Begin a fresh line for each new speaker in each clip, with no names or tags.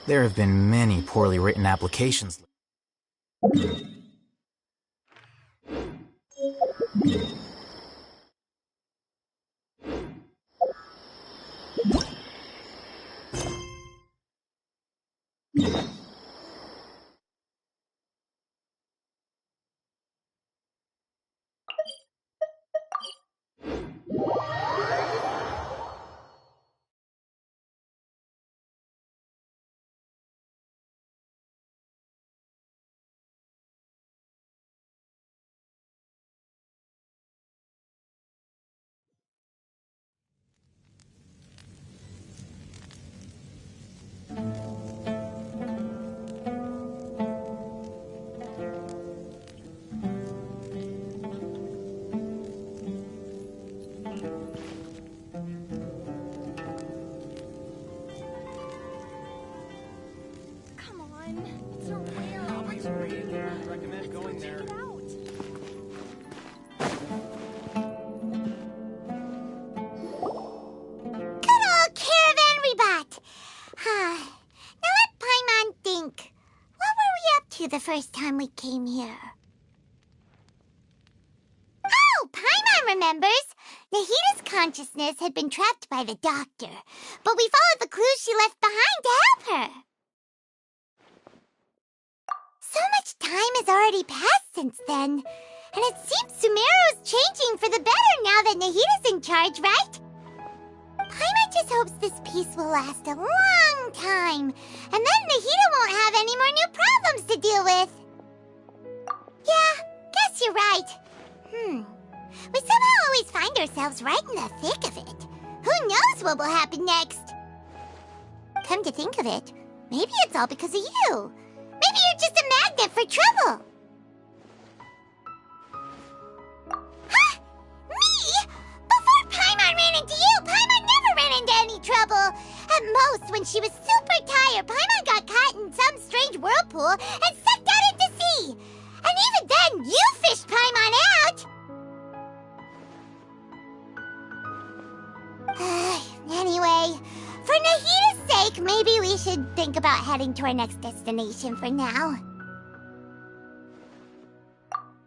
There have been many poorly written applications.
Come on, it's a real.
Recommend going there.
Check it out.
Good old caravan rebot. Now let Paimon think. What were we up to the first time we came here? Oh, Paimon remembers. Nahita's consciousness had been trapped by the doctor, but we followed the clues she left behind to help her. So much time has already passed since then, and it seems Sumeru's changing for the better now that Nahita's in charge, right? Paimon just hopes this peace will last a long time, and then Nahita won't have any more new problems to deal with. Yeah, guess you're right. We somehow always find ourselves right in the thick of it. Who knows what will happen next? Come to think of it, maybe it's all because of you. Maybe you're just a magnet for trouble. Huh? Me? Before Paimon ran into you, Paimon never ran into any trouble. At most, when she was super tired, Paimon got caught in some strange whirlpool and sucked out into sea. And even then, you fished Paimon out. Anyway, for Nahita's sake, maybe we should think about heading to our next destination for now.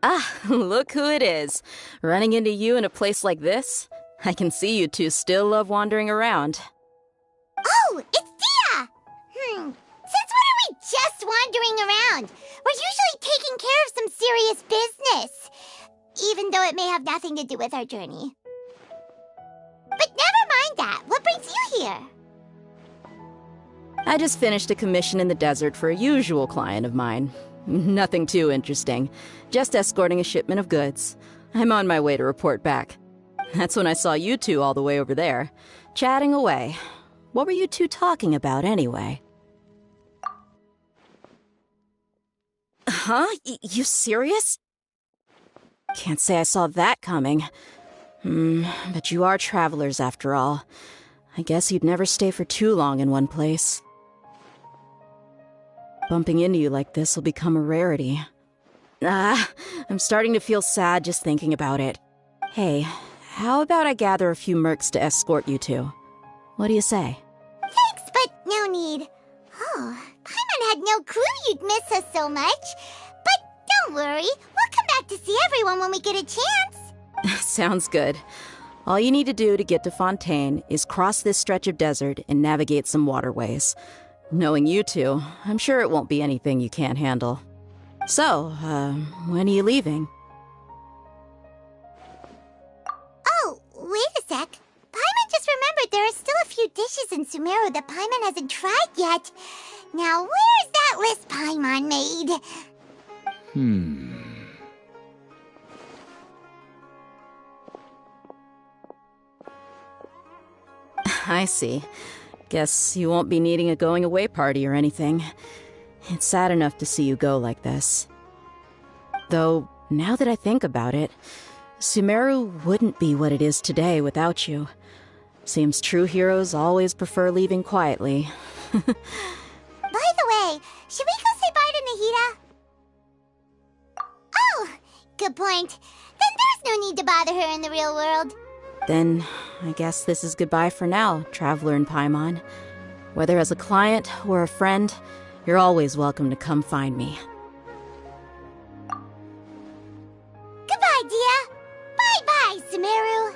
Ah, look who it is. Running into you in a place like this? I can see you two still love wandering around.
Oh, it's Dia! Since when are we just wandering around? We're usually taking care of some serious business, even though it may have nothing to do with our journey. But never mind that. What brings you here?
I just finished a commission in the desert for a usual client of mine. Nothing too interesting. Just escorting a shipment of goods. I'm on my way to report back. That's when I saw you two all the way over there, chatting away. What were you two talking about anyway? Huh? You serious? Can't say I saw that coming. But you are travelers after all. I guess you'd never stay for too long in one place. Bumping into you like this will become a rarity. I'm starting to feel sad just thinking about it. Hey, how about I gather a few mercs to escort you two? What do you say?
Thanks, but no need. Oh, Paimon had no clue you'd miss us so much. But don't worry, we'll come back to see everyone when we get a chance.
Sounds good. All you need to do to get to Fontaine is cross this stretch of desert and navigate some waterways. Knowing you two, I'm sure it won't be anything you can't handle. So, when are you leaving?
Oh, wait a sec. Paimon just remembered there are still a few dishes in Sumeru that Paimon hasn't tried yet. Now, where's that list Paimon made?
I see. Guess you won't be needing a going-away party or anything. It's sad enough to see you go like this. Though, now that I think about it, Sumeru wouldn't be what it is today without you. Seems true heroes always prefer leaving quietly.
By the way, should we go say bye to Nahita? Oh, good point. Then there's no need to bother her in the real world.
Then, I guess this is goodbye for now, Traveler and Paimon. Whether as a client or a friend, you're always welcome to come find me.
Goodbye, dear. Bye-bye, Sumeru.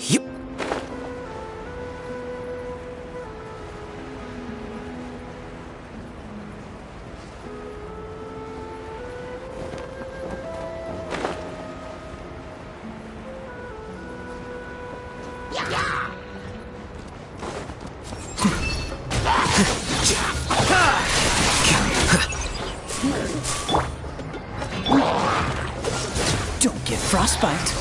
Yep.
Don't get frostbite.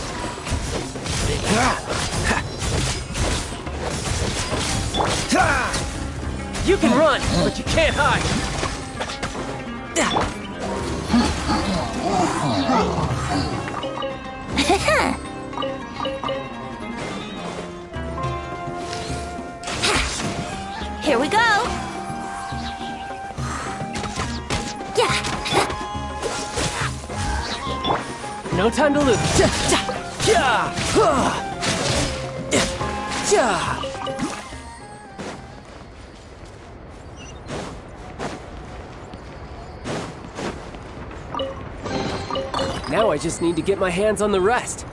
You can run, but you can't hide.
Here we go.
No time to lose. Now I just need to get my hands on the rest.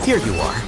Here you are.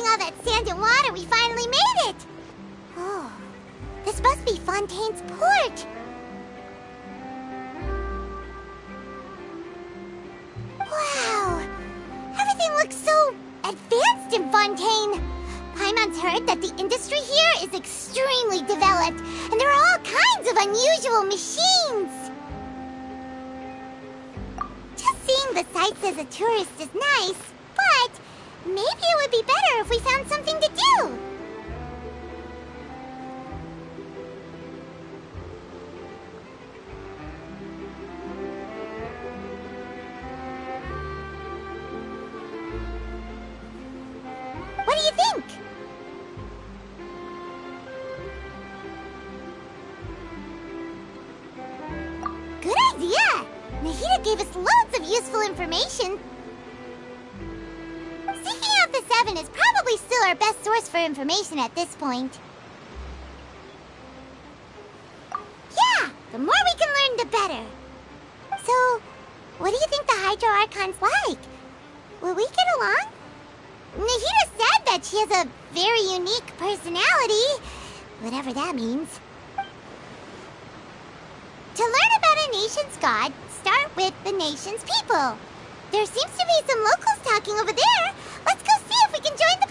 all that sand and water, we finally made it! Oh, this must be Fontaine's port. Wow, everything looks so advanced in Fontaine. Paimon's heard that the industry here is extremely developed, and there are all kinds of unusual machines. Just seeing the sights as a tourist is nice, but maybe it would be better if we found something to do. What do you think? Good idea! Nahida gave us loads of useful information. Seeking out the Seven is probably still our best source for information at this point. Yeah, the more we can learn, the better. So, what do you think the Hydro Archon's like? Will we get along? Nahida said that she has a very unique personality, whatever that means. To learn about a nation's god, start with the nation's people. There seems to be some locals talking over there. Let's go see if we can join the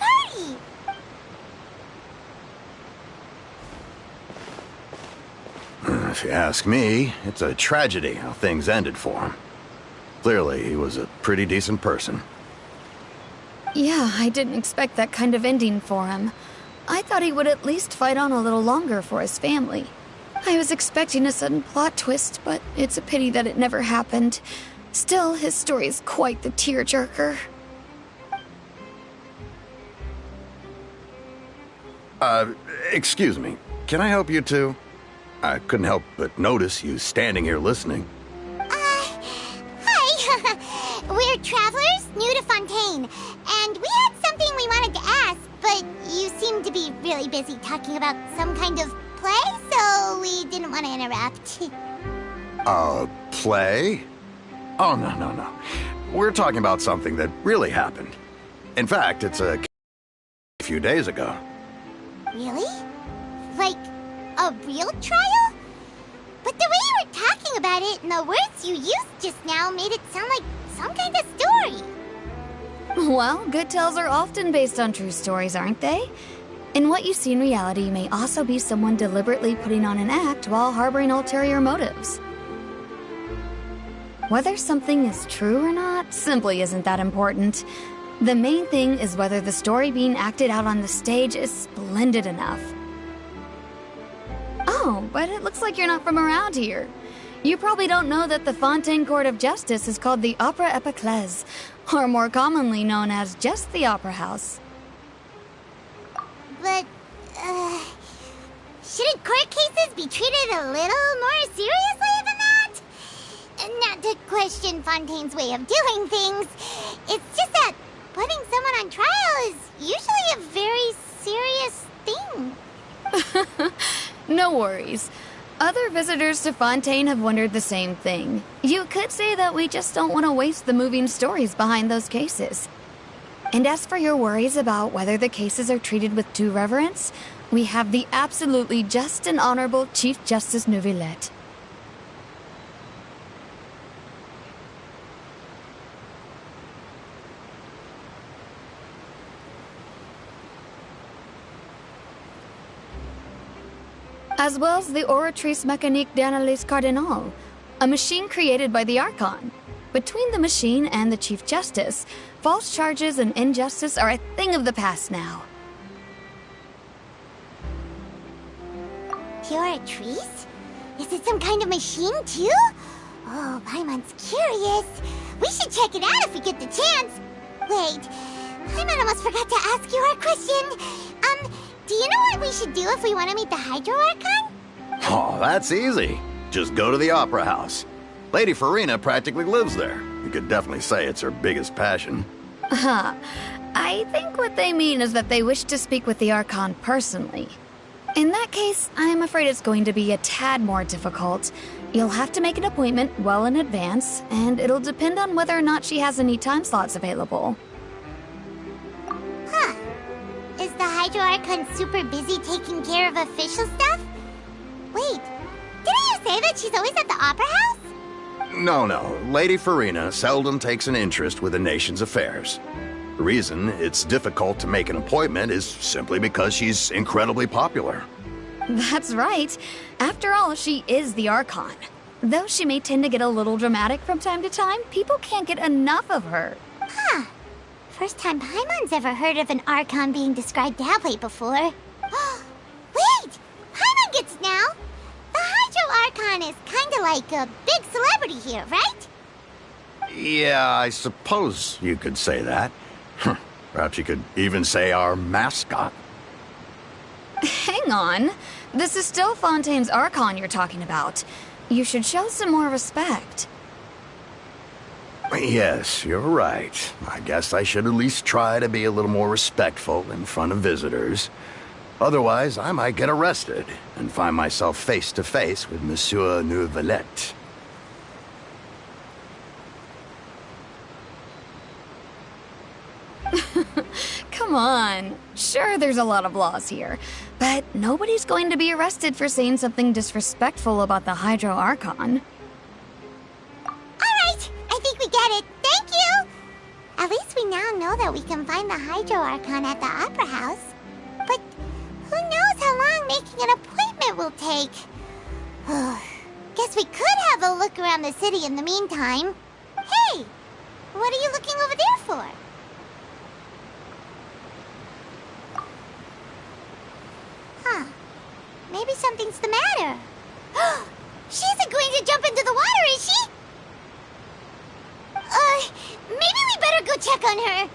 party.
If you ask me, it's a tragedy how things ended for him. Clearly, he was a pretty decent person.
Yeah, I didn't expect that kind of ending for him. I thought he would at least fight on a little longer for his family. I was expecting a sudden plot twist, but it's a pity that it never happened. Still, his story is quite the tearjerker.
Excuse me. Can I help you too? I couldn't help but notice you standing here listening.
Hi. We're travelers new to Fontaine, and we had something we wanted to ask, but you seem to be really busy talking about some kind of play, so we didn't want to interrupt.
Play? Oh, no. We're talking about something that really happened. In fact, it's a few days ago.
Really? Like, a real trial? But the way you were talking about it and the words you used just now made it sound like some kind of story.
Well, good tales are often based on true stories, aren't they? And what you see in reality may also be someone deliberately putting on an act while harboring ulterior motives. Whether something is true or not simply isn't that important. The main thing is whether the story being acted out on the stage is splendid enough. Oh, but it looks like you're not from around here. You probably don't know that the Fontaine Court of Justice is called the Opera Epiclese, or more commonly known as just the Opera House.
But, shouldn't court cases be treated a little more seriously than that? Not to question Fontaine's way of doing things. It's just that putting someone on trial is usually a very serious thing.
No worries. Other visitors to Fontaine have wondered the same thing. You could say that we just don't want to waste the moving stories behind those cases. And as for your worries about whether the cases are treated with due reverence, we have the absolutely just and honorable Chief Justice Neuvillette. As well as the Oratrice Mécanique d'Analyse Cardinal, a machine created by the Archon. Between the machine and the Chief Justice, false charges and injustice are a thing of the past now.
The Oratrice? Is it some kind of machine, too? Oh, Paimon's curious. We should check it out if we get the chance. Wait, Paimon almost forgot to ask you our question. Do you know what we should do if we want to meet the Hydro Archon?
Oh, that's easy. Just go to the Opera House. Lady Farina practically lives there. You could definitely say it's her biggest passion.
I think what they mean is that they wish to speak with the Archon personally. In that case, I'm afraid it's going to be a tad more difficult. You'll have to make an appointment well in advance, and it'll depend on whether or not she has any time slots available.
Huh. Hydro Archon's super busy taking care of official stuff? Wait, didn't you say that she's always at the Opera House?
No. Lady Farina seldom takes an interest with the nation's affairs. The reason it's difficult to make an appointment is simply because she's incredibly popular.
That's right. After all, she is the Archon. Though she may tend to get a little dramatic from time to time, people can't get enough of her.
Huh. First time Paimon's ever heard of an Archon being described that way before. Wait! Paimon gets now! The Hydro Archon is kinda like a big celebrity here, right?
Yeah, I suppose you could say that. Perhaps you could even say our mascot.
Hang on. This is still Fontaine's Archon you're talking about. You should show some more respect.
Yes, you're right. I guess I should at least try to be a little more respectful in front of visitors. Otherwise, I might get arrested and find myself face to face with Monsieur Neuvillette.
Come on. Sure, there's a lot of laws here, but nobody's going to be arrested for saying something disrespectful about the Hydro Archon.
Alright, I think we get it. Thank you! At least we now know that we can find the Hydro Archon at the Opera House. But who knows how long making an appointment will take? Guess we could have a look around the city in the meantime. Hey! What are you looking over there for? Huh. Maybe something's the matter. She isn't going to jump into the water, is she? Maybe we better go check on her.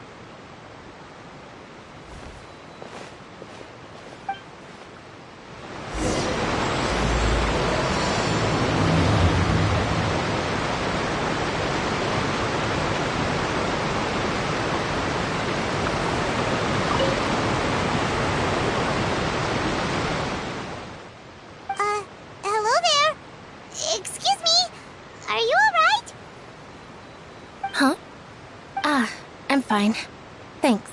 Hello there. Excuse me. Are you alright?
Huh? I'm fine. Thanks.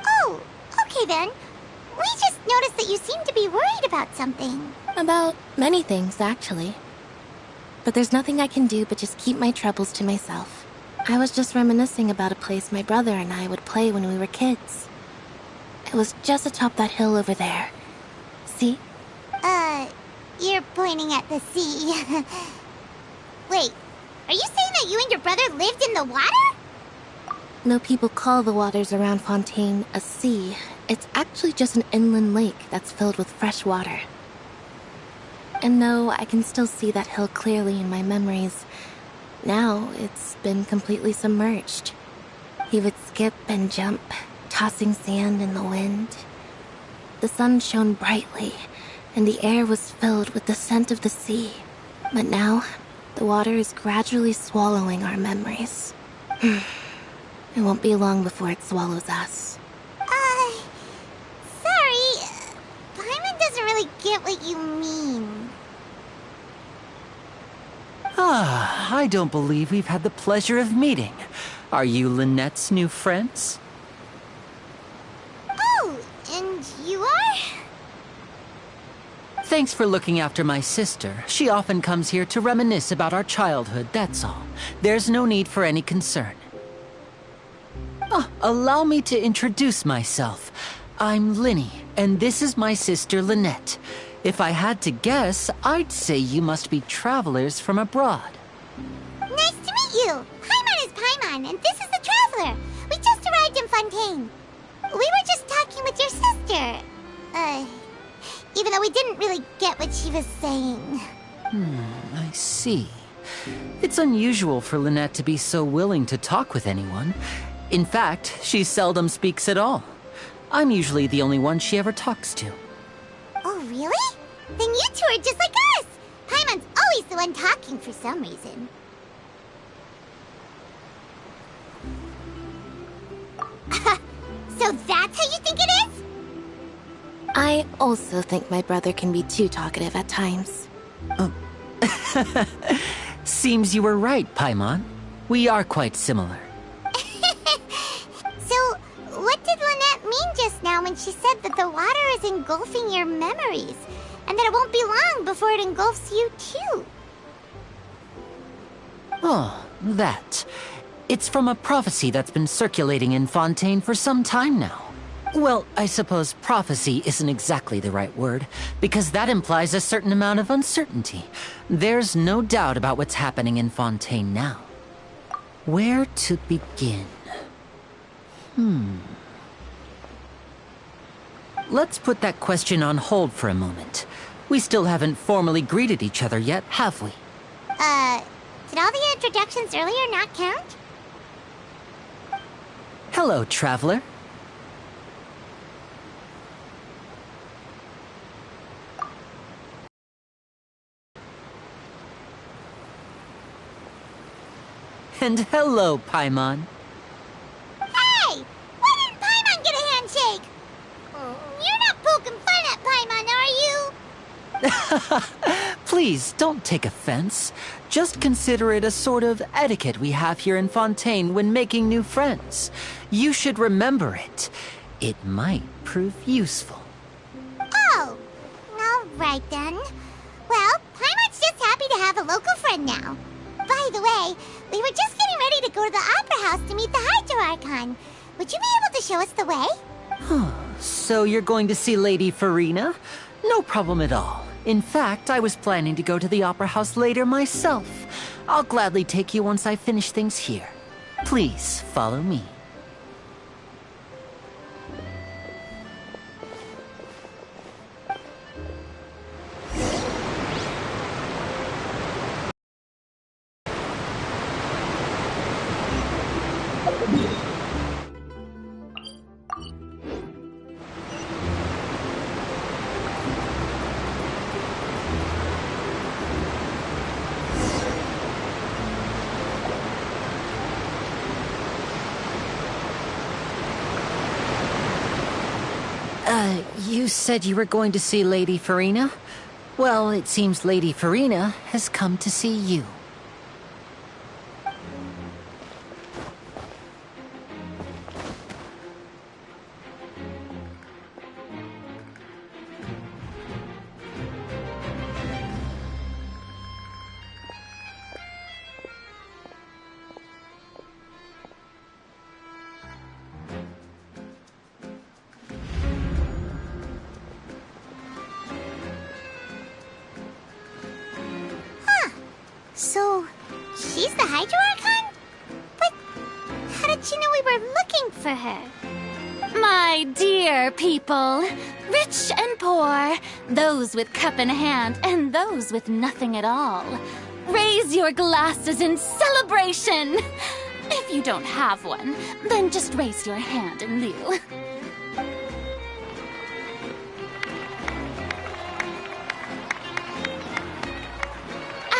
Oh, okay then. We just noticed that you seem to be worried about something.
About many things, actually. But there's nothing I can do but just keep my troubles to myself. I was just reminiscing about a place my brother and I would play when we were kids. It was just atop that hill over there. See?
You're pointing at the sea. Wait, are you saying that you and your brother lived in the water?
Though people call the waters around Fontaine a sea, it's actually just an inland lake that's filled with fresh water. And though I can still see that hill clearly in my memories, now it's been completely submerged. He would skip and jump, tossing sand in the wind. The sun shone brightly, and the air was filled with the scent of the sea. But now, the water is gradually swallowing our memories. It won't be long before it swallows us.
Sorry. Paimon doesn't really get what you mean.
I don't believe we've had the pleasure of meeting. Are you Lynette's new friends?
Oh, and you are?
Thanks for looking after my sister. She often comes here to reminisce about our childhood, that's all. There's no need for any concern. Allow me to introduce myself. I'm Linny, and this is my sister Lynette. If I had to guess, I'd say you must be travelers from abroad.
Nice to meet you. Paimon is Paimon, and this is the Traveler. We just arrived in Fontaine. We were just talking with your sister. Even though we didn't really get what she was saying.
I see. It's unusual for Lynette to be so willing to talk with anyone. In fact, she seldom speaks at all. I'm usually the only one she ever talks to.
Oh, really? Then you two are just like us. Paimon's always the one talking for some reason. So that's how you think it is?
I also think my brother can be too talkative at times.
Seems you were right, Paimon. We are quite similar.
So, what did Lynette mean just now when she said that the water is engulfing your memories, and that it won't be long before it engulfs you too.
Oh, that. It's from a prophecy that's been circulating in Fontaine for some time now. Well, I suppose prophecy isn't exactly the right word, because that implies a certain amount of uncertainty. There's no doubt about what's happening in Fontaine now. Where to begin? Let's put that question on hold for a moment. We still haven't formally greeted each other yet, have we?
Did all the introductions earlier not count?
Hello, traveler. And hello, Paimon.
Hey! Why didn't Paimon get a handshake? You're not poking fun at Paimon, are you?
Please, don't take offense. Just consider it a sort of etiquette we have here in Fontaine when making new friends. You should remember it. It might prove useful.
Oh, all right then. Well, Paimon's just happy to have a local friend now. By the way, we were just getting ready to go to the Opera House to meet the Hydro Archon. Would you be able to show us the way?
So you're going to see Lady Farina? No problem at all. In fact, I was planning to go to the Opera House later myself. I'll gladly take you once I finish things here. Please, follow me. You said you were going to see Lady Farina? Well, it seems Lady Farina has come to see you.
So, she's the Hydro Archon? But how did she know we were looking for her?
My dear people, rich and poor, those with cup in hand and those with nothing at all, raise your glasses in celebration! If you don't have one, then just raise your hand in lieu.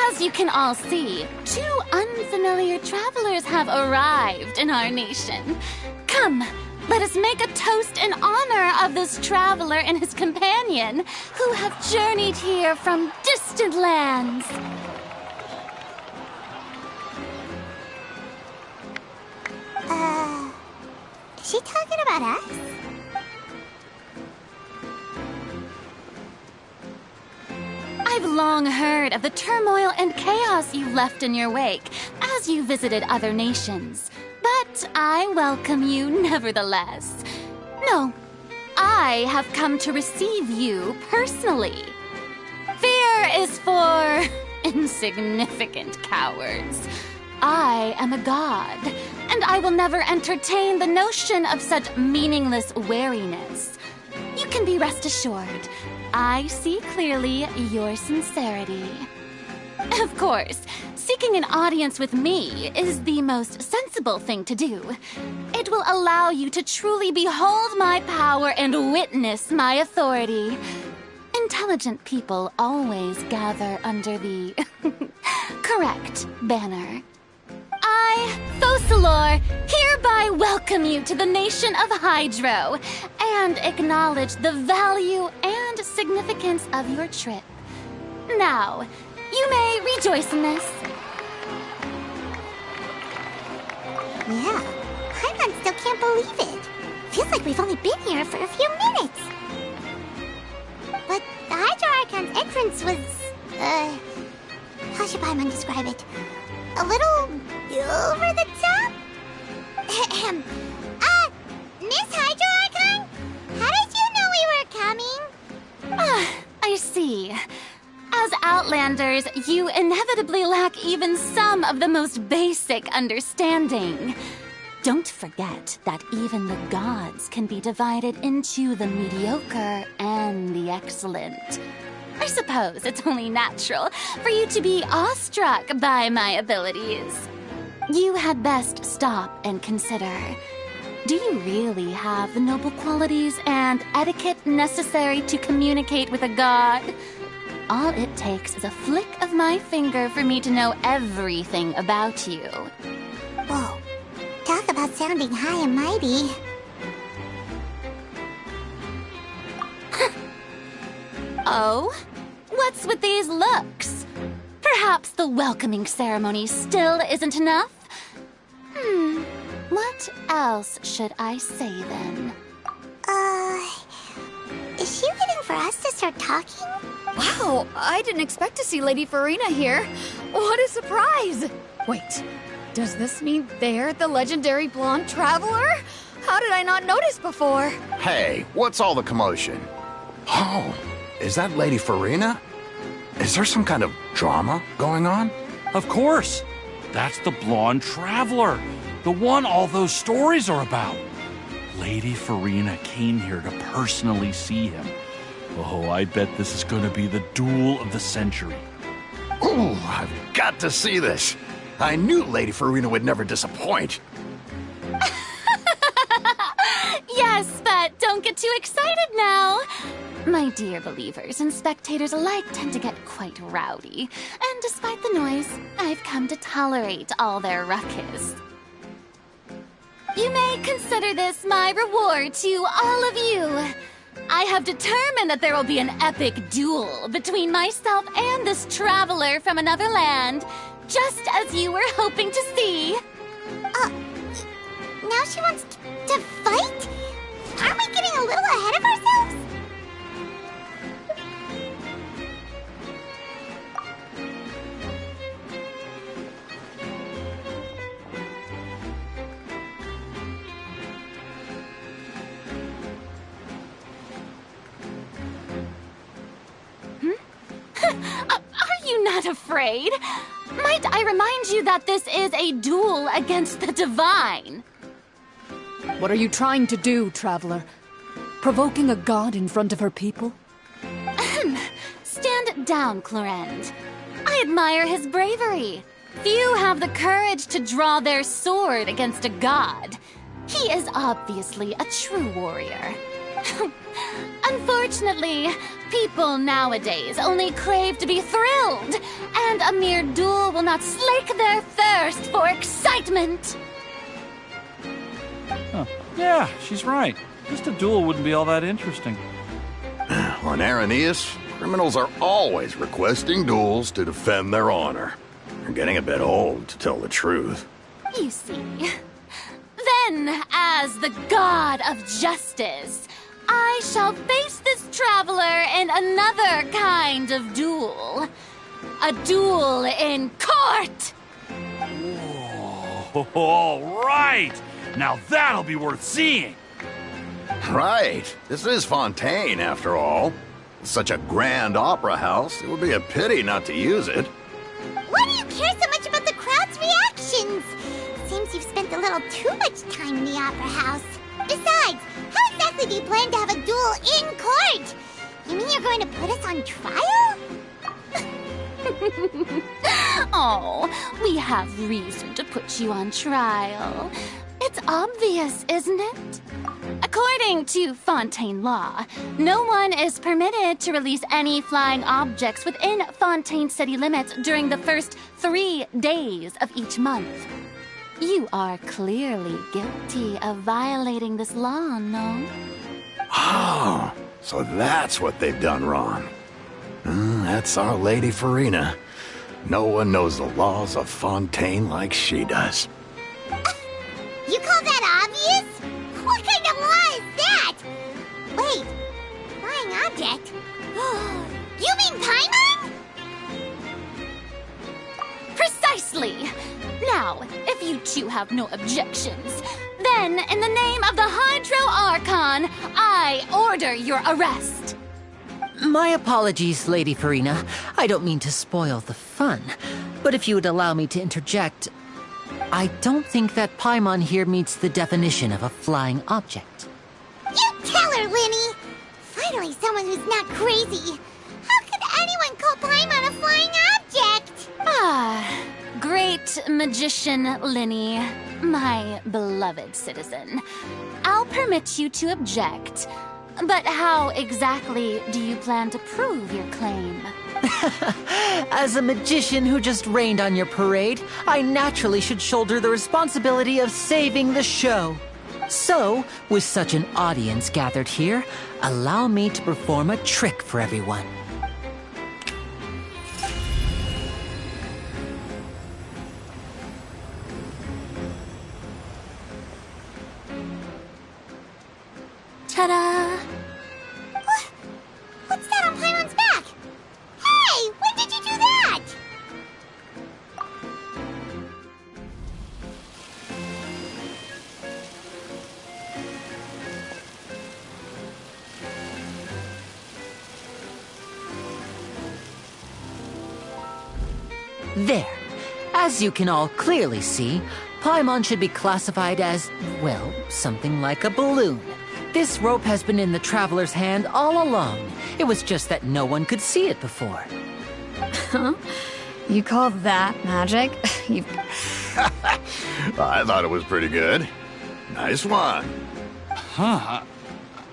As you can all see, two unfamiliar travelers have arrived in our nation. Come, let us make a toast in honor of this traveler and his companion, who have journeyed here from distant lands.
Is she talking about us?
I've long heard of the turmoil and chaos you left in your wake as you visited other nations. But I welcome you nevertheless. No, I have come to receive you personally. Fear is for insignificant cowards. I am a god, and I will never entertain the notion of such meaningless wariness. You can be rest assured, I see clearly your sincerity. Of course, seeking an audience with me is the most sensible thing to do. It will allow you to truly behold my power and witness my authority. Intelligent people always gather under the correct banner. I, Focalor, hereby welcome you to the nation of Hydro and acknowledge the value and significance of your trip. Now, you may rejoice in this.
Yeah, Paimon still can't believe it. Feels like we've only been here for a few minutes. But the Hydro Archon's entrance was, how should Paimon describe it? A little over the top? Miss Hydro Archon? How did you know we were coming?
I see. As Outlanders, you inevitably lack even some of the most basic understanding. Don't forget that even the gods can be divided into the mediocre and the excellent. I suppose it's only natural for you to be awestruck by my abilities. You had best stop and consider. Do you really have the noble qualities and etiquette necessary to communicate with a god? All it takes is a flick of my finger for me to know everything about you.
Whoa. Talk about sounding high and mighty.
Oh? What's with these looks? Perhaps the welcoming ceremony still isn't enough? What else should I say then?
Is she waiting for us to start talking?
Wow, I didn't expect to see Lady Farina here. What a surprise! Wait, does this mean they're the legendary blonde traveler? How did I not notice before?
Hey, what's all the commotion? Oh, is that Lady Farina? Is there some kind of drama going on?
Of course. That's the blonde traveler. The one all those stories are about. Lady Farina came here to personally see him. Oh, I bet this is going to be the duel of the century.
Ooh, I've got to see this. I knew Lady Farina would never disappoint.
Yes, but don't get too excited now. My dear believers and spectators alike tend to get quite rowdy, and despite the noise, I've come to tolerate all their ruckus. You may consider this my reward to all of you. I have determined that there will be an epic duel between myself and this traveler from another land, just as you were hoping to see.
Now she wants to fight? Aren't we getting a little ahead of ourselves?
Are you not afraid? Might I remind you that this is a duel against the divine?
What are you trying to do, traveler? Provoking a god in front of her people?
Stand down, Clorend. I admire his bravery. Few have the courage to draw their sword against a god. He is obviously a true warrior. Unfortunately, people nowadays only crave to be thrilled, and a mere duel will not slake their thirst for excitement.
Huh. Yeah, she's right. Just a duel wouldn't be all that interesting.
On Araneus, criminals are always requesting duels to defend their honor. They're getting a bit old, to tell the truth.
You see. Then, as the god of justice, I shall face this traveler in another kind of duel. A duel in court!
Whoa, all right! Now that'll be worth seeing!
Right. This is Fontaine, after all. Such a grand opera house, it would be a pity not to use it.
Why do you care so much about the crowd's reactions? Seems you've spent a little too much time in the opera house. Besides, how exactly do you plan to have a duel in court? You mean you're going to put us on trial?
Oh, we have reason to put you on trial. It's obvious, isn't it? According to Fontaine law, no one is permitted to release any flying objects within Fontaine city limits during the first 3 days of each month. You are clearly guilty of violating this law, no?
Oh, so that's what they've done wrong. That's our Lady Farina. No one knows the laws of Fontaine like she does.
You call that obvious? What kind of law
have no objections, then, in the name of the Hydro Archon, I order your arrest.
My apologies, Lady Farina. I don't mean to spoil the fun, but if you would allow me to interject, I don't think that Paimon here meets the definition of a flying object.
You tell her, Linny! Finally someone who's not crazy. How could anyone call Paimon a flying object?
Great magician Linny, my beloved citizen. I'll permit you to object, but how exactly do you plan to prove your claim?
As a magician who just rained on your parade, I naturally should shoulder the responsibility of saving the show. So, with such an audience gathered here, allow me to perform a trick for everyone.
Ta-da!
What's that on Paimon's back? Hey, when did you do that?
There. As you can all clearly see, Paimon should be classified as, well, something like a balloon. This rope has been in the Traveler's hand all along. It was just that no one could see it before.
Huh? You call that magic?
I thought it was pretty good. Nice one.
Huh.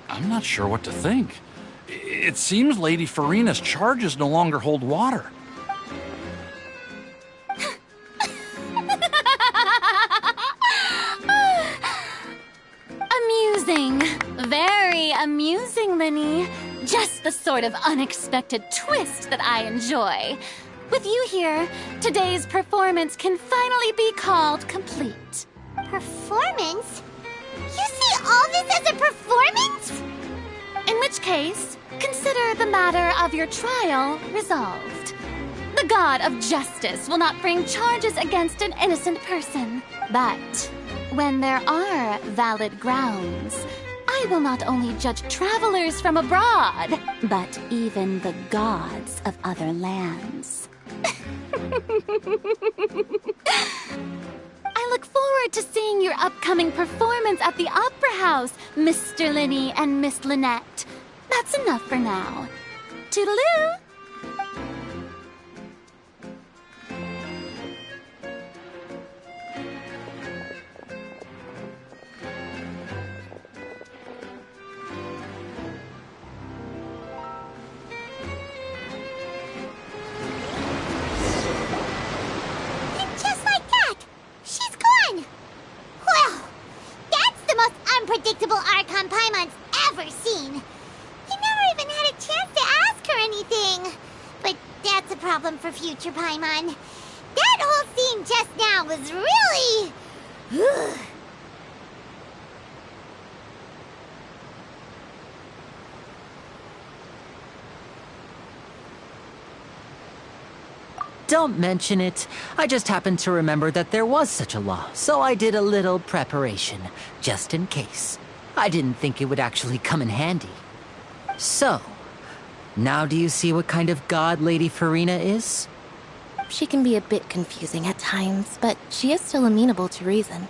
I'm not sure what to think. It seems Lady Farina's charges no longer hold water.
Amusing. Very amusing, Linny. Just the sort of unexpected twist that I enjoy. With you here, today's performance can finally be called complete.
Performance? You see all this as a performance?
In which case, consider the matter of your trial resolved. The god of justice will not bring charges against an innocent person. But when there are valid grounds, I will not only judge travelers from abroad, but even the gods of other lands. I look forward to seeing your upcoming performance at the Opera House, Mr. Linny and Miss Lynette. That's enough for now. Toodaloo!
Unpredictable Archon Paimon's ever seen. He never even had a chance to ask her anything. But that's a problem for future Paimon. That whole scene just now was really...
Don't mention it. I just happened to remember that there was such a law, so I did a little preparation, just in case. I didn't think it would actually come in handy. So, now do you see what kind of god Lady Farina is?
She can be a bit confusing at times, but she is still amenable to reason.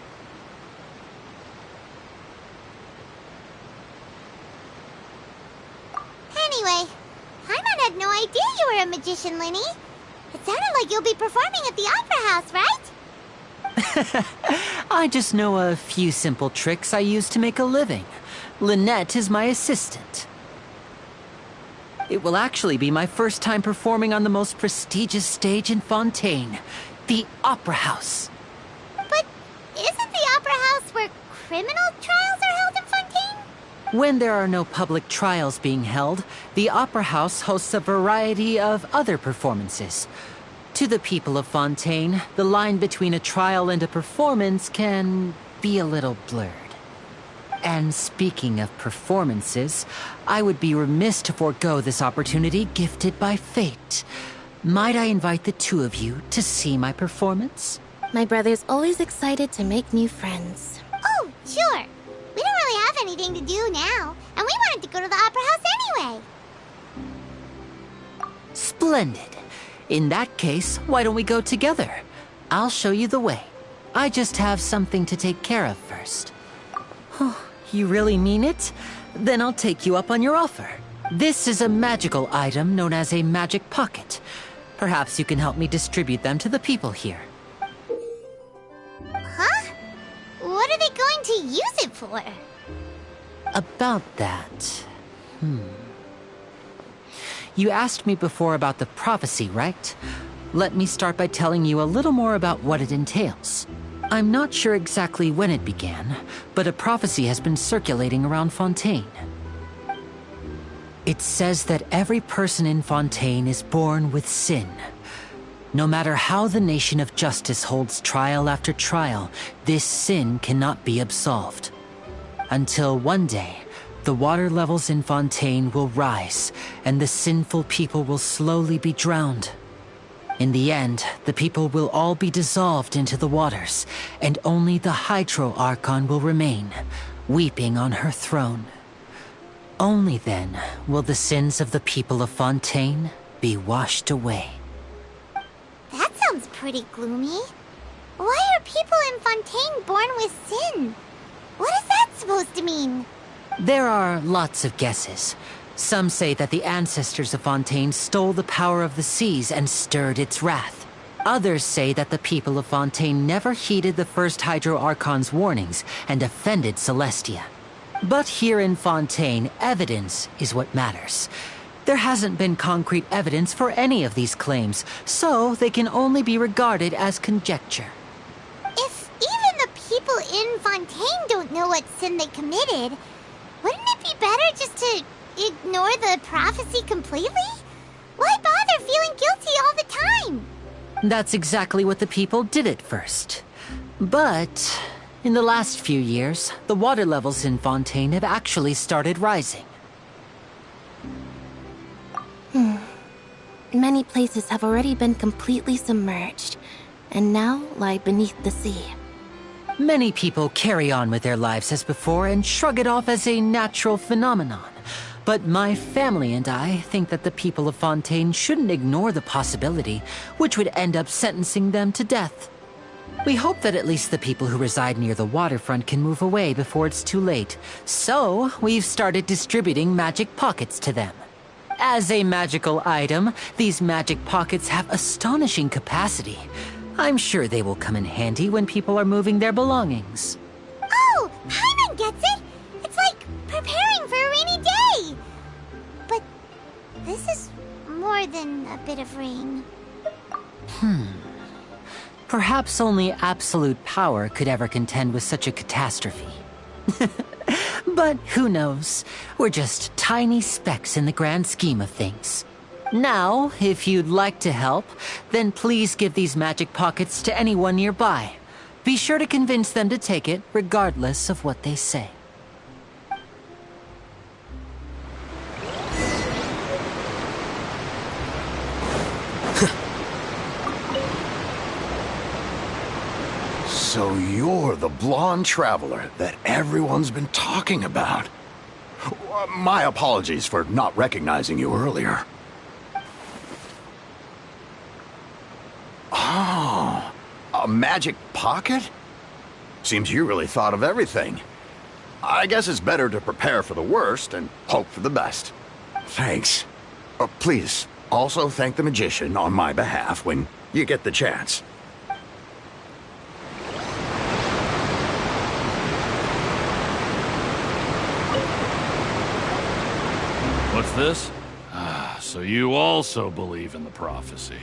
Anyway, Paimon had no idea you were a magician, Linny. It sounded like you'll be performing at the Opera House, right?
I just know a few simple tricks I use to make a living. Lynette is my assistant. It will actually be my first time performing on the most prestigious stage in Fontaine, the Opera House.
But isn't the Opera House where criminal trials are held in Fontaine?
When there are no public trials being held, the Opera House hosts a variety of other performances. To the people of Fontaine, the line between a trial and a performance can be a little blurred. And speaking of performances, I would be remiss to forego this opportunity gifted by fate. Might I invite the two of you to see my performance?
My brother's always excited to make new friends.
Oh, sure. We don't really have anything to do now, and we wanted to go to the Opera House anyway.
Splendid. In that case, why don't we go together? I'll show you the way. I just have something to take care of first. You really mean it? Then I'll take you up on your offer. This is a magical item known as a magic pocket. Perhaps you can help me distribute them to the people here.
Huh? What are they going to use it for?
About that... You asked me before about the prophecy, right? Let me start by telling you a little more about what it entails. I'm not sure exactly when it began, but a prophecy has been circulating around Fontaine. It says that every person in Fontaine is born with sin. No matter how the nation of justice holds trial after trial, this sin cannot be absolved. Until one day, the water levels in Fontaine will rise, and the sinful people will slowly be drowned. In the end, the people will all be dissolved into the waters, and only the Hydro Archon will remain, weeping on her throne. Only then will the sins of the people of Fontaine be washed away.
That sounds pretty gloomy. Why are people in Fontaine born with sin? What is that supposed to mean?
There are lots of guesses. Some say that the ancestors of Fontaine stole the power of the seas and stirred its wrath. Others say that the people of Fontaine never heeded the first Hydro Archon's warnings and offended Celestia. But here in Fontaine, evidence is what matters. There hasn't been concrete evidence for any of these claims, so they can only be regarded as conjecture.
If even the people in Fontaine don't know what sin they committed, wouldn't it be better just to ignore the prophecy completely? Why bother feeling guilty all the time?
That's exactly what the people did at first. But in the last few years, the water levels in Fontaine have actually started rising.
Many places have already been completely submerged, and now lie beneath the sea.
Many people carry on with their lives as before and shrug it off as a natural phenomenon. But my family and I think that the people of Fontaine shouldn't ignore the possibility, which would end up sentencing them to death. We hope that at least the people who reside near the waterfront can move away before it's too late. So, we've started distributing magic pockets to them. As a magical item, these magic pockets have astonishing capacity. I'm sure they will come in handy when people are moving their belongings.
Oh, Paimon gets it! It's like preparing for a rainy day! But this is more than a bit of rain.
Perhaps only absolute power could ever contend with such a catastrophe. But who knows? We're just tiny specks in the grand scheme of things. Now, if you'd like to help, then please give these magic pockets to anyone nearby. Be sure to convince them to take it, regardless of what they say.
So you're the blonde traveler that everyone's been talking about. My apologies for not recognizing you earlier. Oh, a magic pocket? Seems you really thought of everything. I guess it's better to prepare for the worst and hope for the best. Thanks. Please, also thank the magician on my behalf when you get the chance.
What's this? Ah, so you also believe in the prophecy.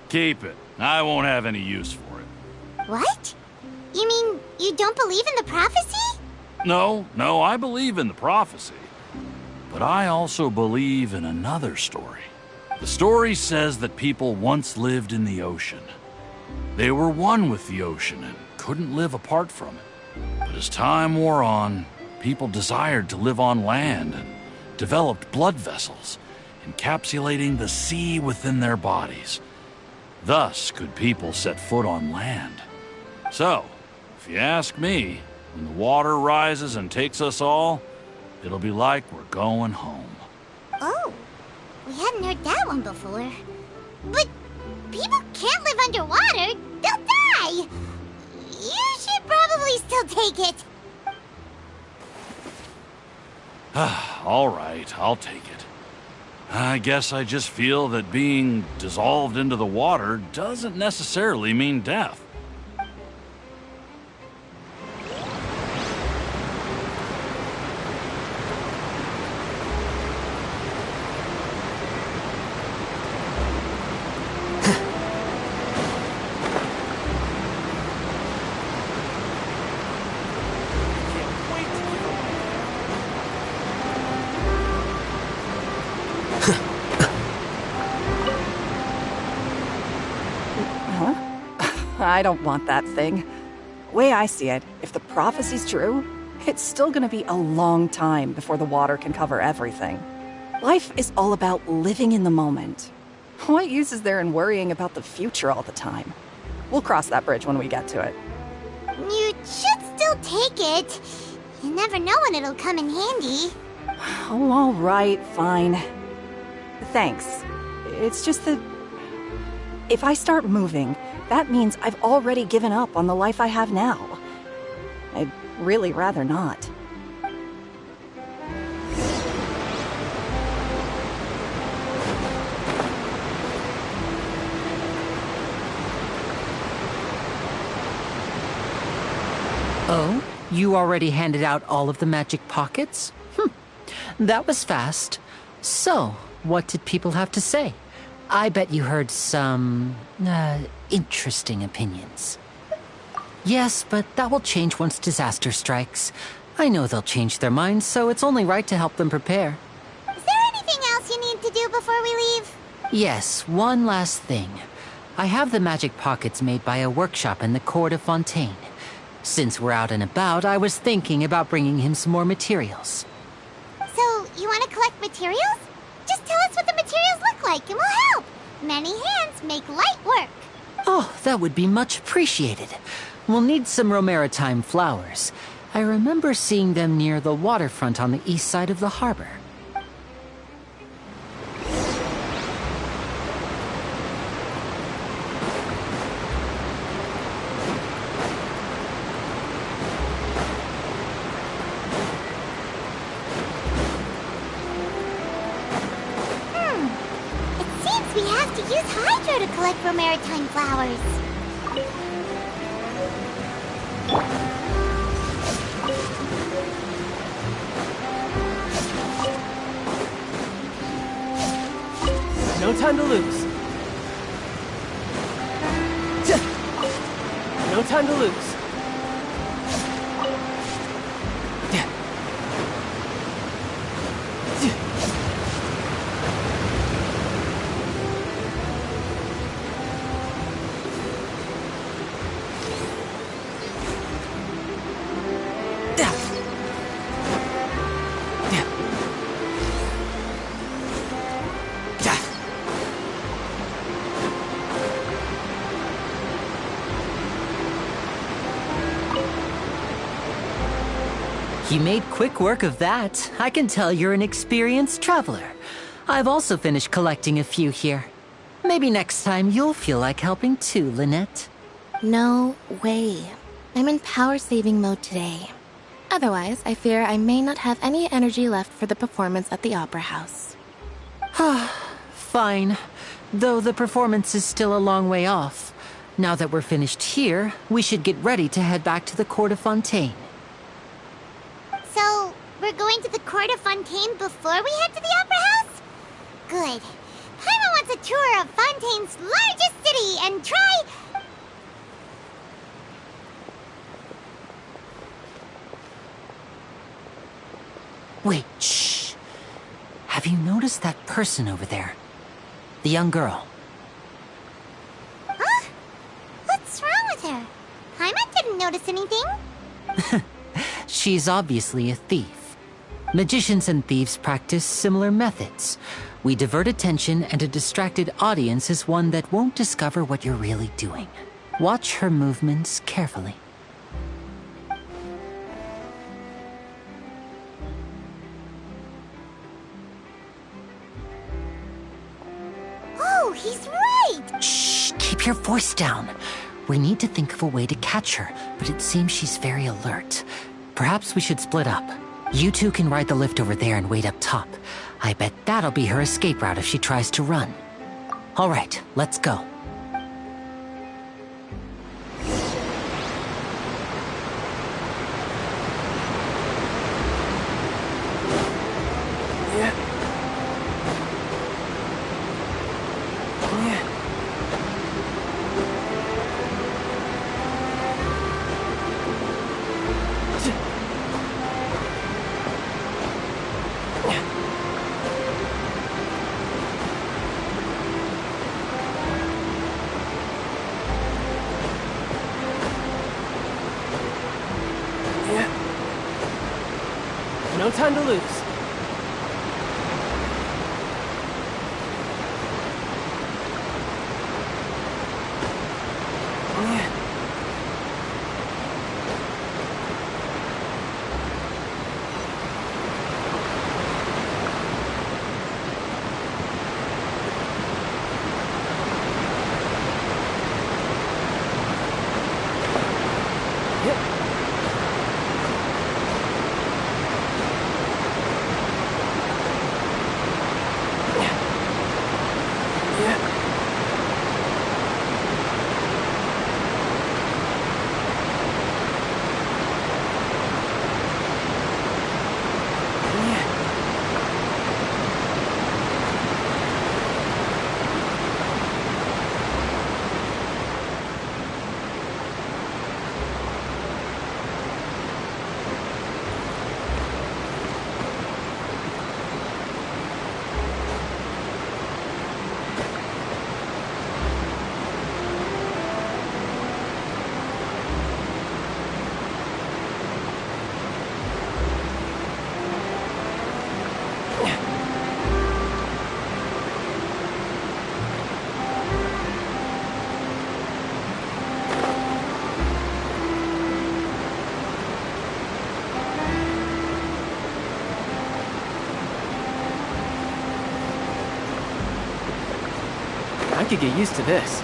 Keep it. I won't have any use for it.
What? You mean you don't believe in the prophecy?
No, I believe in the prophecy. But I also believe in another story. The story says that people once lived in the ocean. They were one with the ocean and couldn't live apart from it. But as time wore on, people desired to live on land and developed blood vessels, encapsulating the sea within their bodies. Thus could people set foot on land. So, if you ask me, when the water rises and takes us all, it'll be like we're going home.
Oh, we hadn't heard that one before. But people can't live underwater. They'll die. You should probably still take it.
All right, I'll take it. I guess I just feel that being dissolved into the water doesn't necessarily mean death.
I don't want that thing. Way I see it, if the prophecy's true, it's still gonna be a long time before the water can cover everything. Life is all about living in the moment. What use is there in worrying about the future all the time? We'll cross that bridge when we get to it.
You should still take it. You never know when it'll come in handy.
Oh, all right, fine. Thanks. It's just that if I start moving, that means I've already given up on the life I have now. I'd really rather not.
Oh? You already handed out all of the magic pockets? That was fast. So, what did people have to say? I bet you heard some, interesting opinions. Yes, but that will change once disaster strikes. I know they'll change their minds, so it's only right to help them prepare.
Is there anything else you need to do before we leave?
Yes, one last thing. I have the magic pockets made by a workshop in the court of Fontaine. Since we're out and about, I was thinking about bringing him some more materials.
So, you want to collect materials? Just tell us what the materials look like and we'll help. Many hands make light work.
Oh, that would be much appreciated. We'll need some romaritime flowers. I remember seeing them near the waterfront on the east side of the harbor.
We have to use hydro to collect romaritime flowers.
No time to lose. No time to lose.
You made quick work of that. I can tell you're an experienced traveler. I've also finished collecting a few here. Maybe next time you'll feel like helping too, Lynette.
No way. I'm in power-saving mode today. Otherwise, I fear I may not have any energy left for the performance at the Opera House.
Fine. Though the performance is still a long way off. Now that we're finished here, we should get ready to head back to the Court of Fontaine.
So, we're going to the Court of Fontaine before we head to the Opera House? Good. Paimon wants a tour of Fontaine's largest city and try...
Wait, shh. Have you noticed that person over there? The young girl.
Huh? What's wrong with her? Paimon didn't notice anything.
She's obviously a thief. Magicians and thieves practice similar methods. We divert attention, and a distracted audience is one that won't discover what you're really doing. Watch her movements carefully.
Oh, he's right!
Shh! Keep your voice down. We need to think of a way to catch her, but it seems she's very alert. Perhaps we should split up. You two can ride the lift over there and wait up top. I bet that'll be her escape route if she tries to run. All right, let's go.
No time to lose. I could get used to this.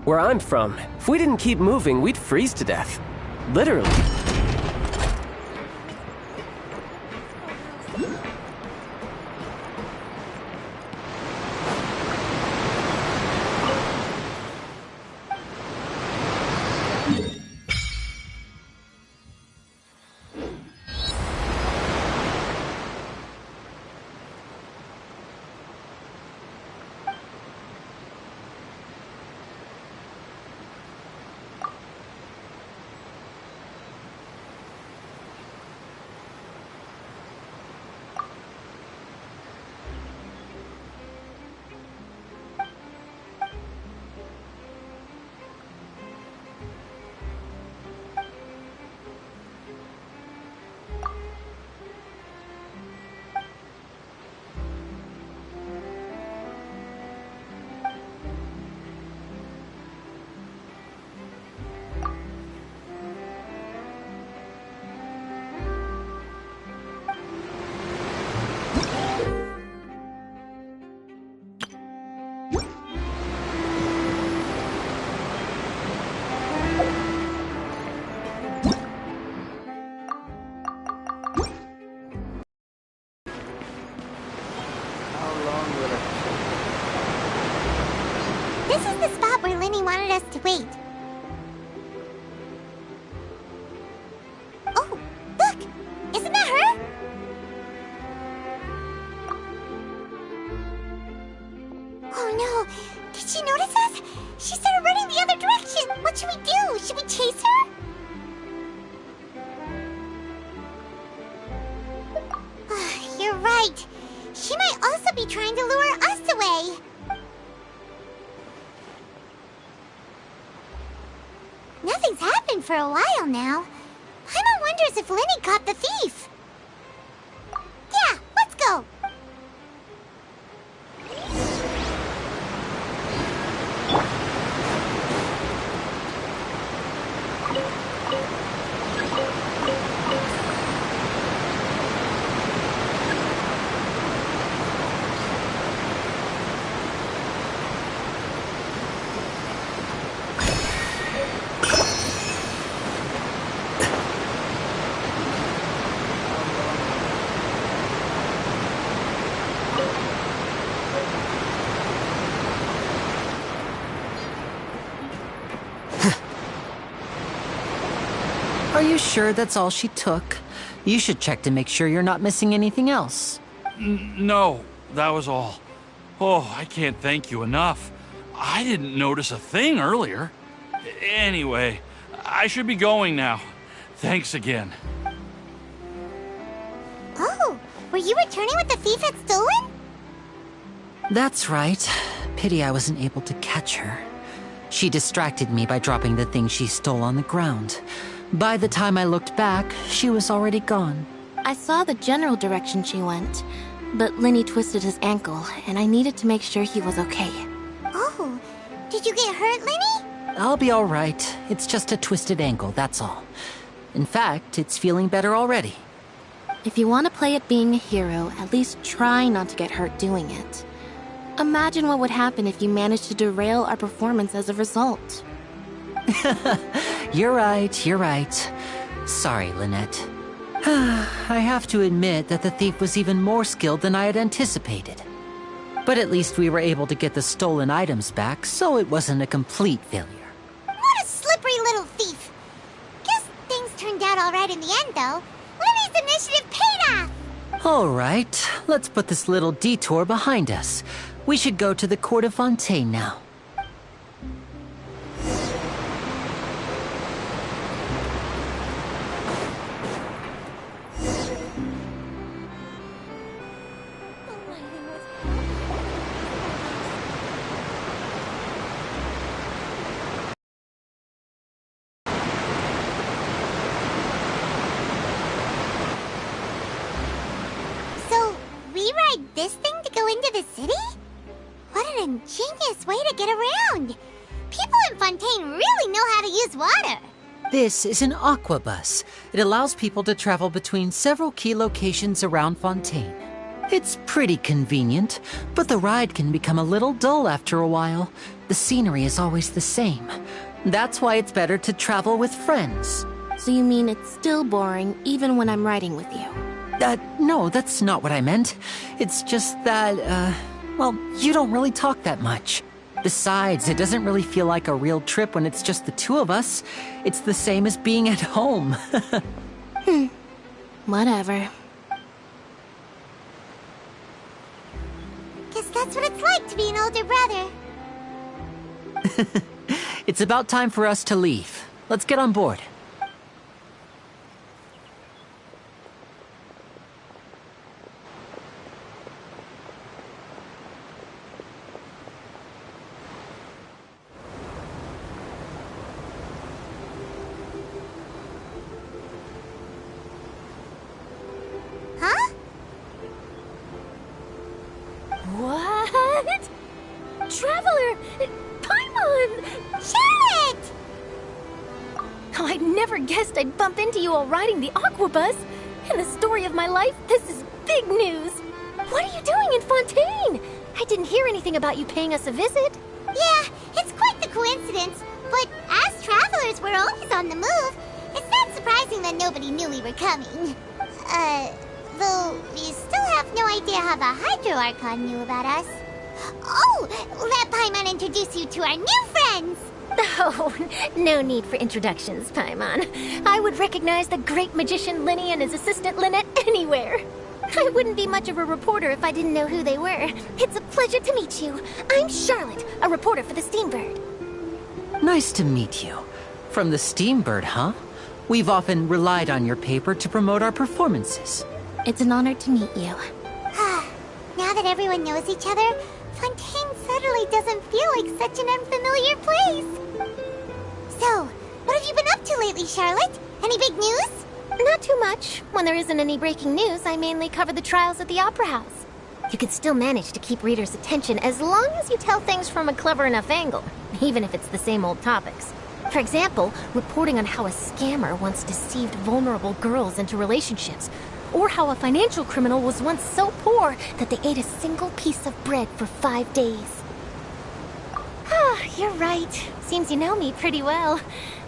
Where I'm from, if we didn't keep moving, we'd freeze to death. Literally.
us to wait. Oh, look! Isn't that her? Oh no! Did she notice us? She started running the other direction! What should we do? Should we chase her? You're right. She might also be trying to lure us away. Nothing's happened for a while now. Paimon wonders if Lenny caught the thief. Yeah, let's go.
Are you sure that's all she took? You should check to make sure you're not missing anything else.
No, that was all. Oh, I can't thank you enough. I didn't notice a thing earlier. Anyway, I should be going now. Thanks again.
Oh, were you returning what the thief had stolen?
That's right. Pity I wasn't able to catch her. She distracted me by dropping the thing she stole on the ground. By the time I looked back, she was already gone.
I saw the general direction she went, but Lenny twisted his ankle, and I needed to make sure he was okay.
Oh, did you get hurt, Lenny?
I'll be all right. It's just a twisted ankle, that's all. In fact, it's feeling better already.
If you want to play at being a hero, at least try not to get hurt doing it. Imagine what would happen if you managed to derail our performance as a result.
You're right, you're right. Sorry, Lynette. I have to admit that the thief was even more skilled than I had anticipated. But at least we were able to get the stolen items back, so it wasn't a complete failure.
What a slippery little thief! Guess things turned out all right in the end, though. Lenny's initiative paid off!
All right, let's put this little detour behind us. We should go to the Court of Fontaine now.
This thing to go into the city? What an ingenious way to get around! People in Fontaine really know how to use water!
This is an aquabus. It allows people to travel between several key locations around Fontaine. It's pretty convenient, but the ride can become a little dull after a while. The scenery is always the same. That's why it's better to travel with friends.
So you mean it's still boring even when I'm riding with you?
No, that's not what I meant. It's just that, well, you don't really talk that much. Besides, it doesn't really feel like a real trip when it's just the two of us. It's the same as being at home.
Whatever.
Guess that's what it's like to be an older brother.
It's about time for us to leave. Let's get on board.
What? Traveler! Paimon!
Charlotte!
Oh, I never guessed I'd bump into you while riding the aquabus. In the story of my life, this is big news. What are you doing in Fontaine? I didn't hear anything about you paying us a visit.
Yeah, it's quite the coincidence. But as travelers, we're always on the move. It's not surprising that nobody knew we were coming. Though we still have no idea how the Hydro Archon knew about us. Oh, let Paimon introduce you to our new friends!
Oh, no need for introductions, Paimon. I would recognize the great magician Linny and his assistant Lynette anywhere. I wouldn't be much of a reporter if I didn't know who they were. It's a pleasure to meet you. I'm Charlotte, a reporter for the Steambird.
Nice to meet you. From the Steambird, huh? We've often relied on your paper to promote our performances.
It's an honor to meet you.
Now that everyone knows each other, Fontaine suddenly doesn't feel like such an unfamiliar place. So, what have you been up to lately, Charlotte? Any big news?
Not too much. When there isn't any breaking news, I mainly cover the trials at the Opera House. You can still manage to keep readers' attention as long as you tell things from a clever enough angle, even if it's the same old topics. For example, reporting on how a scammer once deceived vulnerable girls into relationships, or how a financial criminal was once so poor that they ate a single piece of bread for 5 days. You're right. Seems you know me pretty well.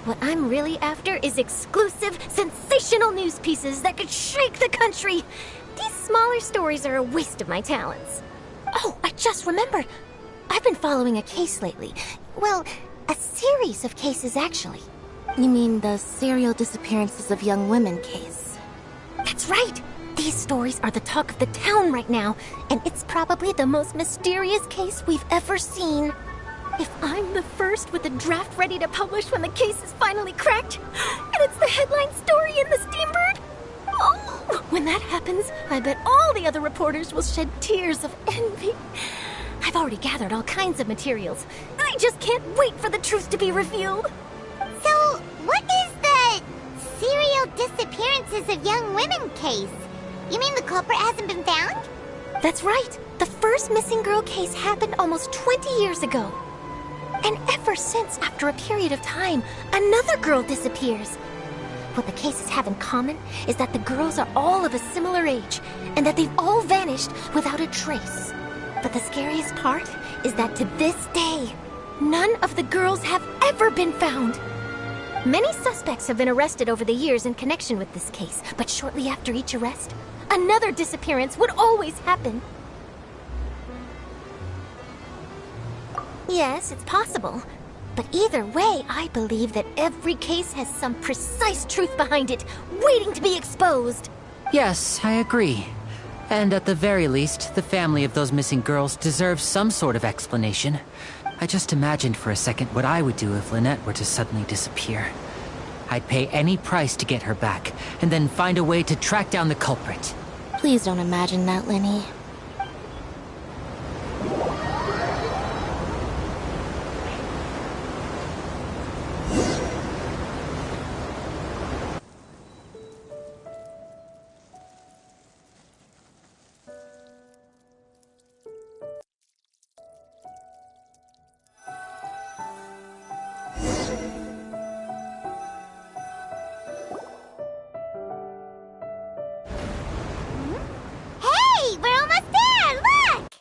What I'm really after is exclusive, sensational news pieces that could shake the country. These smaller stories are a waste of my talents. Oh, I just remembered. I've been following a case lately. Well, a series of cases, actually.
You mean the serial disappearances of young women case?
That's right! These stories are the talk of the town right now, and it's probably the most mysterious case we've ever seen. If I'm the first with the draft ready to publish when the case is finally cracked, and it's the headline story in the Steambird, oh, when that happens, I bet all the other reporters will shed tears of envy. I've already gathered all kinds of materials. I just can't wait for the truth to be revealed.
So, what is the serial disappearances of young women case? You mean the culprit hasn't been found?
That's right. The first missing girl case happened almost 20 years ago. And ever since, after a period of time, another girl disappears. What the cases have in common is that the girls are all of a similar age, and that they've all vanished without a trace. But the scariest part is that to this day, none of the girls have ever been found. Many suspects have been arrested over the years in connection with this case, but shortly after each arrest, another disappearance would always happen. Yes, it's possible. But either way, I believe that every case has some precise truth behind it, waiting to be exposed.
Yes, I agree. And at the very least, the family of those missing girls deserves some sort of explanation. I just imagined for a second what I would do if Lynette were to suddenly disappear. I'd pay any price to get her back, and then find a way to track down the culprit.
Please don't imagine that, Linny.
Hey, we're almost there! Look!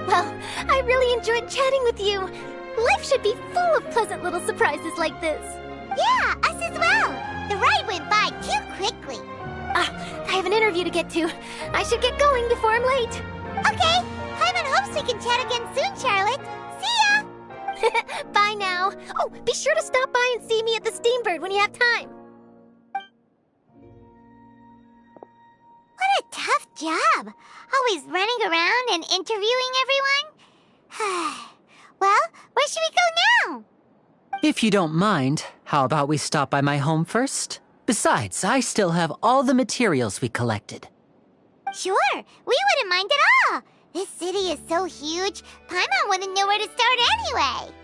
Well, I really enjoyed chatting with you. Life should be full of pleasant little surprises like this.
Yeah, us as well. The ride went by too quickly.
I have an interview to get to. I should get going before I'm late.
Okay, Hyman hopes we can chat again soon, Charlotte. See ya!
Bye now. Oh, be sure to stop by and see me at the Steambird when you have time.
What a tough job. Always running around and interviewing everyone. Well, where should we go now?
If you don't mind, how about we stop by my home first? Besides, I still have all the materials we collected.
Sure, we wouldn't mind at all. This city is so huge, Paimon wouldn't know where to start anyway.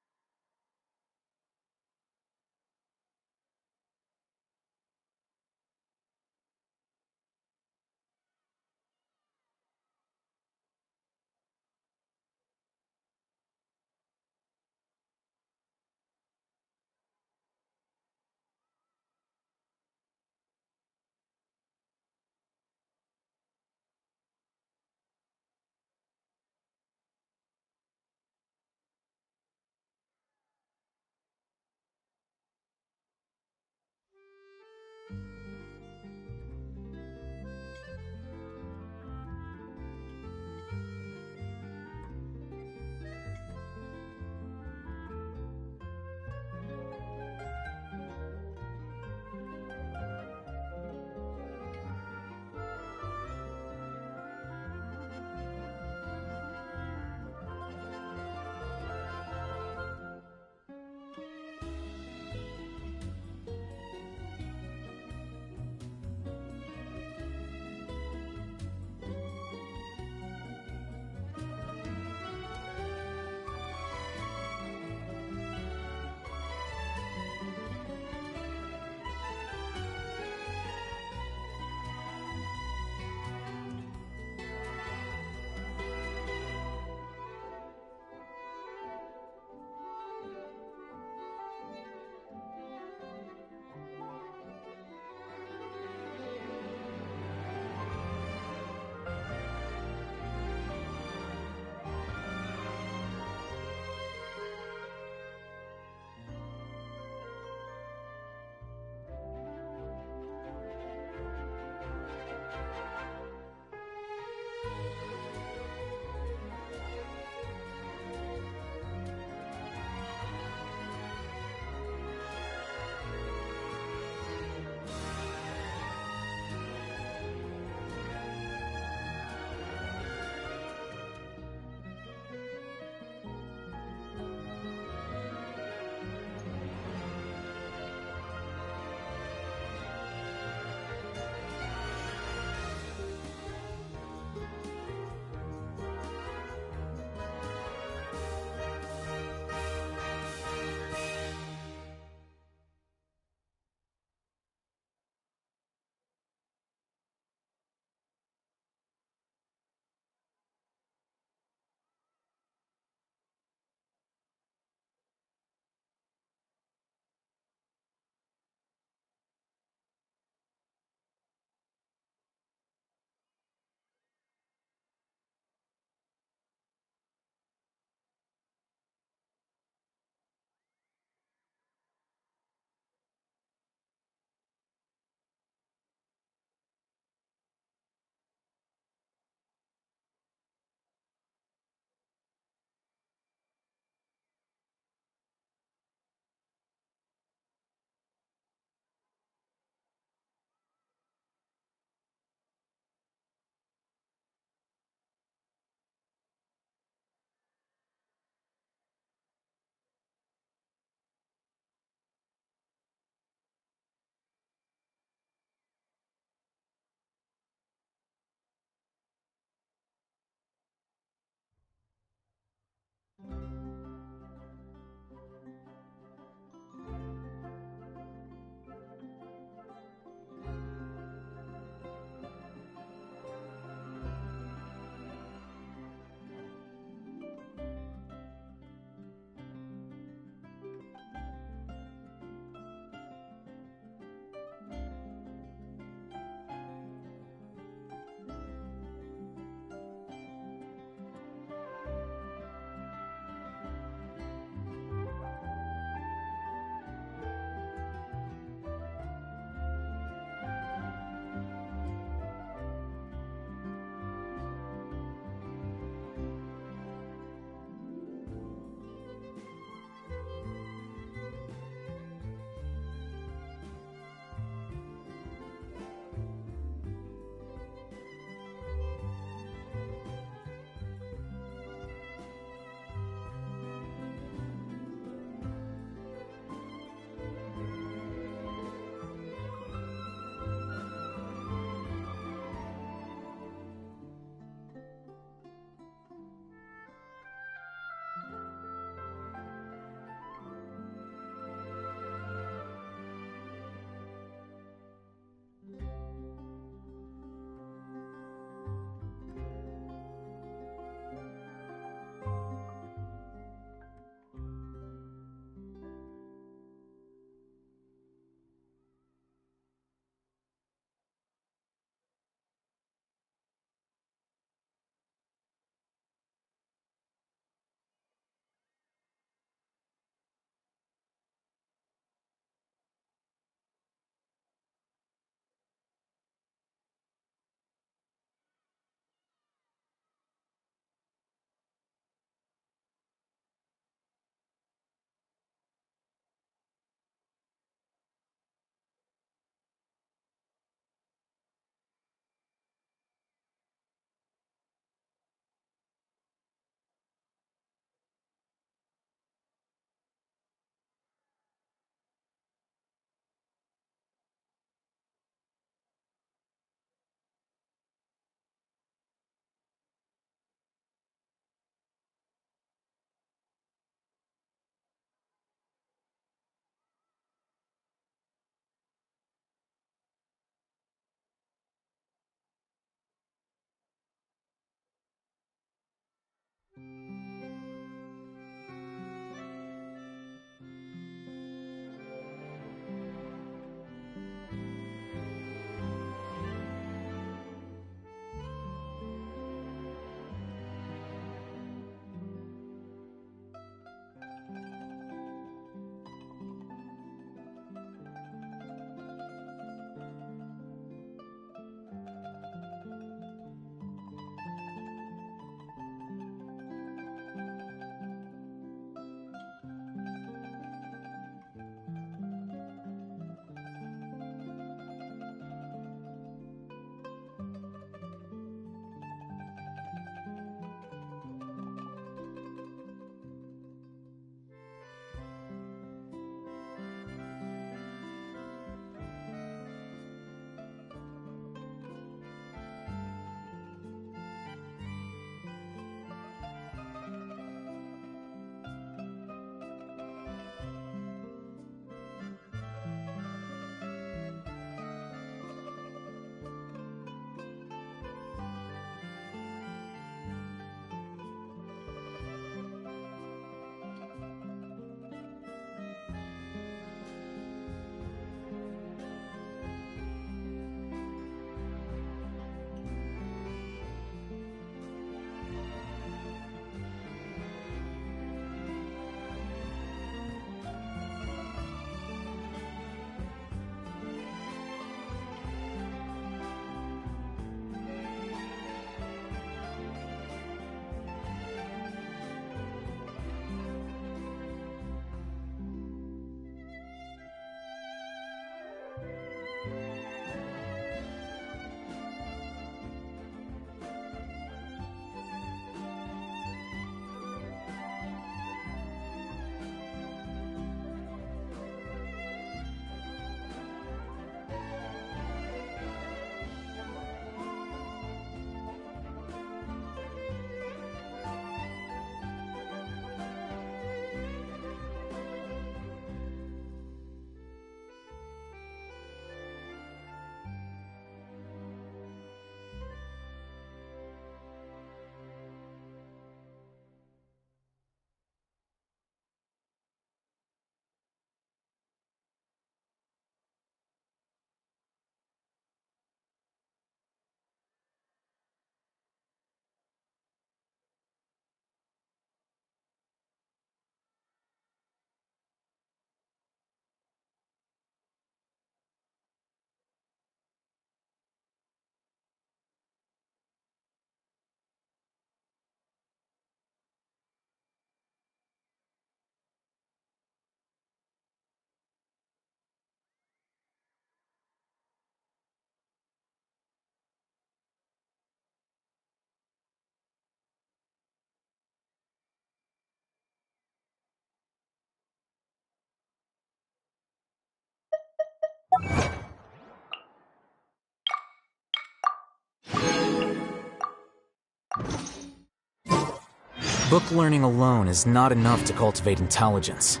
Book learning alone is not enough to cultivate intelligence.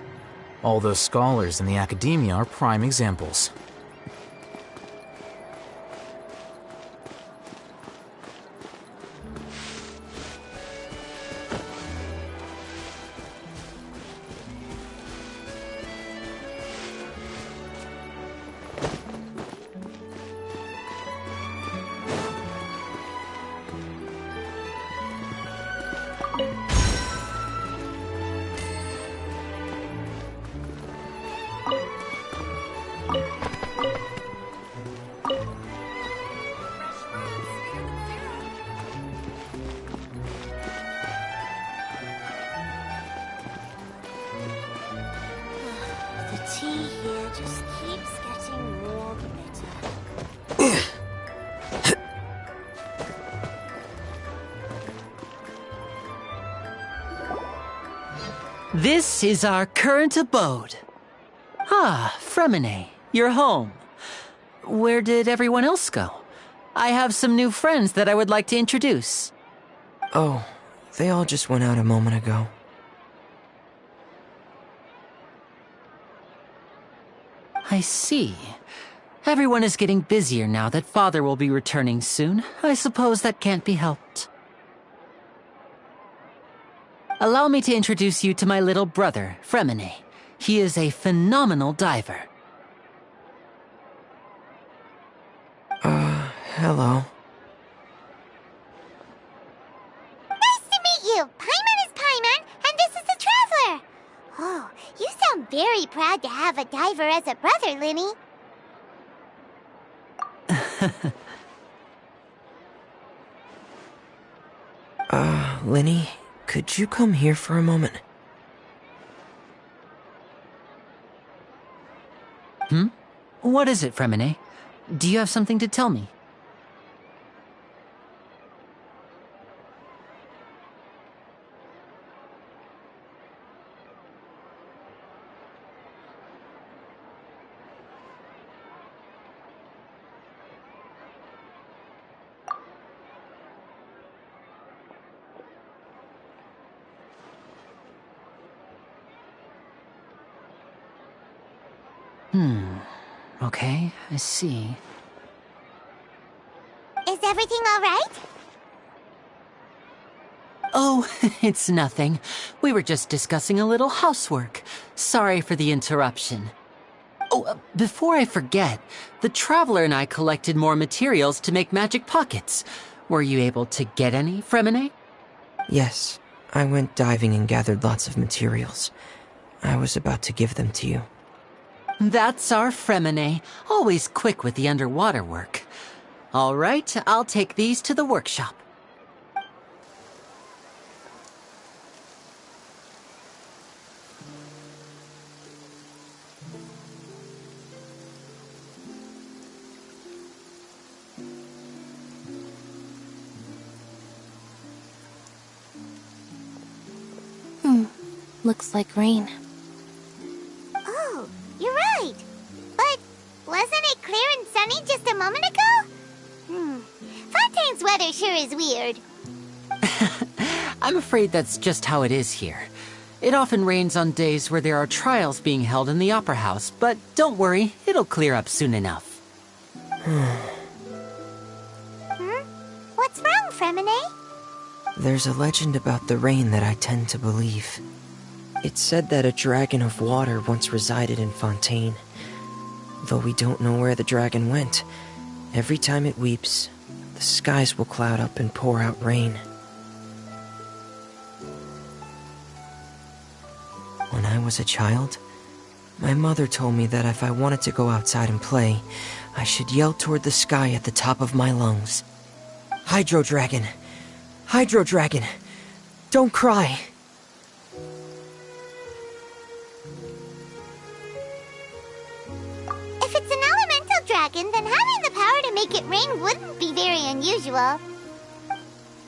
All those scholars in the academia are prime examples.
The tea here just keeps getting more bitter.
This is our current abode. Ah, Fremine, you're home. Where did everyone else go? I have some new friends that I would like to introduce.
Oh, they all just went out a moment ago.
I see. Everyone is getting busier now that Father will be returning soon. I suppose that can't be helped. Allow me to introduce you to my little brother, Fremine. He is a phenomenal diver.
Hello.
Nice to meet you! Paimon is Paimon, and this is the Traveler! Oh, you sound very proud to have a diver as a brother, Linny.
Linny, could you come here for a moment?
What is it, Fremine? Do you have something to tell me? Okay, I see.
Is everything all right?
Oh, it's nothing. We were just discussing a little housework. Sorry for the interruption. Oh, before I forget, the Traveler and I collected more materials to make magic pockets. Were you able to get any, Fremine?
Yes, I went diving and gathered lots of materials. I was about to give them to you.
That's our Fremine, always quick with the underwater work. All right, I'll take these to the workshop.
Looks like rain.
Oh, you're right. But wasn't it clear and sunny just a moment ago? Fontaine's weather sure is weird.
I'm afraid that's just how it is here. It often rains on days where there are trials being held in the Opera House, but don't worry, it'll clear up soon enough.
What's wrong, Fremine?
There's a legend about the rain that I tend to believe. It's said that a dragon of water once resided in Fontaine. Though we don't know where the dragon went, every time it weeps, the skies will cloud up and pour out rain. When I was a child, my mother told me that if I wanted to go outside and play, I should yell toward the sky at the top of my lungs. Hydro Dragon! Hydro Dragon! Don't cry!
If it's an elemental dragon, then having the power to make it rain wouldn't be very unusual.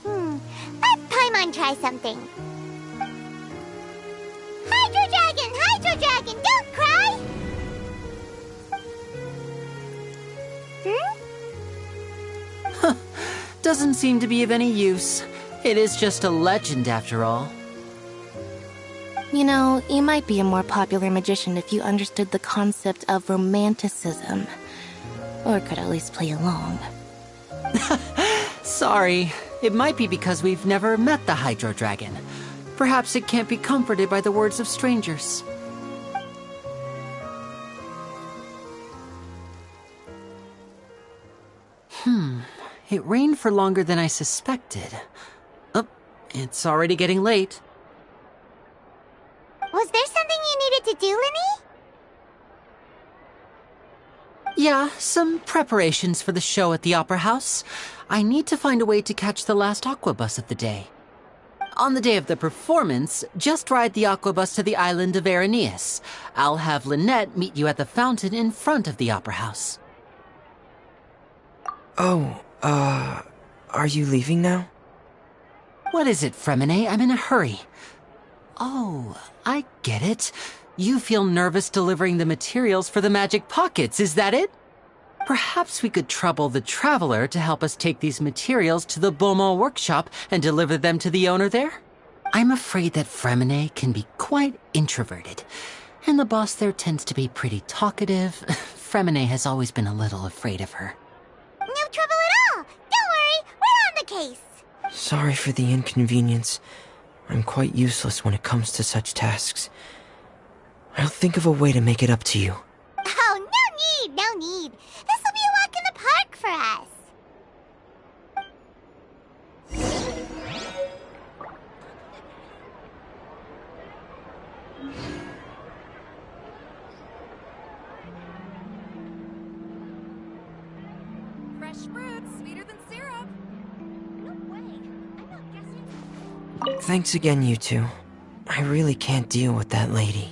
Let Paimon try something. Hydro Dragon! Hydro Dragon! Don't cry!
Doesn't seem to be of any use. It is just a legend after all.
You know, you might be a more popular magician if you understood the concept of romanticism. Or could at least play along.
Sorry, it might be because we've never met the Hydro Dragon. Perhaps it can't be comforted by the words of strangers. It rained for longer than I suspected. Oh, it's already getting late.
Was there something you needed to do, Linny?
Yeah, some preparations for the show at the Opera House. I need to find a way to catch the last aqua bus of the day. On the day of the performance, just ride the aqua bus to the island of Araneus. I'll have Lynette meet you at the fountain in front of the Opera House.
Oh, are you leaving now?
What is it, Fremine? I'm in a hurry. Oh, I get it. You feel nervous delivering the materials for the magic pockets, is that it? Perhaps we could trouble the Traveler to help us take these materials to the Beaumont workshop and deliver them to the owner there? I'm afraid that Fremine can be quite introverted, and the boss there tends to be pretty talkative. Fremine has always been a little afraid of her.
No trouble at all! Don't worry, we're on the case!
Sorry for the inconvenience. I'm quite useless when it comes to such tasks. I'll think of a way to make it up to you.
Oh, no need. This will be a walk in the park for us.
Fresh fruit, sweeter than syrup.
No way. I'm not guessing.
Thanks again, you two. I really can't deal with that lady.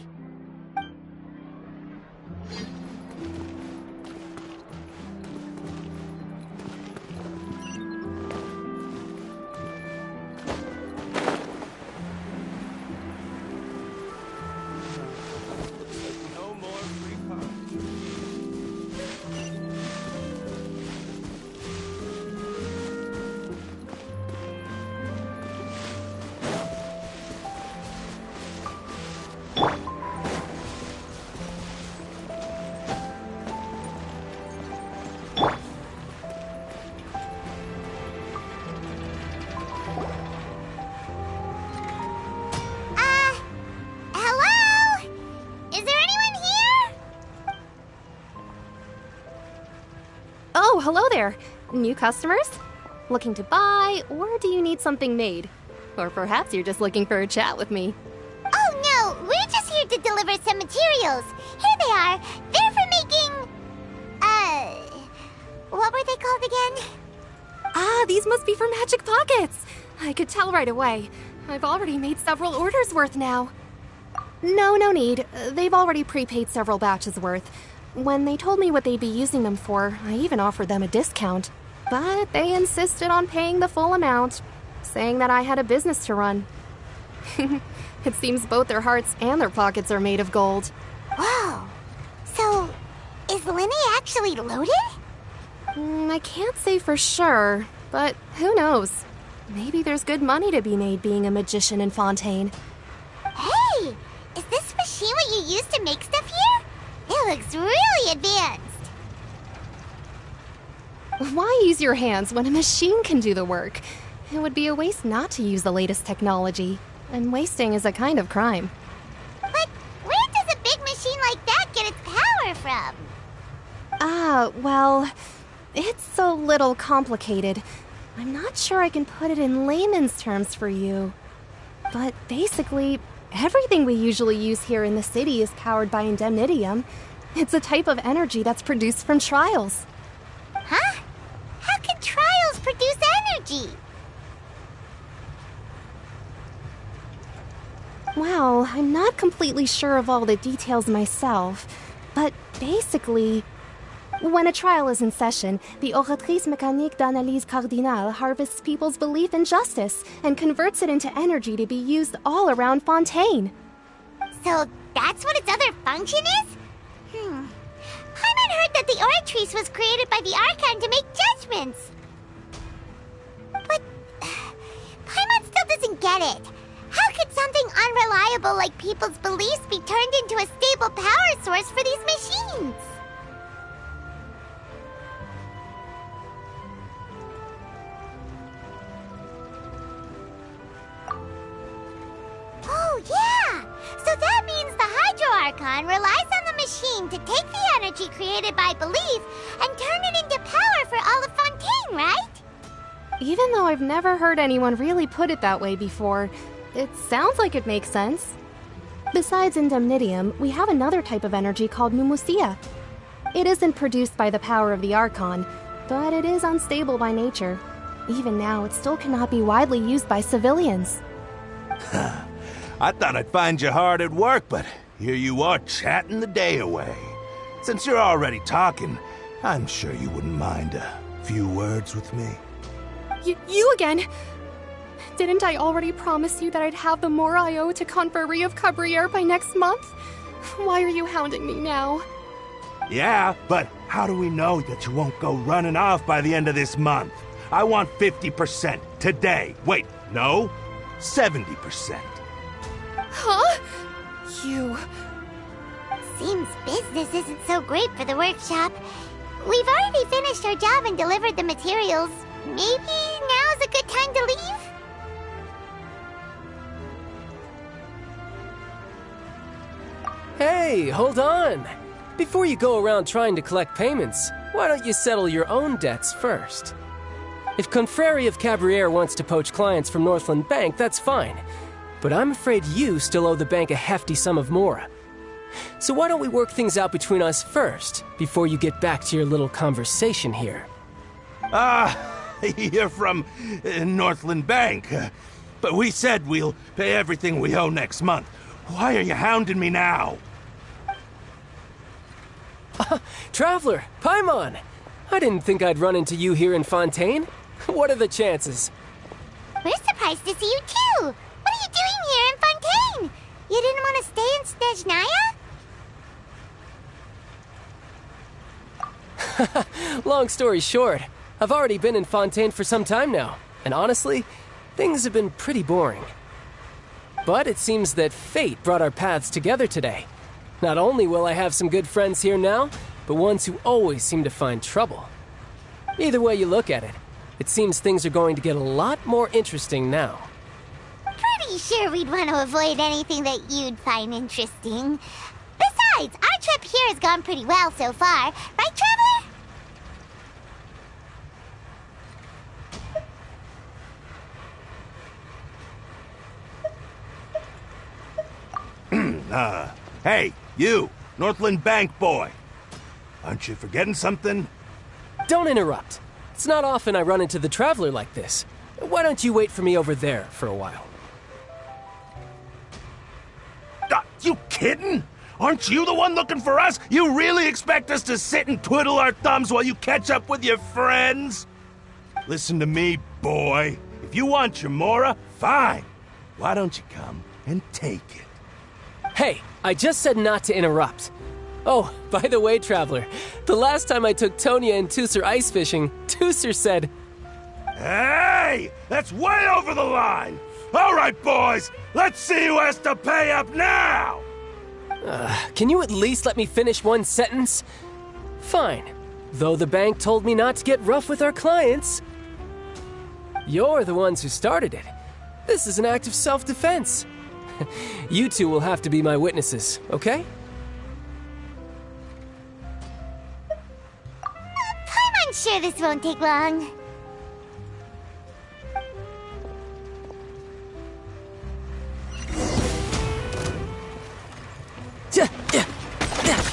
Hello? Is there anyone here?
Oh, hello there. New customers? Looking to buy, or do you need something made? Or perhaps you're just looking for a chat with me.
Oh no, we're just here to deliver some materials. Here they are. They're for making... what were they called again?
Ah, these must be for magic pockets. I could tell right away. I've already made several orders worth now. No need. They've already prepaid several batches worth. When they told me what they'd be using them for, I even offered them a discount. But they insisted on paying the full amount, saying that I had a business to run. It seems both their hearts and their pockets are made of gold.
Whoa. So, is Linny actually loaded?
I can't say for sure, but who knows? Maybe there's good money to be made being a magician in Fontaine.
Hey! Is this machine what you use to make stuff here? It looks really advanced.
Why use your hands when a machine can do the work? It would be a waste not to use the latest technology, and wasting is a kind of crime.
But where does a big machine like that get its power from?
Well, it's a little complicated. I'm not sure I can put it in layman's terms for you. But basically, everything we usually use here in the city is powered by indemnitium. It's a type of energy that's produced from trials.
Huh? How can trials produce energy?
Well, I'm not completely sure of all the details myself, but basically, when a trial is in session, the Oratrice Mécanique d'Analyse Cardinale harvests people's belief in justice and converts it into energy to be used all around Fontaine.
So that's what its other function is? Paimon heard that the Oratrice was created by the Archon to make judgments. But Paimon get it. How could something unreliable like people's beliefs be turned into a stable power source for these machines? Oh, yeah! So that means the Hydro Archon relies on the machine to take the energy created by belief and turn it into power for all of Fontaine, right?
Even though I've never heard anyone really put it that way before, it sounds like it makes sense. Besides indemnitium, we have another type of energy called pneumosia. It isn't produced by the power of the Archon, but it is unstable by nature. Even now, it still cannot be widely used by civilians.
I thought I'd find you hard at work, but here you are chatting the day away. Since you're already talking, I'm sure you wouldn't mind a few words with me.
You again? Didn't I already promise you that I'd have the more I owe to Confrérie of Cabriere by next month? Why are you hounding me now?
Yeah, but how do we know that you won't go running off by the end of this month? I want 50% today. Wait, no, 70%.
Huh? You...
Seems business isn't so great for the workshop. We've already finished our job and delivered the materials. Maybe now's a good time to leave?
Hey, hold on! Before you go around trying to collect payments, why don't you settle your own debts first? If Confrérie of Cabriere wants to poach clients from Northland Bank, that's fine. But I'm afraid you still owe the bank a hefty sum of mora. So why don't we work things out between us first, before you get back to your little conversation here?
You're from Northland Bank. But we said we'll pay everything we owe next month. Why are you hounding me now?
Traveler, Paimon! I didn't think I'd run into you here in Fontaine. What are the chances?
We're surprised to see you too! What are you doing here in Fontaine? You didn't want to stay in Snezhnaya?
Long story short, I've already been in Fontaine for some time now, and honestly, things have been pretty boring. But it seems that fate brought our paths together today. Not only will I have some good friends here now, but ones who always seem to find trouble. Either way you look at it, it seems things are going to get a lot more interesting now.
Pretty sure we'd want to avoid anything that you'd find interesting. Besides, our trip here has gone pretty well so far, right, Traveler?
Hey, you, Northland Bank boy. Aren't you forgetting something?
Don't interrupt. It's not often I run into the Traveler like this. Why don't you wait for me over there for a while?
You kidding? Aren't you the one looking for us? You really expect us to sit and twiddle our thumbs while you catch up with your friends? Listen to me, boy. If you want your mora, fine. Why don't you come and take it?
Hey, I just said not to interrupt. Oh, by the way, Traveler, the last time I took Tonya and Tusser ice fishing, Tusser said...
Hey! That's way over the line! All right, boys, let's see who has to pay up now!
Can you at least let me finish one sentence? Fine. Though the bank told me not to get rough with our clients. You're the ones who started it. This is an act of self-defense. You two will have to be my witnesses, okay?
I'm sure this won't take long.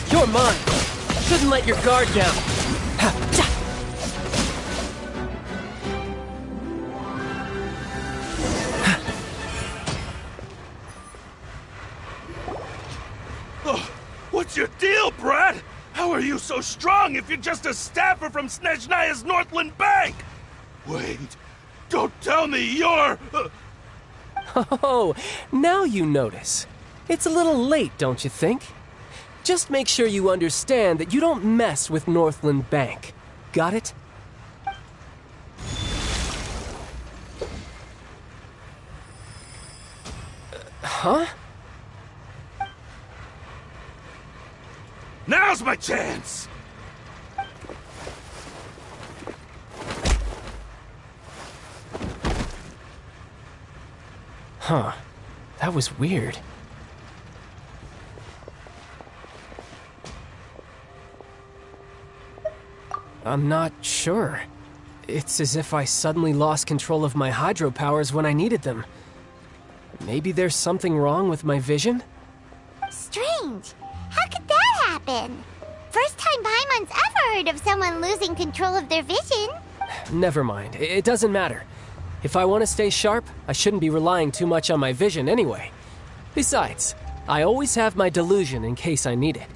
You're mine. Couldn't let your guard down.
What's your deal, Brad? How are you so strong if you're just a staffer from Snezhnaya's Northland Bank? Wait, don't tell me you're...
Oh, now you notice. It's a little late, don't you think? Just make sure you understand that you don't mess with Northland Bank. Got it? Huh?
Now's my chance!
Huh. That was weird. I'm not sure. It's as if I suddenly lost control of my hydro powers when I needed them. Maybe there's something wrong with my vision?
Strange. How could that happen? First time Paimon's ever heard of someone losing control of their vision.
Never mind. It doesn't matter. If I want to stay sharp, I shouldn't be relying too much on my vision anyway. Besides, I always have my delusion in case I need it.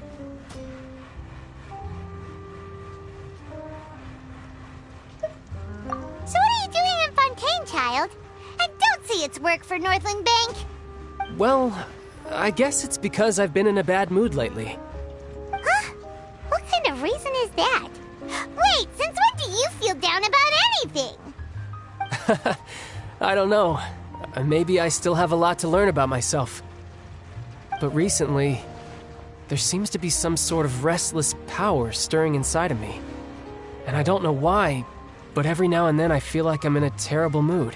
So what are you doing in Fontaine, child? And don't say it's work for Northland Bank.
Well, I guess it's because I've been in a bad mood lately.
Huh? What kind of reason is that? Wait, since when do you feel down about anything?
I don't know. Maybe I still have a lot to learn about myself. But recently, there seems to be some sort of restless power stirring inside of me. And I don't know why, but every now and then I feel like I'm in a terrible mood.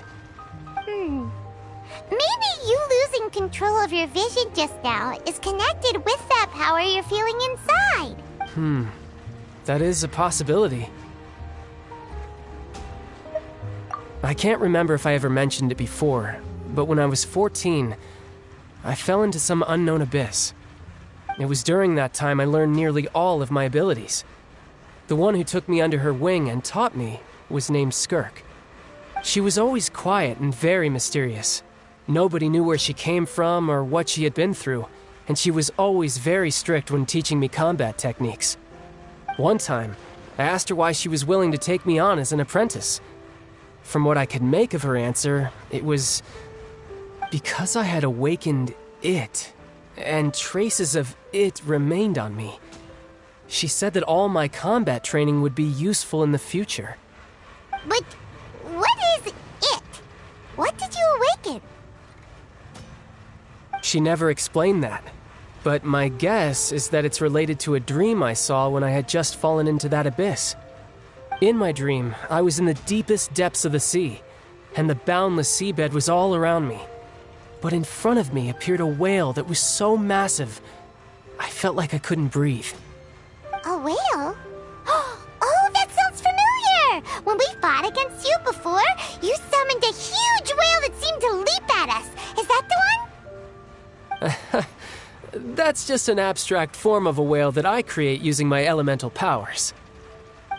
Maybe you losing control of your vision just now is connected with that power you're feeling inside.
That is a possibility. I can't remember if I ever mentioned it before, but when I was 14, I fell into some unknown abyss. It was during that time I learned nearly all of my abilities. The one who took me under her wing and taught me was named Skirk. She was always quiet and very mysterious. Nobody knew where she came from or what she had been through, and she was always very strict when teaching me combat techniques. One time, I asked her why she was willing to take me on as an apprentice. From what I could make of her answer, it was because I had awakened it, and traces of it remained on me. She said that all my combat training would be useful in the future.
But what is it? What did you awaken?
She never explained that, but my guess is that it's related to a dream I saw when I had just fallen into that abyss. In my dream, I was in the deepest depths of the sea, and the boundless seabed was all around me. But in front of me appeared a whale that was so massive, I felt like I couldn't breathe.
A whale? Oh, that sounds familiar! When we fought against you before, you summoned a huge whale that seemed to leap at us. Is that the one?
That's just an abstract form of a whale that I create using my elemental powers.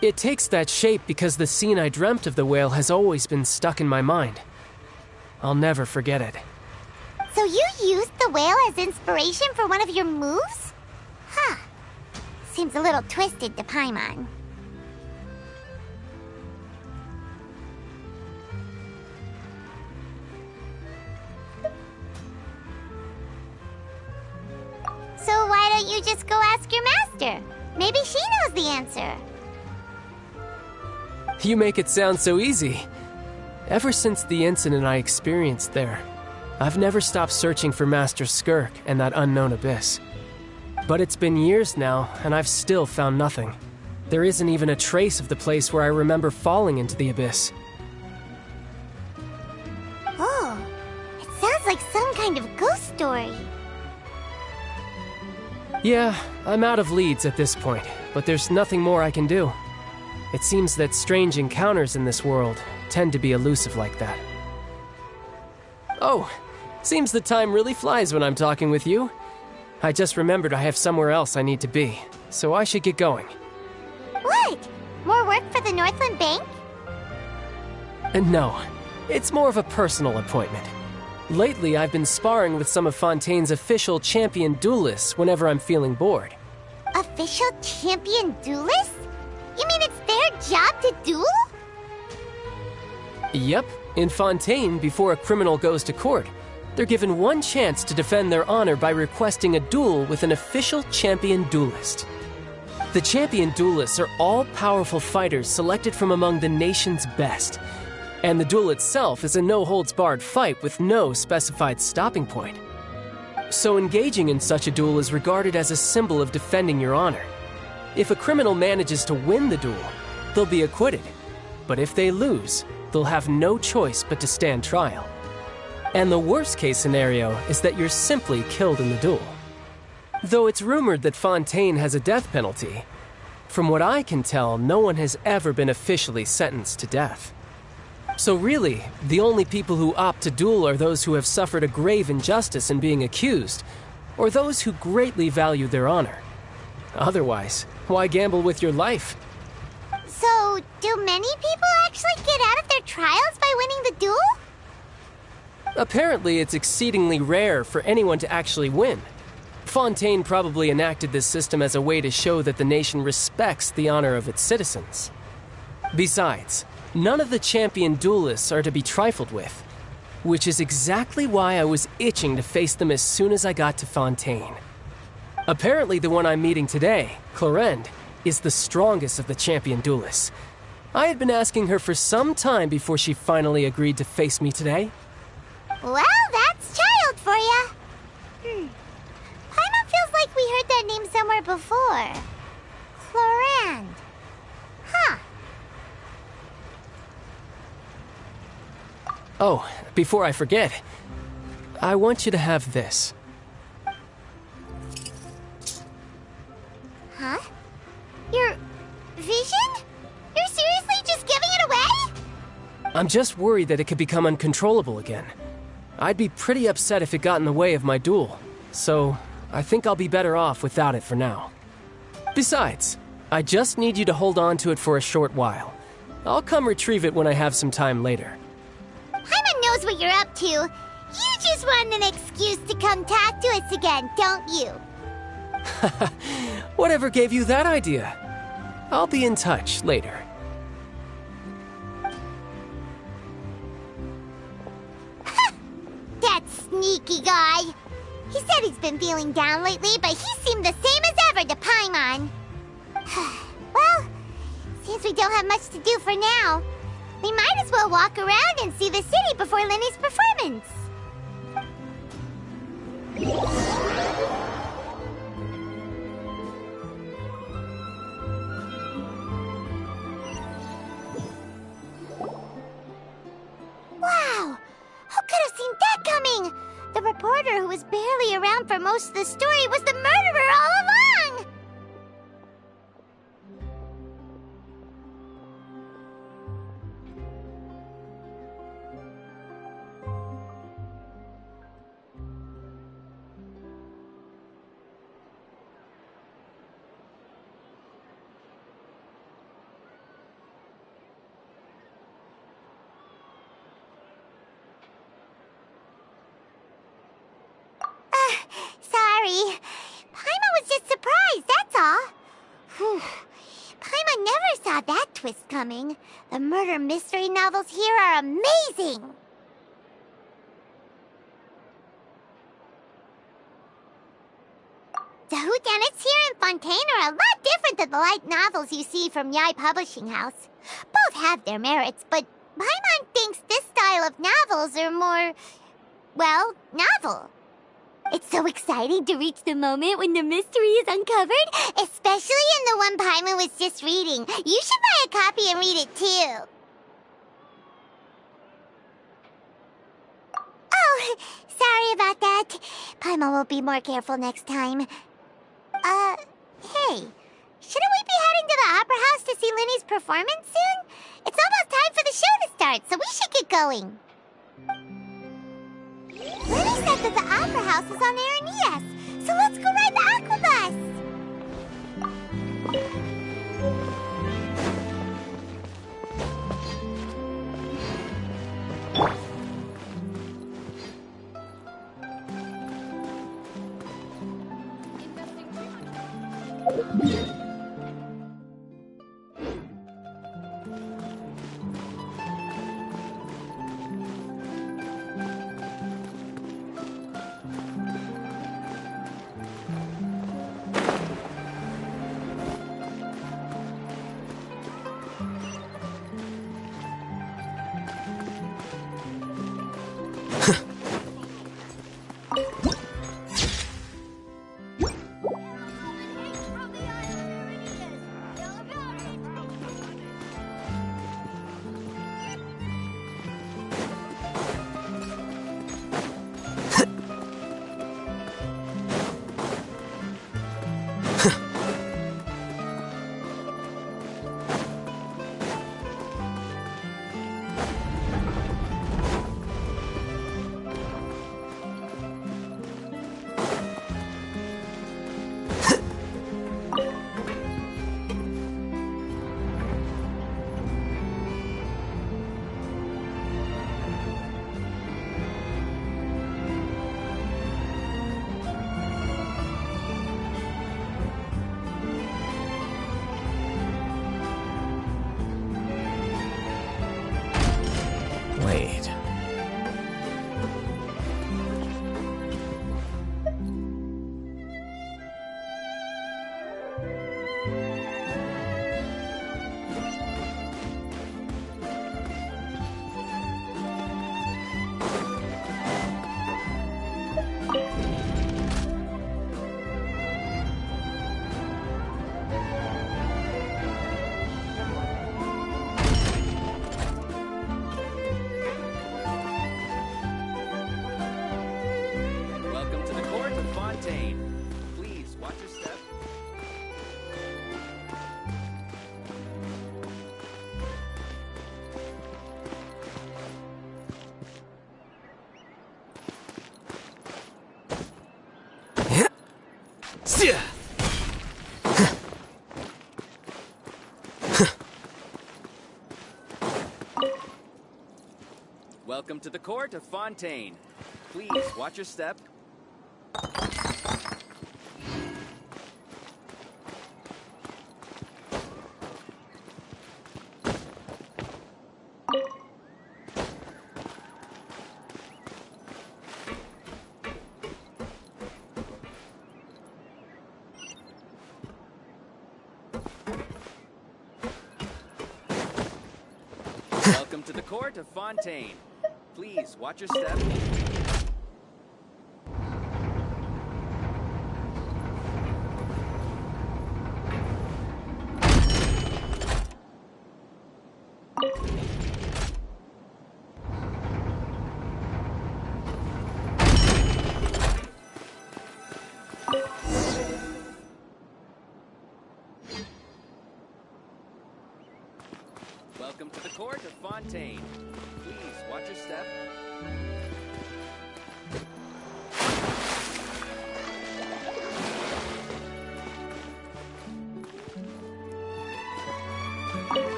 It takes that shape because the scene I dreamt of the whale has always been stuck in my mind. I'll never forget it.
So you used the whale as inspiration for one of your moves? Huh. Seems a little twisted to Paimon. So why don't you just go ask your master? Maybe she knows the answer.
You make it sound so easy. Ever since the incident I experienced there, I've never stopped searching for Master Skirk and that unknown abyss. But it's been years now, and I've still found nothing. There isn't even a trace of the place where I remember falling into the abyss.
Oh, it sounds like some kind of ghost story.
Yeah, I'm out of leads at this point, but there's nothing more I can do. It seems that strange encounters in this world tend to be elusive like that. Oh, seems the time really flies when I'm talking with you. I just remembered I have somewhere else I need to be, so I should get going.
What? More work for the Northland Bank?
No, it's more of a personal appointment. Lately, I've been sparring with some of Fontaine's official champion duelists whenever I'm feeling bored.
Official champion duelists? You mean it's their job to duel?
Yep, in Fontaine, before a criminal goes to court, they're given one chance to defend their honor by requesting a duel with an official champion duelist. The champion duelists are all-powerful fighters selected from among the nation's best, and the duel itself is a no-holds-barred fight with no specified stopping point. So engaging in such a duel is regarded as a symbol of defending your honor. If a criminal manages to win the duel, they'll be acquitted. But if they lose, they'll have no choice but to stand trial. And the worst case scenario is that you're simply killed in the duel. Though it's rumored that Fontaine has a death penalty, from what I can tell, no one has ever been officially sentenced to death. So really, the only people who opt to duel are those who have suffered a grave injustice in being accused, or those who greatly value their honor. Otherwise, why gamble with your life?
So, do many people actually get out of their trials by winning the duel?
Apparently, it's exceedingly rare for anyone to actually win. Fontaine probably enacted this system as a way to show that the nation respects the honor of its citizens. Besides, none of the champion duelists are to be trifled with, which is exactly why I was itching to face them as soon as I got to Fontaine. Apparently, the one I'm meeting today, Clorinde, is the strongest of the champion duelists. I had been asking her for some time before she finally agreed to face me today.
Well, that's child for ya. Paimon feels like we heard that name somewhere before. Clorinde. Huh.
Oh, before I forget, I want you to have this.
Huh? Your vision? You're seriously just giving it away?
I'm just worried that it could become uncontrollable again. I'd be pretty upset if it got in the way of my duel, so I think I'll be better off without it for now. Besides, I just need you to hold on to it for a short while. I'll come retrieve it when I have some time later.
Paimon knows what you're up to. You just want an excuse to come talk to us again, don't you?
Whatever gave you that idea? I'll be in touch later.
That sneaky guy. He said he's been feeling down lately, but he seemed the same as ever to Paimon. Well, since we don't have much to do for now, we might as well walk around and see the city before Lenny's performance. Wow! Who could have seen that coming? The reporter who was barely around for most of the story was the murderer all along! Sorry. Paimon was just surprised, that's all. Whew. Paimon never saw that twist coming. The murder mystery novels here are amazing. The whodunits here in Fontaine are a lot different than the light novels you see from Yai Publishing House. Both have their merits, but Paimon thinks this style of novels are more, well, novel. It's so exciting to reach the moment when the mystery is uncovered, especially in the one Paimon was just reading. You should buy a copy and read it too. Oh, sorry about that. Paimon will be more careful next time. Hey, shouldn't we be heading to the Opera House to see Linny's performance soon? It's almost time for the show to start, so we should get going. Lenny said that the Opera House is on Aranias, so let's go ride the Aquabus!
Welcome to the court of Fontaine. Please watch your step. Welcome to the court of Fontaine. Please watch your step. Welcome to the court of Fontaine. Please watch your step.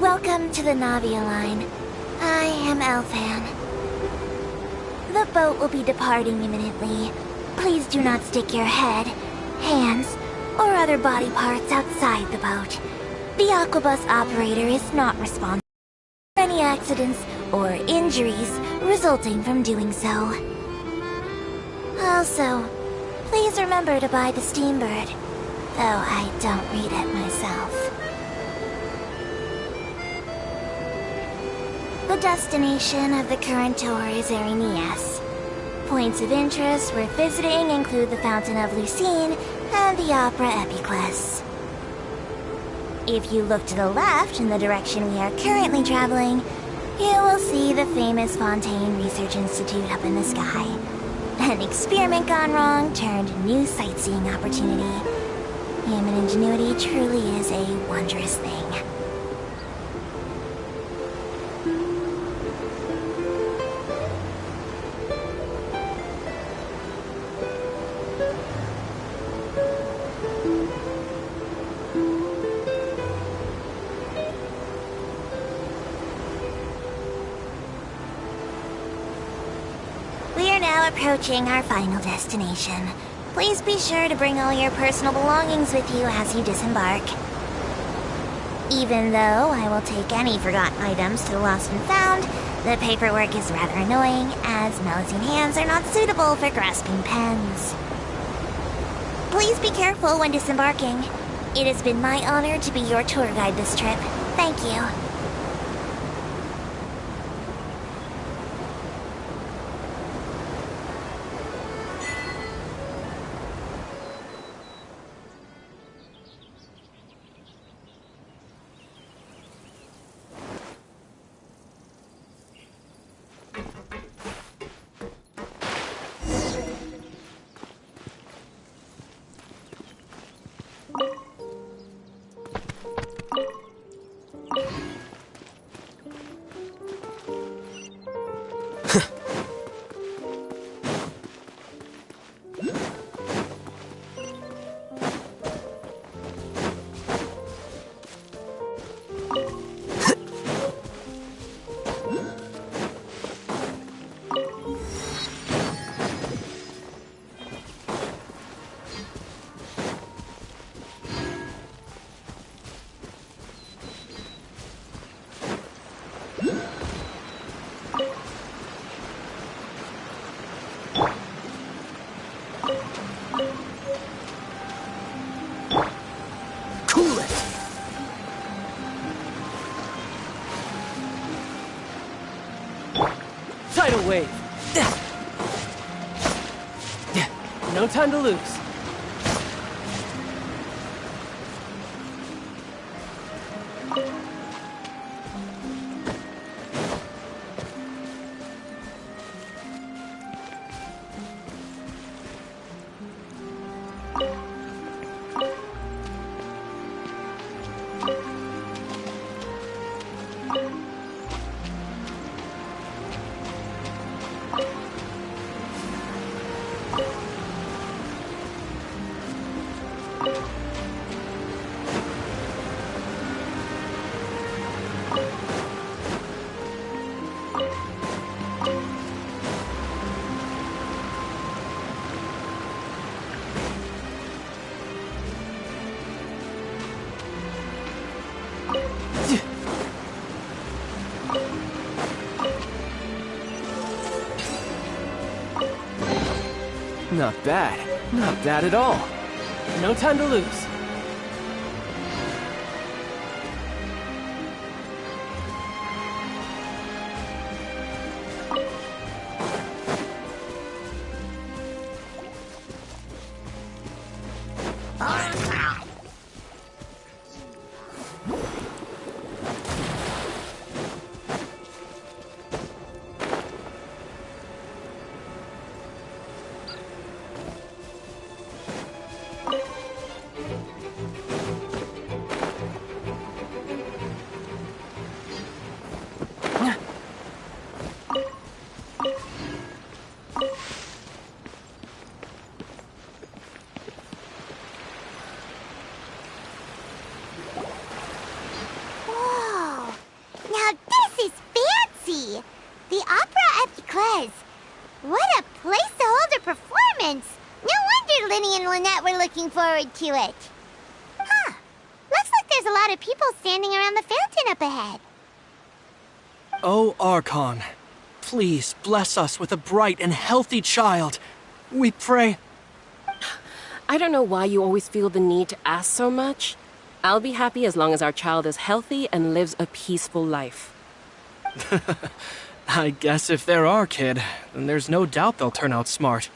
Welcome to the Navia line. I am Elfan. The boat will be departing imminently. Please do not stick your head, hands, or other body parts outside the boat. The Aquabus operator is not responsible for any accidents or injuries resulting from doing so. Also, please remember to buy the Steambird, though I don't read it myself. The destination of the current tour is Erinias. Points of interest worth visiting include the Fountain of Lucine and the Opera Epiclese. If you look to the left in the direction we are currently traveling, you will see the famous Fontaine Research Institute up in the sky. An experiment gone wrong turned new sightseeing opportunity. Human ingenuity truly is a wondrous thing. Approaching our final destination. Please be sure to bring all your personal belongings with you as you disembark. Even though I will take any forgotten items to the lost and found, the paperwork is rather annoying, as Melusine hands are not suitable for grasping pens. Please be careful when disembarking. It has been my honor to be your tour guide this trip. Thank you.
Tidal wave. No time to lose. Not bad. Not bad at all. No time to lose.
Whoa! Now this is fancy! The Opera at Eclairs. What a place to hold a performance! No wonder Linny and Lynette were looking forward to it. Huh. Looks like there's a lot of people standing around the fountain up ahead.
Oh, Archon, please bless us with a bright and healthy child. We pray.
I don't know why you always feel the need to ask so much. I'll be happy as long as our child is healthy and lives a peaceful life.
I guess if they're our kid, then there's no doubt they'll turn out smart.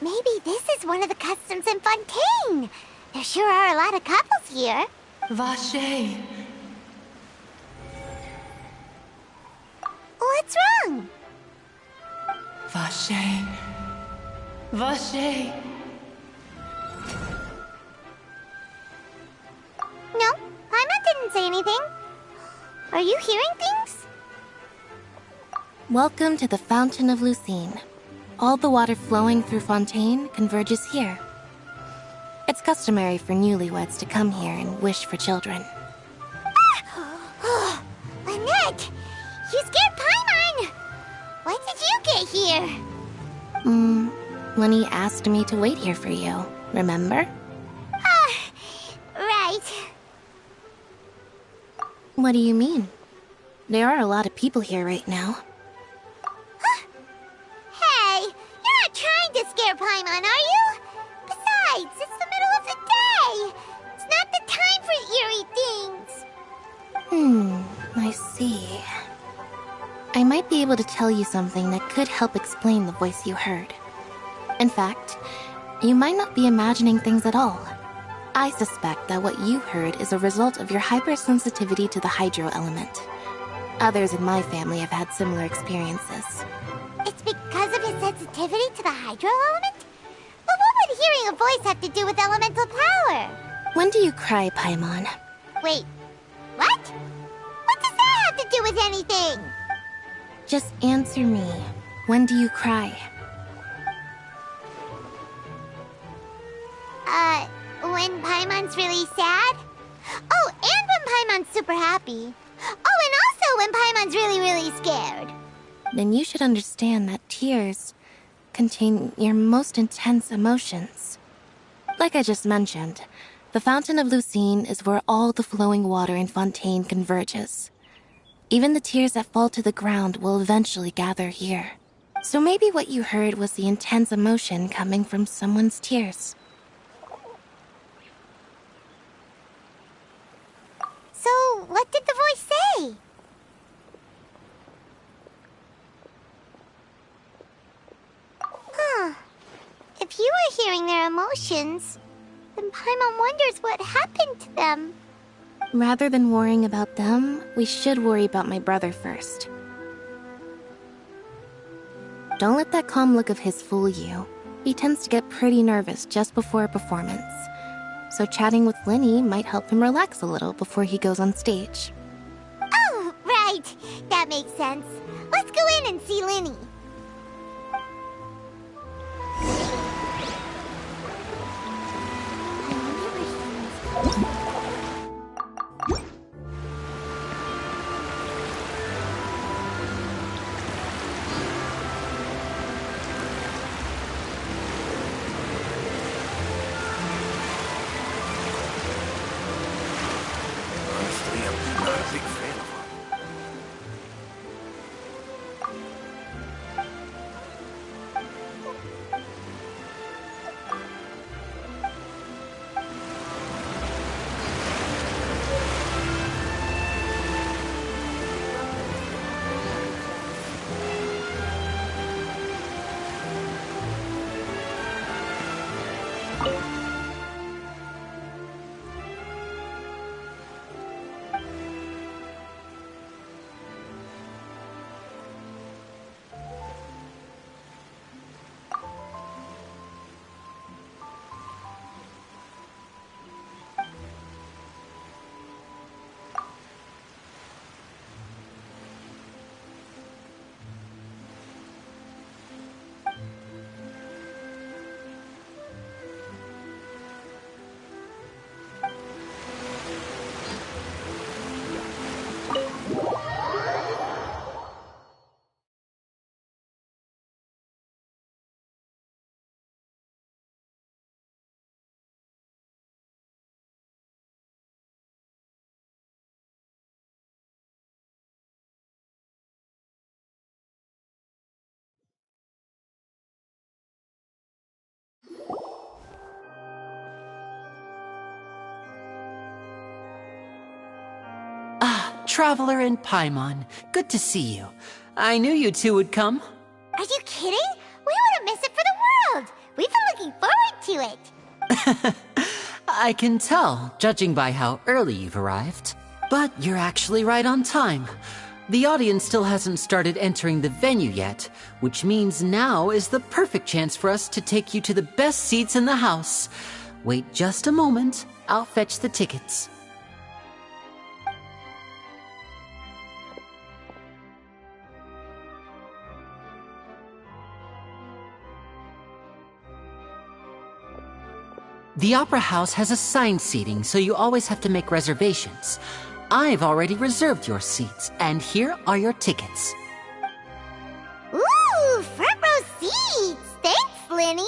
Maybe this is one of the customs in Fontaine. There sure are a lot of couples here.
Vache.
What's wrong?
Vache. Vache.
No, Paimon didn't say anything. Are you hearing things?
Welcome to the Fountain of Lucine. All the water flowing through Fontaine converges here. It's customary for newlyweds to come here and wish for children.
Ah! Lynette! You scared Paimon! Why did you get here?
Lenny asked me to wait here for you, remember?
Right.
What do you mean? There are a lot of people here right now.
Hey, you're not trying to scare Paimon, are you? Besides, it's the middle of the day. It's not the time for eerie things.
I see. I might be able to tell you something that could help explain the voice you heard. In fact, you might not be imagining things at all. I suspect that what you heard is a result of your hypersensitivity to the hydro element. Others in my family have had similar experiences.
It's because of his sensitivity to the hydro element? But what would hearing a voice have to do with elemental power?
When do you cry, Paimon?
Wait, what? What does that have to do with anything?
Just answer me. When do you cry?
When Paimon's really sad? Oh, and when Paimon's super happy. Oh, and also when Paimon's really, really scared.
Then you should understand that tears contain your most intense emotions. Like I just mentioned, the Fountain of Lucine is where all the flowing water in Fontaine converges. Even the tears that fall to the ground will eventually gather here. So maybe what you heard was the intense emotion coming from someone's tears.
So, what did the voice say? Huh. If you were hearing their emotions, then Paimon wonders what happened to them.
Rather than worrying about them, we should worry about my brother first. Don't let that calm look of his fool you. He tends to get pretty nervous just before a performance. So chatting with Linny might help him relax a little before he goes on stage.
Oh, right. That makes sense. Let's go in and see Linny.
Honestly, I'm not a big fan of her.
Traveler and Paimon, good to see you. I knew you two would come.
Are you kidding? We wouldn't miss it for the world. We've been looking forward to it.
I can tell, judging by how early you've arrived. But you're actually right on time. The audience still hasn't started entering the venue yet, which means now is the perfect chance for us to take you to the best seats in the house. Wait just a moment, I'll fetch the tickets. The Opera House has assigned seating, so you always have to make reservations. I've already reserved your seats, and here are your tickets.
Ooh, front row seats! Thanks, Linny!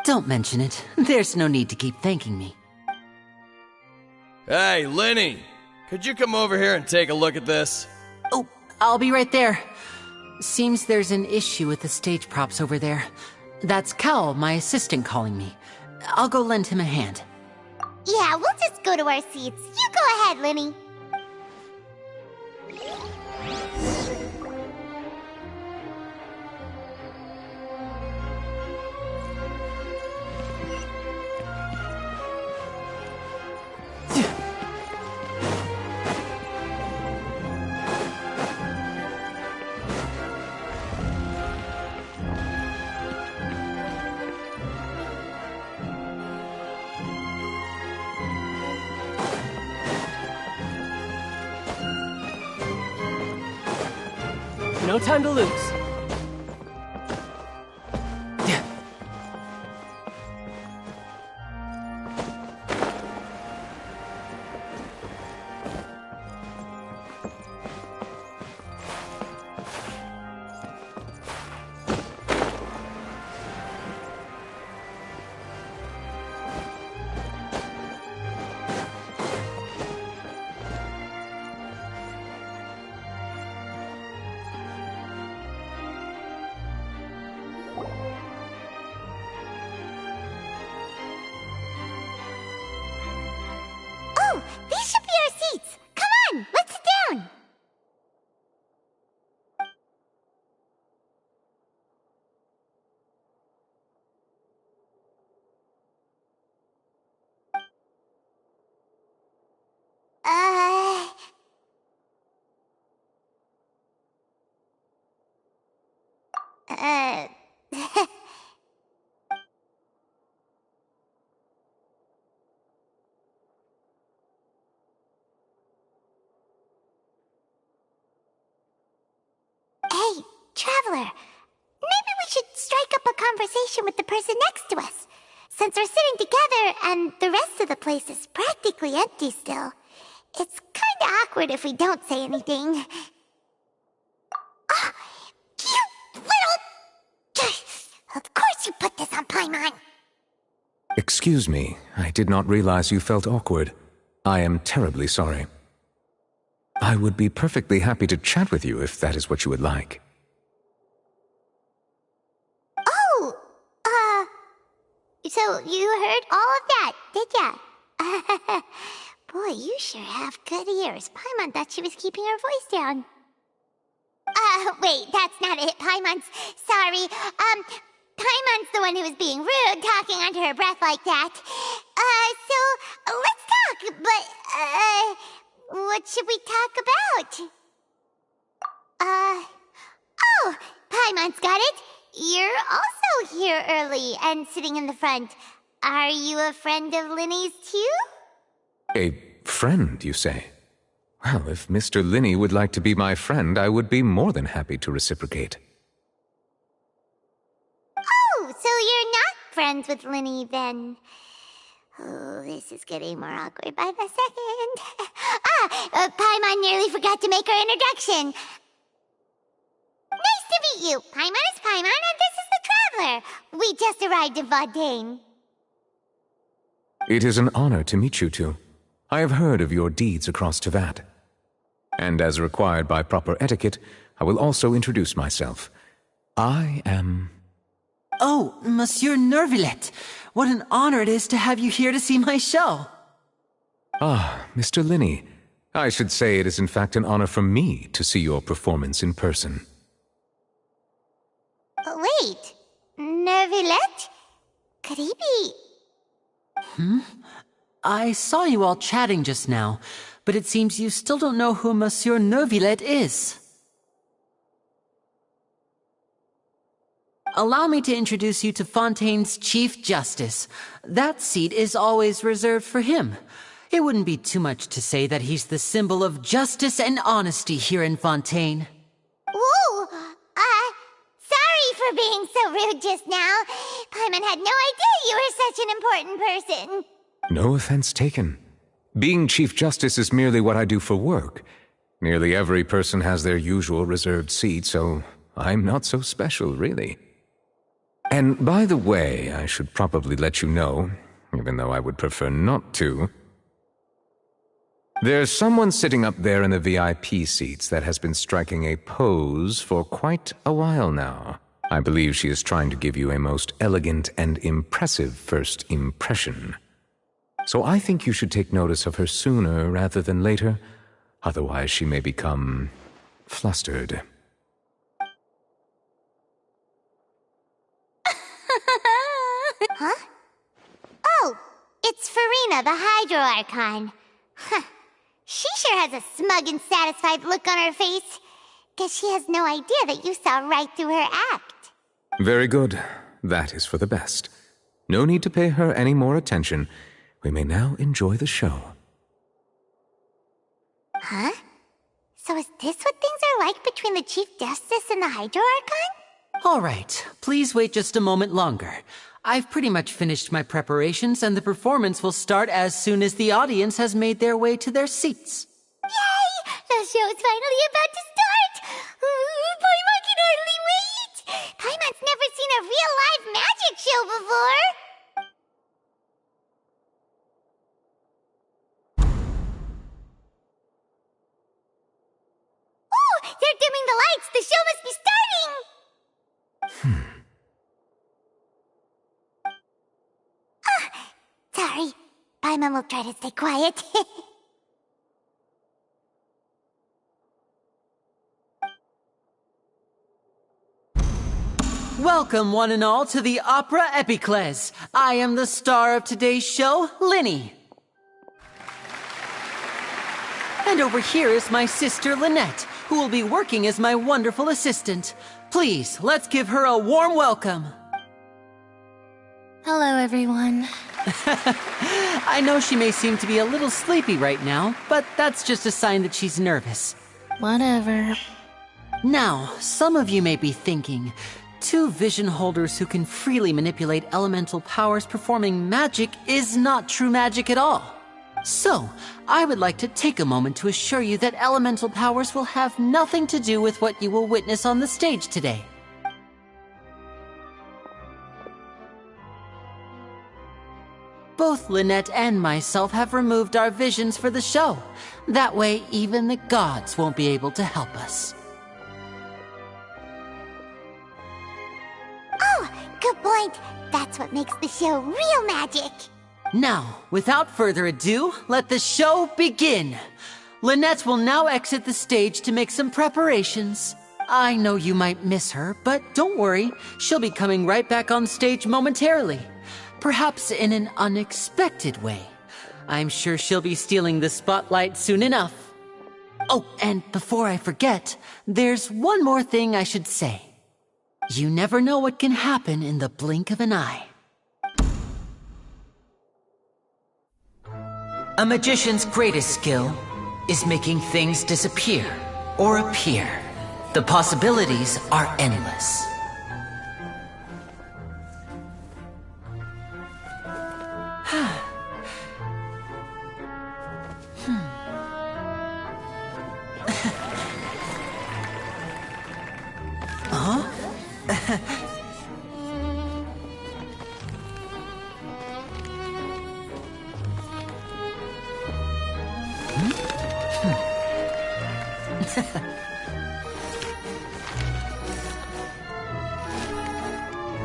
Don't mention it. There's no need to keep thanking me.
Hey, Linny! Could you come over here and take a look at this?
Oh, I'll be right there. Seems there's an issue with the stage props over there. That's Cal, my assistant, calling me. I'll go lend him a hand.
Yeah, we'll just go to our seats. You go ahead, Linny.
No time to lose.
Oh, these should be our seats. Come on, let's sit down. Uh... Traveler, maybe we should strike up a conversation with the person next to us. Since we're sitting together and the rest of the place is practically empty still, it's kinda awkward if we don't say anything. Oh, you little... Of course you put this on Paimon!
Excuse me, I did not realize you felt awkward. I am terribly sorry. I would be perfectly happy to chat with you if that is what you would like.
Oh, so you heard all of that, did ya? Boy, you sure have good ears. Paimon thought she was keeping her voice down. Wait, that's not it, Paimon's... Sorry, Paimon's the one who was being rude, talking under her breath like that. So, let's talk, but, what should we talk about? Oh, Paimon's got it. You're also here early and sitting in the front. Are you a friend of Linny's too?
A friend, you say? Well, if Mr. Linny would like to be my friend, I would be more than happy to reciprocate.
Oh, so you're not friends with Linny then? Oh, this is getting more awkward by the second. Paimon nearly forgot to make her introduction. Nice to meet you. Paimon is Paimon, and this is the Traveler. We just arrived in Fontaine.
It is an honor to meet you two. I have heard of your deeds across Tevat. And as required by proper etiquette, I will also introduce myself. I am...
Oh, Monsieur Nervillet. What an honor it is to have you here to see my show.
Ah, Mr. Linny. I should say it is in fact an honor for me to see your performance in person.
Wait, Nervillet? Could he be...
I saw you all chatting just now, but it seems you still don't know who Monsieur Nervillet is. Allow me to introduce you to Fontaine's Chief Justice. That seat is always reserved for him. It wouldn't be too much to say that he's the symbol of justice and honesty here in Fontaine.
Whoa! Sorry for being so rude just now. Paimon had no idea you were such an important person.
No offense taken. Being Chief Justice is merely what I do for work. Nearly every person has their usual reserved seat, so I'm not so special, really. And by the way, I should probably let you know, even though I would prefer not to. There's someone sitting up there in the VIP seats that has been striking a pose for quite a while now. I believe she is trying to give you a most elegant and impressive first impression. So I think you should take notice of her sooner rather than later. Otherwise she may become flustered.
Huh? Oh, it's Farina, the Hydro Archon. Huh. She sure has a smug and satisfied look on her face. Guess she has no idea that you saw right through her act.
Very good. That is for the best. No need to pay her any more attention. We may now enjoy the show.
Huh? So is this what things are like between the Chief Justice and the Hydro Archon?
All right, please wait just a moment longer. I've pretty much finished my preparations, and the performance will start as soon as the audience has made their way to their seats.
Yay! The show's finally about to start! Paimon can hardly wait! Paimon's never seen a real live magic show before! Oh! They're dimming the lights! The show must be starting! Sorry. Paimon will try to stay quiet.
Welcome, one and all, to the Opera Epiclese. I am the star of today's show, Linny. And over here is my sister, Lynette, who will be working as my wonderful assistant. Please, let's give her a warm welcome.
Hello, everyone.
I know she may seem to be a little sleepy right now, but that's just a sign that she's nervous.
Whatever.
Now, some of you may be thinking, two vision holders who can freely manipulate elemental powers performing magic is not true magic at all. So, I would like to take a moment to assure you that elemental powers will have nothing to do with what you will witness on the stage today. Both Lynette and myself have removed our visions for the show. That way, even the gods won't be able to help us.
Oh, good point. That's what makes the show real magic.
Now, without further ado, let the show begin. Lynette will now exit the stage to make some preparations. I know you might miss her, but don't worry. She'll be coming right back on stage momentarily. Perhaps in an unexpected way. I'm sure she'll be stealing the spotlight soon enough. Oh, and before I forget, there's one more thing I should say. You never know what can happen in the blink of an eye. A magician's greatest skill is making things disappear or appear. The possibilities are endless.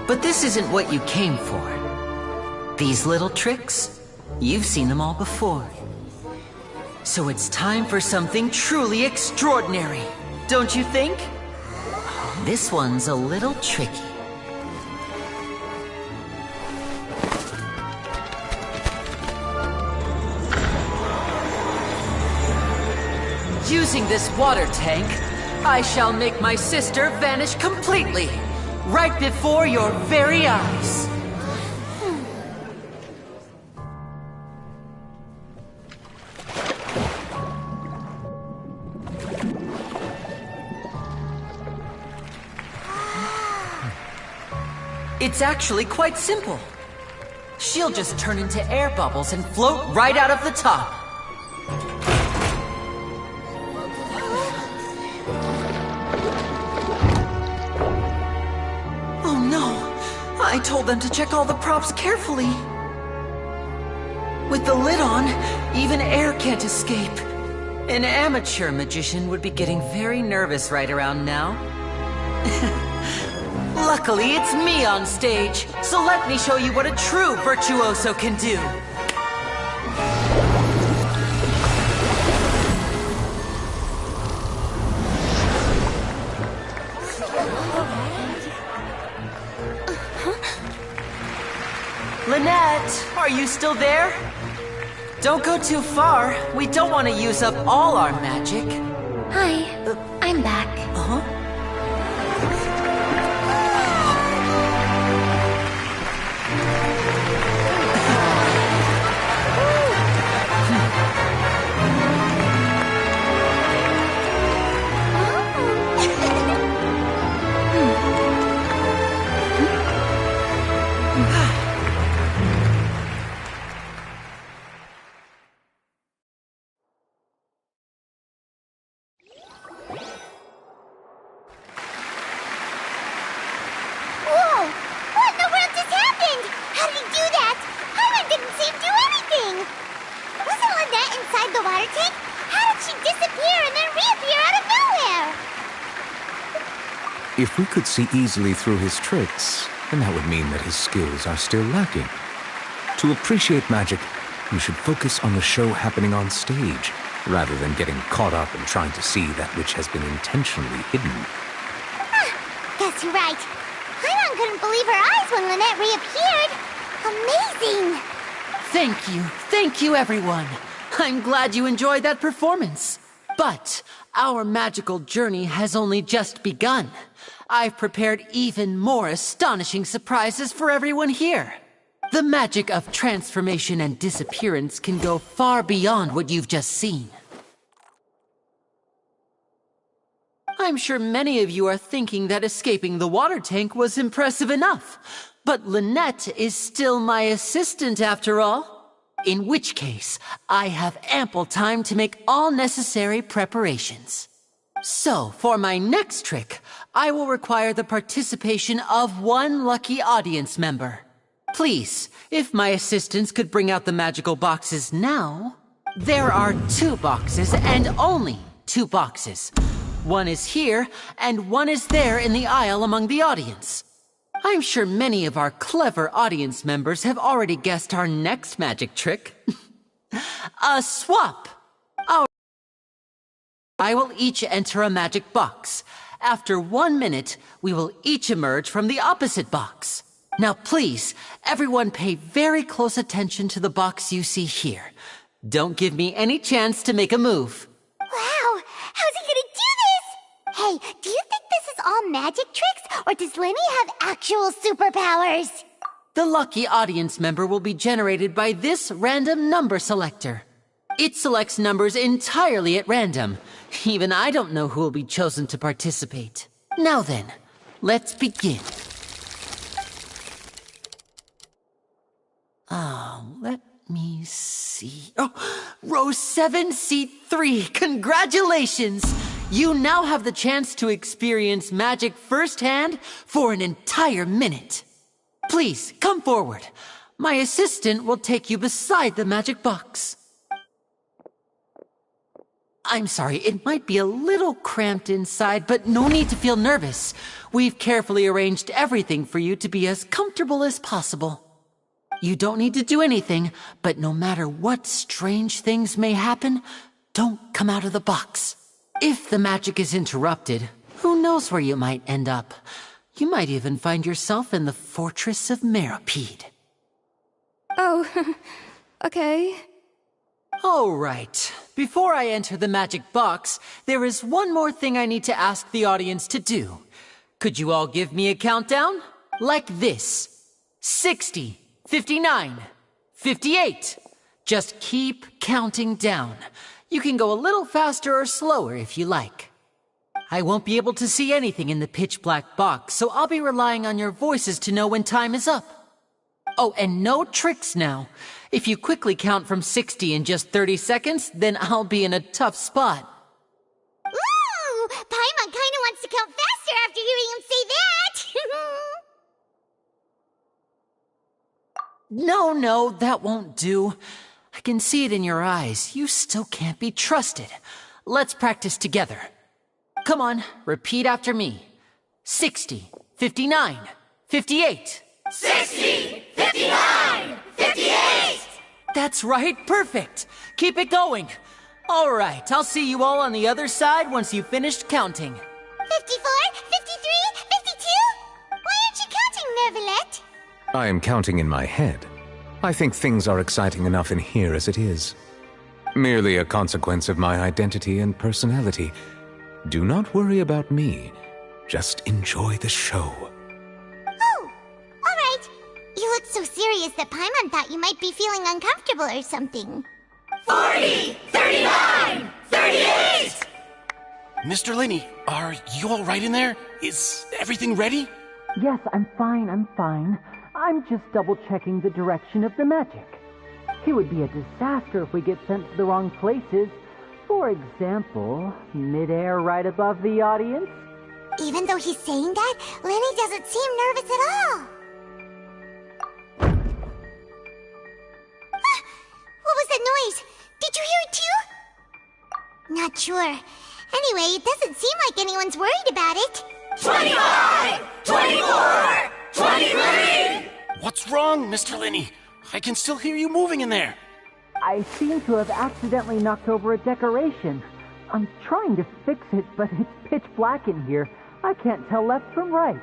But this isn't what you came for. These little tricks, you've seen them all before. So it's time for something truly extraordinary, don't you think? This one's a little tricky. Using this water tank, I shall make my sister vanish completely, right before your very eyes. It's actually quite simple. She'll just turn into air bubbles and float right out of the top. Oh no! I told them to check all the props carefully. With the lid on, even air can't escape. An amateur magician would be getting very nervous right around now. Luckily, it's me on stage, so let me show you what a true virtuoso can do. Lynette, are you still there? Don't go too far. We don't want to use up all our magic.
Hi, I'm back.
Uh-huh.
If we could see easily through his tricks, then that would mean that his skills are still lacking. To appreciate magic, you should focus on the show happening on stage, rather than getting caught up in trying to see that which has been intentionally hidden.
Guess you're right. Paimon couldn't believe her eyes when Lynette reappeared. Amazing!
Thank you everyone. I'm glad you enjoyed that performance. But our magical journey has only just begun. I've prepared even more astonishing surprises for everyone here. The magic of transformation and disappearance can go far beyond what you've just seen. I'm sure many of you are thinking that escaping the water tank was impressive enough. But Lynette is still my assistant after all. In which case, I have ample time to make all necessary preparations. So, for my next trick, I will require the participation of one lucky audience member. Please, if my assistants could bring out the magical boxes now. There are 2 boxes and only 2 boxes. One is here and one is there in the aisle among the audience. I'm sure many of our clever audience members have already guessed our next magic trick. A swap. I will each enter a magic box. After 1 minute, we will each emerge from the opposite box. Now please, everyone pay very close attention to the box you see here. Don't give me any chance to make a move.
Wow! How's he gonna do this? Hey, do you think this is all magic tricks, or does Lenny have actual superpowers?
The lucky audience member will be generated by this random number selector. It selects numbers entirely at random. Even I don't know who will be chosen to participate. Now then, let's begin. Let me see. Oh, row 7, seat 3. Congratulations! You now have the chance to experience magic firsthand for an entire minute. Please, come forward. My assistant will take you beside the magic box. I'm sorry, it might be a little cramped inside, but no need to feel nervous. We've carefully arranged everything for you to be as comfortable as possible. You don't need to do anything, but no matter what strange things may happen, don't come out of the box. If the magic is interrupted, who knows where you might end up? You might even find yourself in the Fortress of Meropide.
Oh, okay.
All right. Before I enter the magic box, there is one more thing I need to ask the audience to do. Could you all give me a countdown? Like this. 60, 59, 58. Just keep counting down. You can go a little faster or slower if you like. I won't be able to see anything in the pitch black box, so I'll be relying on your voices to know when time is up. Oh, and no tricks now. If you quickly count from 60 in just 30 seconds, then I'll be in a tough spot.
Ooh! Paimon kinda wants to count faster after hearing him say that!
No, that won't do. I can see it in your eyes. You still can't be trusted. Let's practice together. Come on, repeat after me. 60, 59, 58.
60, 59, 58!
That's right, perfect. Keep it going. All right, I'll see you all on the other side once you've finished counting.
54, 53, 52? Why aren't you counting, Nervalette?
I am counting in my head. I think things are exciting enough in here as it is. Merely a consequence of my identity and personality. Do not worry about me. Just enjoy the show.
Oh, all right. You look so serious that Paimon thought you might be feeling uncomfortable or something.
40, 39, 38!
Mr. Linney, are you all right in there? Is everything ready?
Yes, I'm fine. I'm just double-checking the direction of the magic. It would be a disaster if we get sent to the wrong places. For example, midair right above the audience.
Even though he's saying that, Lenny doesn't seem nervous at all. What was that noise? Did you hear it too? Not sure. Anyway, it doesn't seem like anyone's worried about it.
25, 24, 23!
What's wrong, Mr. Linney? I can still hear you moving in there.
I seem to have accidentally knocked over a decoration. I'm trying to fix it, but it's pitch black in here. I can't tell left from right.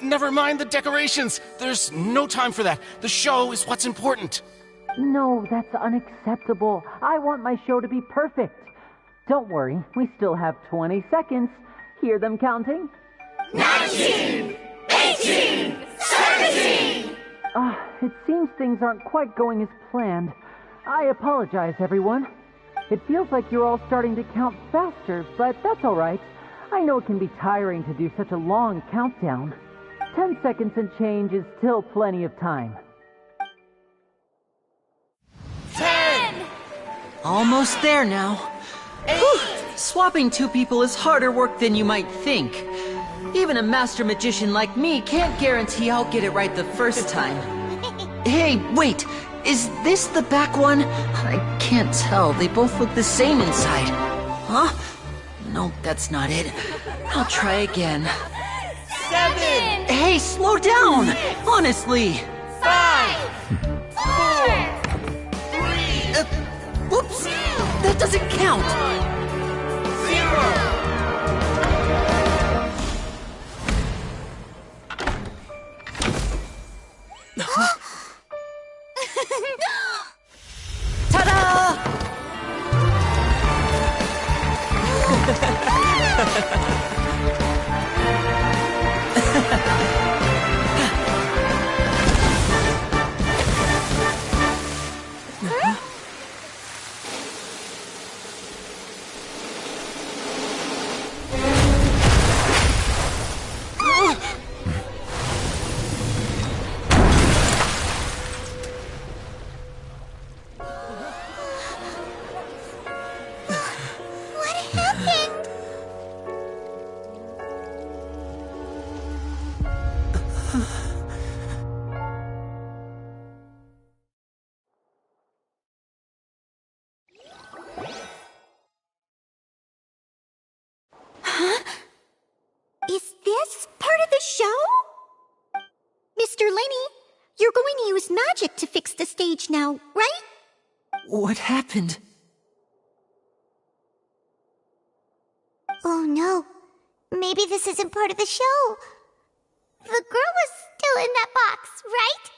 Never mind the decorations. There's no time for that. The show is what's important.
No, that's unacceptable. I want my show to be perfect. Don't worry, we still have 20 seconds. Hear them counting?
19, 18, 17!
It seems things aren't quite going as planned. I apologize, everyone. It feels like you're all starting to count faster, but that's all right.
I know it can be tiring to do such a long countdown. 10 seconds and change is still plenty of time.
10!
Almost there now.
8!
Swapping two people is harder work than you might think. Even a master magician like me can't guarantee I'll get it right the first time. Hey, wait! Is this the back one? I can't tell. They both look the same inside. Huh? Nope, that's not it. I'll try again.
7!
Hey, slow down! Honestly!
5! 4! 3!
Whoops! That doesn't count!
0!
Ta-da!
What happened? Huh? Is this part of the show? Mr. Lenny, you're going to use magic to fix the stage now, right?
What happened?
Oh no. Maybe this isn't part of the show. The girl was still in that box, right?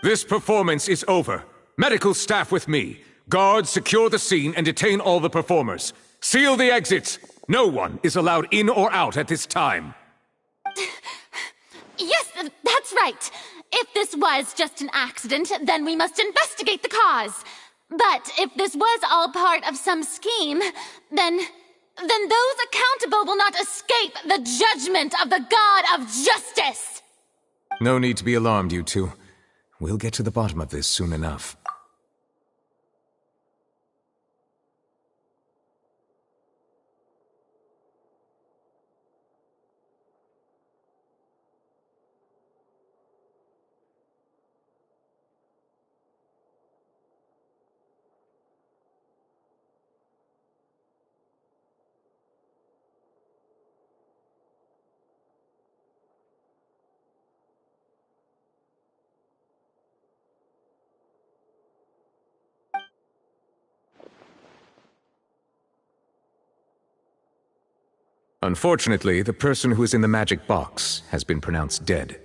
This performance is over. Medical staff with me. Guards, secure the scene and detain all the performers. Seal the exits. No one is allowed in or out at this time.
Yes, that's right. If this was just an accident, then we must investigate the cause. But if this was all part of some scheme, then those accountable will not escape the judgment of the God of Justice.
No need to be alarmed, you two. We'll get to the bottom of this soon enough. Unfortunately, the person who is in the magic box has been pronounced dead.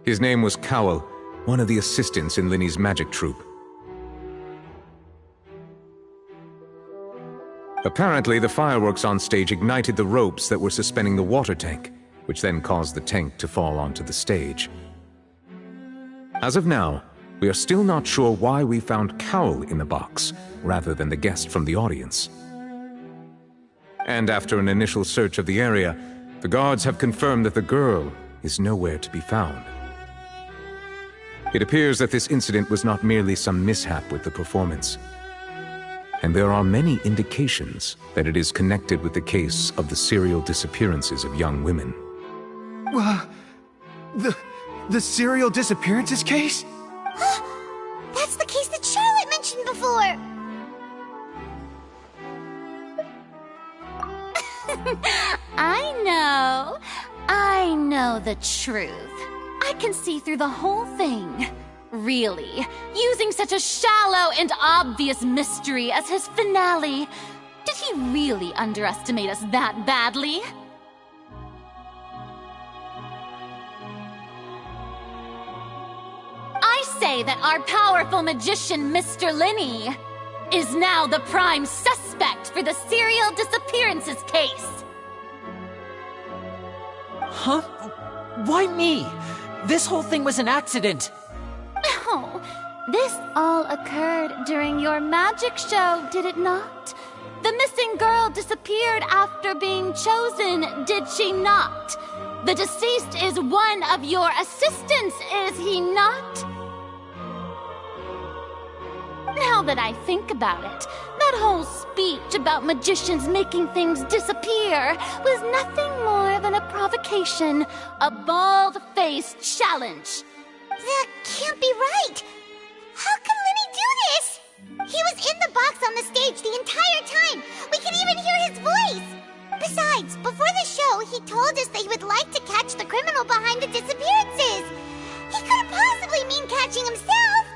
His name was Cowell, one of the assistants in Linny's magic troupe. Apparently, the fireworks on stage ignited the ropes that were suspending the water tank, which then caused the tank to fall onto the stage. As of now, we are still not sure why we found Cowell in the box, rather than the guest from the audience. And after an initial search of the area, the guards have confirmed that the girl is nowhere to be found. It appears that this incident was not merely some mishap with the performance. And there are many indications that it is connected with the case of the serial disappearances of young women.
The serial disappearances case?
That's the case that Charlotte mentioned before!
I know the truth. I can see through the whole thing. Really, using such a shallow and obvious mystery as his finale. Did he really underestimate us that badly? I say that our powerful magician, Mr. Linny, is now the prime suspect for the serial disappearances case.
Huh? Why me? This whole thing was an accident.
Oh, this all occurred during your magic show, did it not? The missing girl disappeared after being chosen, did she not? The deceased is one of your assistants, is he not? Now that I think about it, that whole speech about magicians making things disappear was nothing more than a provocation, a bald-faced challenge.
That can't be right. How can Lenny do this? He was in the box on the stage the entire time. We could even hear his voice. Besides, before the show, he told us that he would like to catch the criminal behind the disappearances. He couldn't possibly mean catching himself.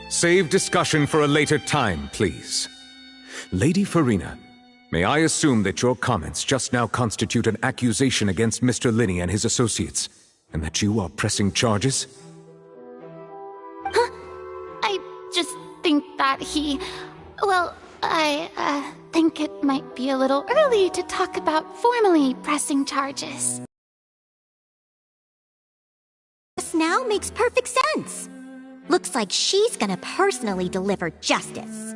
Save discussion for a later time, please. Lady Farina, may I assume that your comments just now constitute an accusation against Mr. Linney and his associates, and that you are pressing charges?
I just think that I think it might be a little early to talk about formally pressing charges.
This now makes perfect sense. Looks like she's gonna personally deliver justice.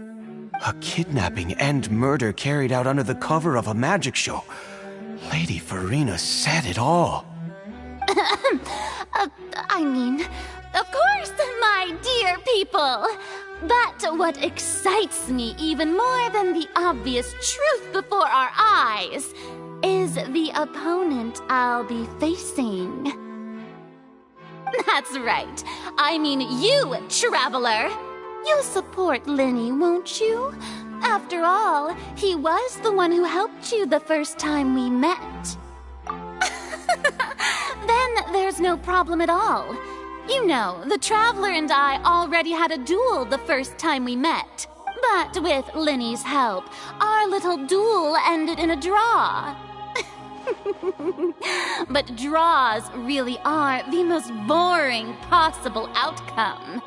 A kidnapping and murder carried out under the cover of a magic show. Lady Farina said it all.
I mean, of course, my dear people. But what excites me even more than the obvious truth before our eyes is the opponent I'll be facing. That's right. I mean you, Traveler. You'll support Lenny, won't you? After all, he was the one who helped you the first time we met. Then there's no problem at all. You know, the Traveler and I already had a duel the first time we met. But with Lenny's help, our little duel ended in a draw. But draws really are the most boring possible outcome.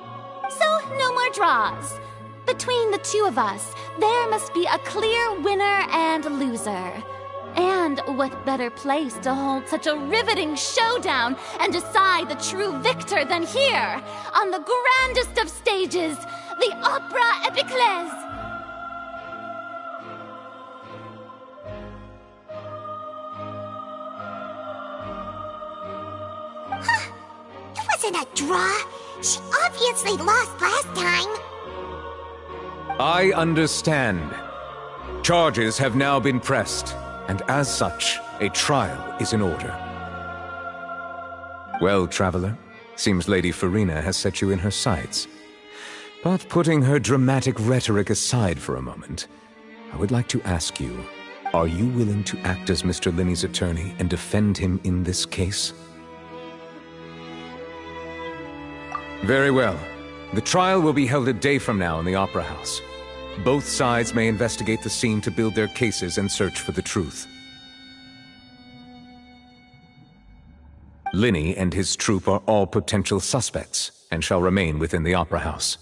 So, no more draws. Between the two of us, there must be a clear winner and loser. And what better place to hold such a riveting showdown and decide the true victor than here, on the grandest of stages, the Opera Epiclese.
It wasn't a draw. She obviously lost last time.
I understand. Charges have now been pressed, and as such, a trial is in order. Well, Traveler, seems Lady Farina has set you in her sights. But putting her dramatic rhetoric aside for a moment, I would like to ask you, are you willing to act as Mr. Linney's attorney and defend him in this case? Very well. The trial will be held a day from now in the Opera House. Both sides may investigate the scene to build their cases and search for the truth. Linney and his troupe are all potential suspects and shall remain within the Opera House.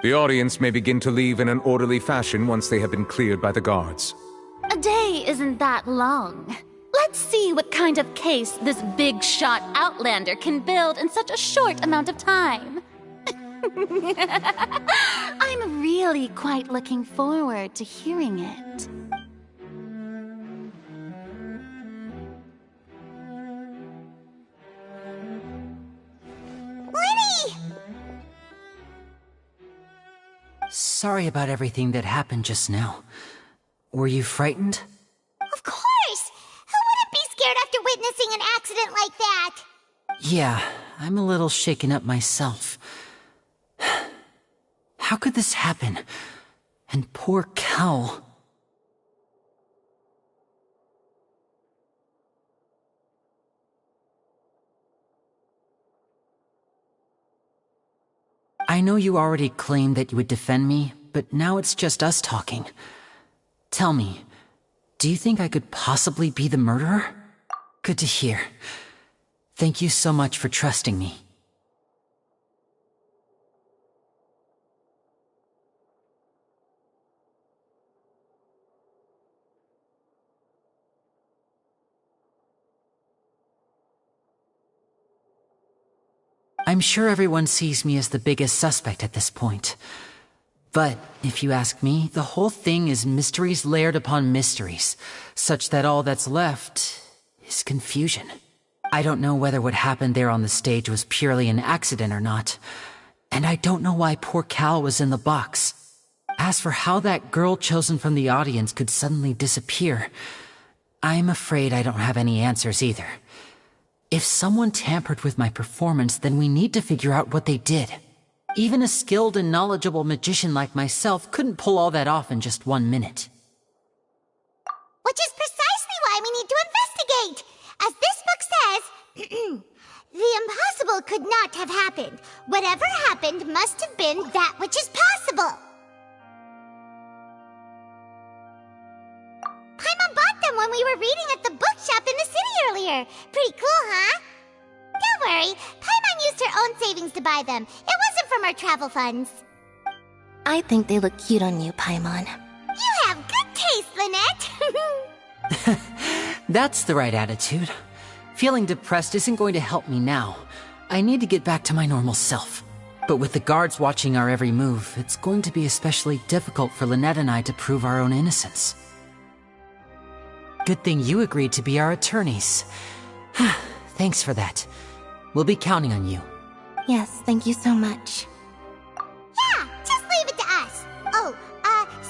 The audience may begin to leave in an orderly fashion once they have been cleared by the guards.
A day isn't that long. Let's see what kind of case this big-shot Outlander can build in such a short amount of time. I'm really quite looking forward to hearing it.
Lenny!
Sorry about everything that happened just now. Were you frightened?
Of course! Who wouldn't be scared after witnessing an accident like that?
Yeah, I'm a little shaken up myself. How could this happen? And poor Kel. I know you already claimed that you would defend me, but now it's just us talking. Tell me, do you think I could possibly be the murderer? Good to hear. Thank you so much for trusting me. I'm sure everyone sees me as the biggest suspect at this point. But if you ask me, the whole thing is mysteries layered upon mysteries, such that all that's left is confusion. I don't know whether what happened there on the stage was purely an accident or not, and I don't know why poor Cal was in the box. As for how that girl chosen from the audience could suddenly disappear, I'm afraid I don't have any answers either. If someone tampered with my performance, then we need to figure out what they did. Even a skilled and knowledgeable magician like myself couldn't pull all that off in just 1 minute.
Which is precisely why we need to investigate! As this book says, the impossible could not have happened. Whatever happened must have been that which is possible. Paimon bought them when we were reading at the bookshop in the city earlier. Pretty cool, huh? Don't worry, Paimon used her own savings to buy them. It wasn't from our travel funds.
I think they look cute on you, Paimon.
You have good taste, Lynette.
That's the right attitude. Feeling depressed isn't going to help me now. I need to get back to my normal self. But with the guards watching our every move, it's going to be especially difficult for Lynette and I to prove our own innocence. Good thing you agreed to be our attorneys. Thanks for that. We'll be counting on you.
Yes, thank you so much.
Yeah, just leave it to us. Oh,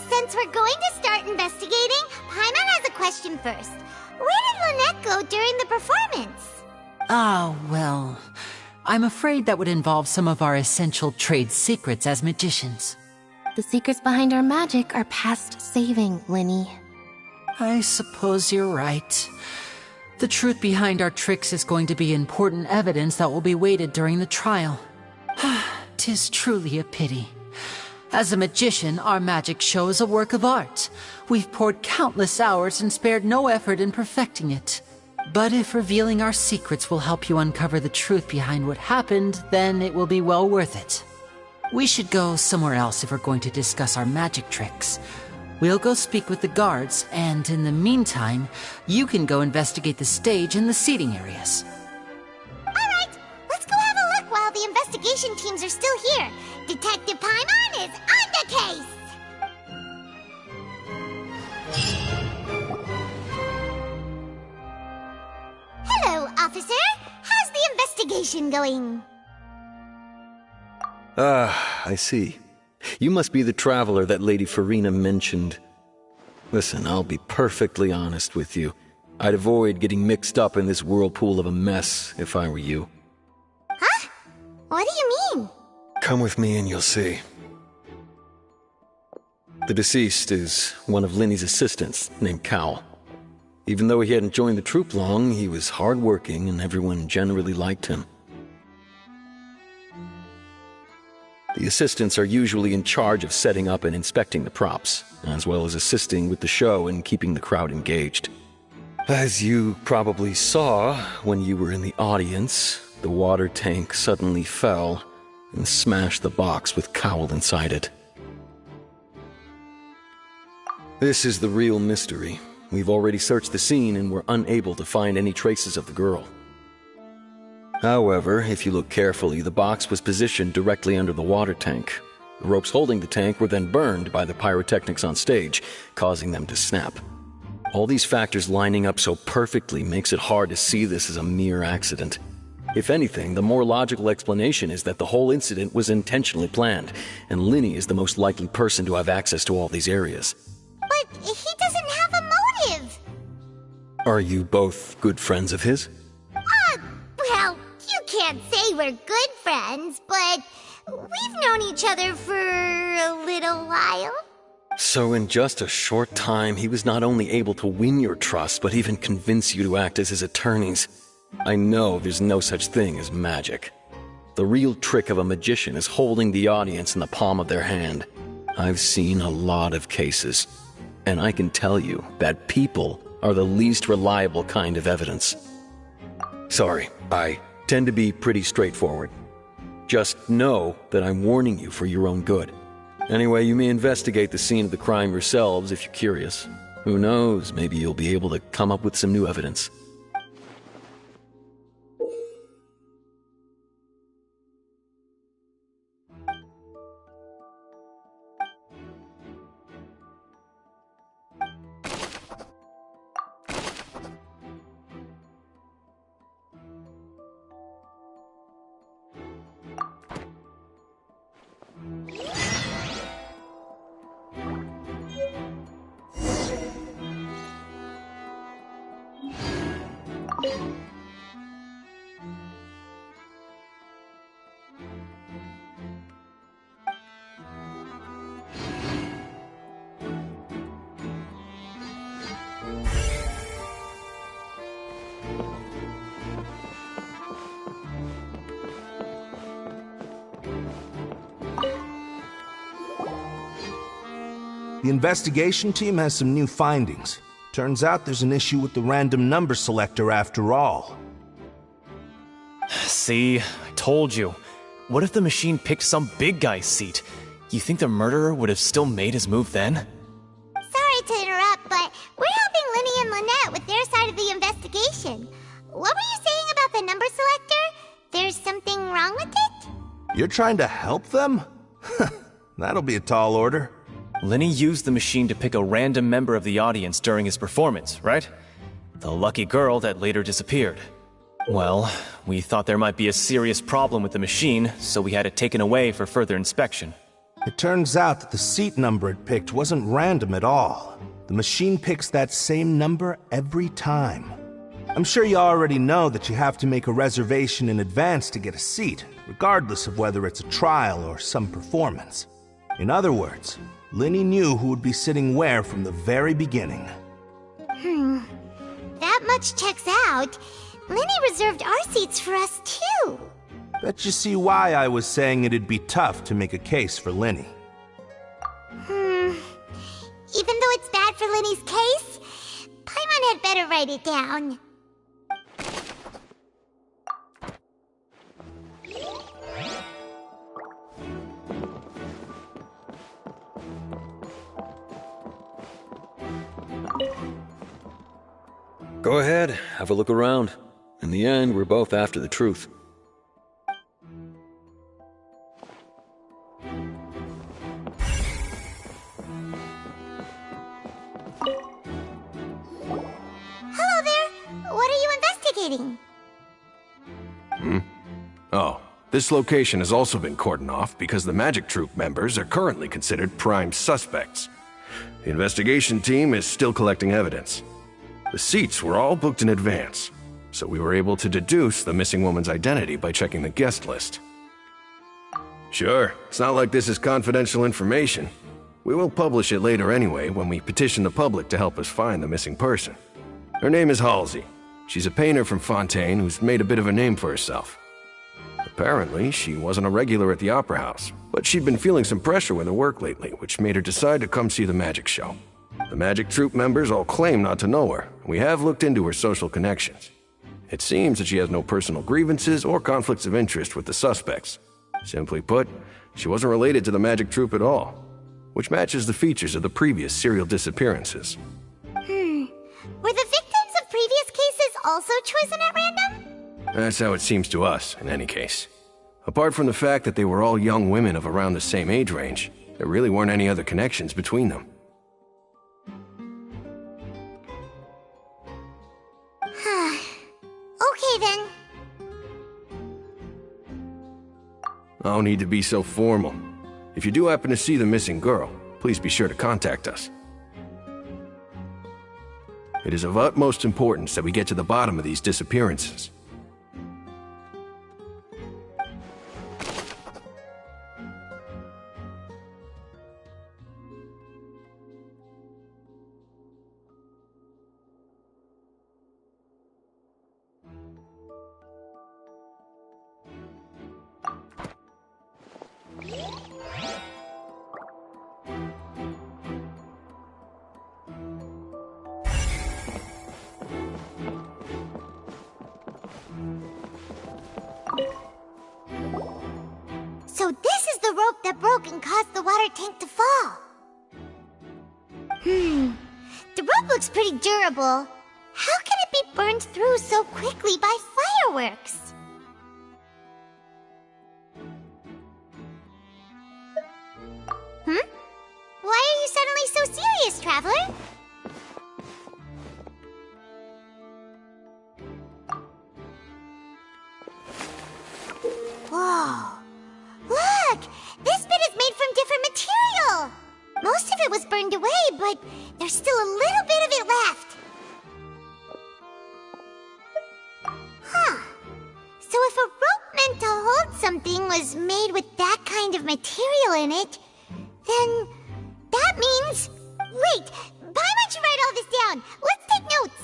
since we're going to start investigating, Paimon has a question first. Where did Lynette go during the performance?
Well, I'm afraid that would involve some of our essential trade secrets as magicians.
The secrets behind our magic are past saving, Linny.
I suppose you're right. The truth behind our tricks is going to be important evidence that will be weighted during the trial. 'Tis truly a pity. As a magician, our magic show is a work of art. We've poured countless hours and spared no effort in perfecting it. But if revealing our secrets will help you uncover the truth behind what happened, then it will be well worth it. We should go somewhere else if we're going to discuss our magic tricks. We'll go speak with the guards, and in the meantime, you can go investigate the stage and the seating areas.
Alright, let's go have a look while the investigation teams are still here. Detective Paimon is on the case! Hello, officer. How's the investigation going?
I see. You must be the traveler that Lady Farina mentioned. Listen, I'll be perfectly honest with you. I'd avoid getting mixed up in this whirlpool of a mess if I were you.
Huh? What do you mean?
Come with me and you'll see. The deceased is one of Linny's assistants, named Cal. Even though he hadn't joined the troupe long, he was hardworking and everyone generally liked him. The assistants are usually in charge of setting up and inspecting the props, as well as assisting with the show and keeping the crowd engaged. As you probably saw when you were in the audience, the water tank suddenly fell and smashed the box with Cowl inside it. This is the real mystery. We've already searched the scene and were unable to find any traces of the girl. However, if you look carefully, the box was positioned directly under the water tank. The ropes holding the tank were then burned by the pyrotechnics on stage, causing them to snap. All these factors lining up so perfectly makes it hard to see this as a mere accident. If anything, the more logical explanation is that the whole incident was intentionally planned, and Linny is the most likely person to have access to all these areas.
But he doesn't have a motive!
Are you both good friends of his?
Well, you can't say we're good friends, but we've known each other for a little while.
So in just a short time, he was not only able to win your trust, but even convince you to act as his attorneys. I know there's no such thing as magic. The real trick of a magician is holding the audience in the palm of their hand. I've seen a lot of cases, and I can tell you that people are the least reliable kind of evidence. Sorry, I tend to be pretty straightforward. Just know that I'm warning you for your own good. Anyway, you may investigate the scene of the crime yourselves if you're curious. Who knows, maybe you'll be able to come up with some new evidence.
The investigation team has some new findings. Turns out there's an issue with the random number selector after all.
See, I told you. What if the machine picked some big guy's seat? You think the murderer would have still made his move then?
Sorry to interrupt, but we're helping Linny and Lynette with their side of the investigation. What were you saying about the number selector? There's something wrong with it?
You're trying to help them? That'll be a tall order.
Linny used the machine to pick a random member of the audience during his performance, right? The lucky girl that later disappeared. Well, we thought there might be a serious problem with the machine, so we had it taken away for further inspection.
It turns out that the seat number it picked wasn't random at all. The machine picks that same number every time. I'm sure you already know that you have to make a reservation in advance to get a seat, regardless of whether it's a trial or some performance. In other words, Linny knew who would be sitting where from the very beginning.
That much checks out. Linny reserved our seats for us, too.
Bet you see why I was saying it'd be tough to make a case for Linny.
Even though it's bad for Linny's case, Paimon had better write it down.
Go ahead, have a look around. In the end, we're both after the truth.
Hello there. What are you investigating?
Oh, this location has also been cordoned off because the Magic Troop members are currently considered prime suspects. The investigation team is still collecting evidence. The seats were all booked in advance, so we were able to deduce the missing woman's identity by checking the guest list. Sure, it's not like this is confidential information. We will publish it later anyway when we petition the public to help us find the missing person. Her name is Halsey. She's a painter from Fontaine who's made a bit of a name for herself. Apparently, she wasn't a regular at the Opera House, but she'd been feeling some pressure with her work lately, which made her decide to come see the magic show. The Magic Troop members all claim not to know her. We have looked into her social connections. It seems that she has no personal grievances or conflicts of interest with the suspects. Simply put, she wasn't related to the Magic Troop at all, which matches the features of the previous serial disappearances.
Were the victims of previous cases also chosen at random?
That's how it seems to us, in any case. Apart from the fact that they were all young women of around the same age range, there really weren't any other connections between them.
Okay then.
No need to be so formal. If you do happen to see the missing girl, please be sure to contact us. It is of utmost importance that we get to the bottom of these disappearances.
So this is the rope that broke and caused the water tank to fall. The rope looks pretty durable. How can it be burned through so quickly by fireworks? Why are you suddenly so serious, Traveler? Whoa. Look! This bit is made from different material! Most of it was burned away, but there's still a little bit of it left. So if a rope meant to hold something was made with that kind of material in it, then that means... Wait! Why don't you write all this down? Let's take notes!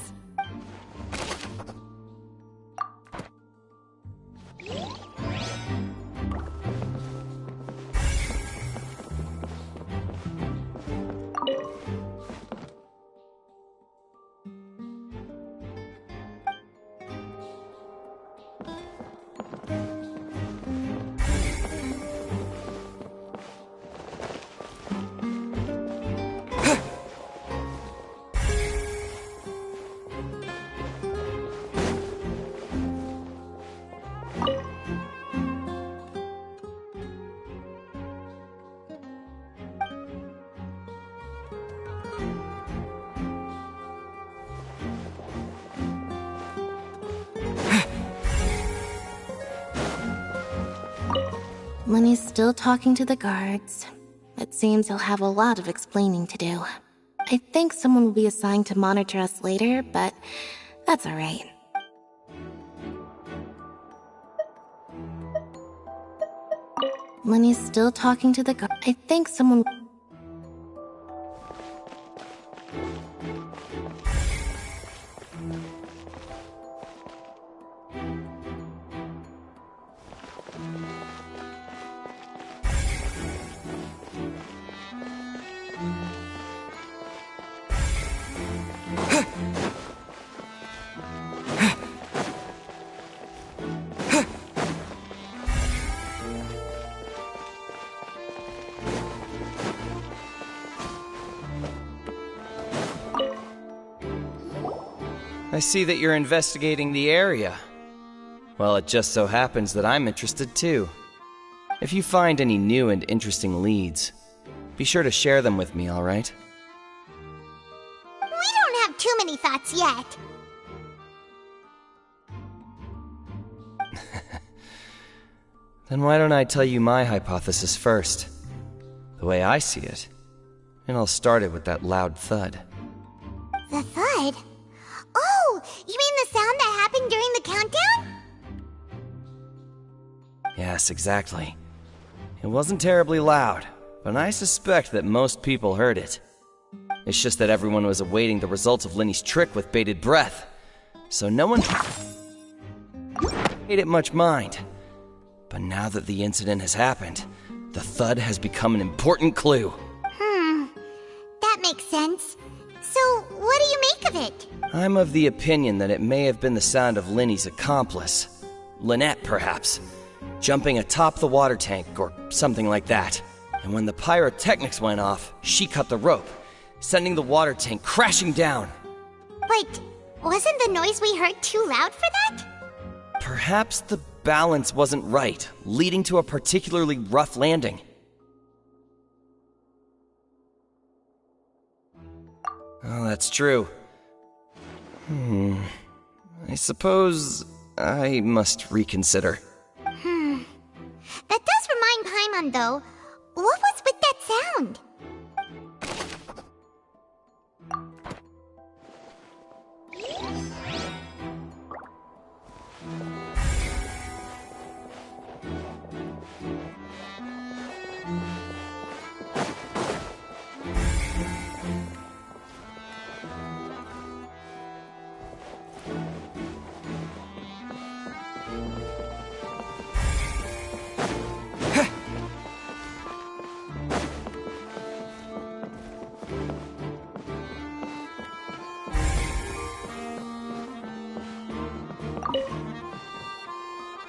Lenny's still talking to the guards. It seems he'll have a lot of explaining to do. I think someone will be assigned to monitor us later, but that's alright. Lenny's still talking to the guard. I think someone...
I see that you're investigating the area. Well, it just so happens that I'm interested too. If you find any new and interesting leads, be sure to share them with me, alright?
We don't have too many thoughts yet.
Then why don't I tell you my hypothesis first? The way I see it. And I'll start it with that loud thud.
The thud? Oh, you mean the sound that happened during the countdown?
Yes, exactly. It wasn't terribly loud, but I suspect that most people heard it. It's just that everyone was awaiting the results of Lenny's trick with bated breath, so no one paid it much mind. But now that the incident has happened, the thud has become an important clue.
That makes sense. So, what do you make of it?
I'm of the opinion that it may have been the sound of Lenny's accomplice. Lynette, perhaps. Jumping atop the water tank, or something like that. And when the pyrotechnics went off, she cut the rope, sending the water tank crashing down.
But wasn't the noise we heard too loud for that?
Perhaps the balance wasn't right, leading to a particularly rough landing. Oh, that's true. I suppose I must reconsider.
That does remind Paimon, though. What was with that sound?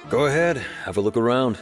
Go ahead, have a look around.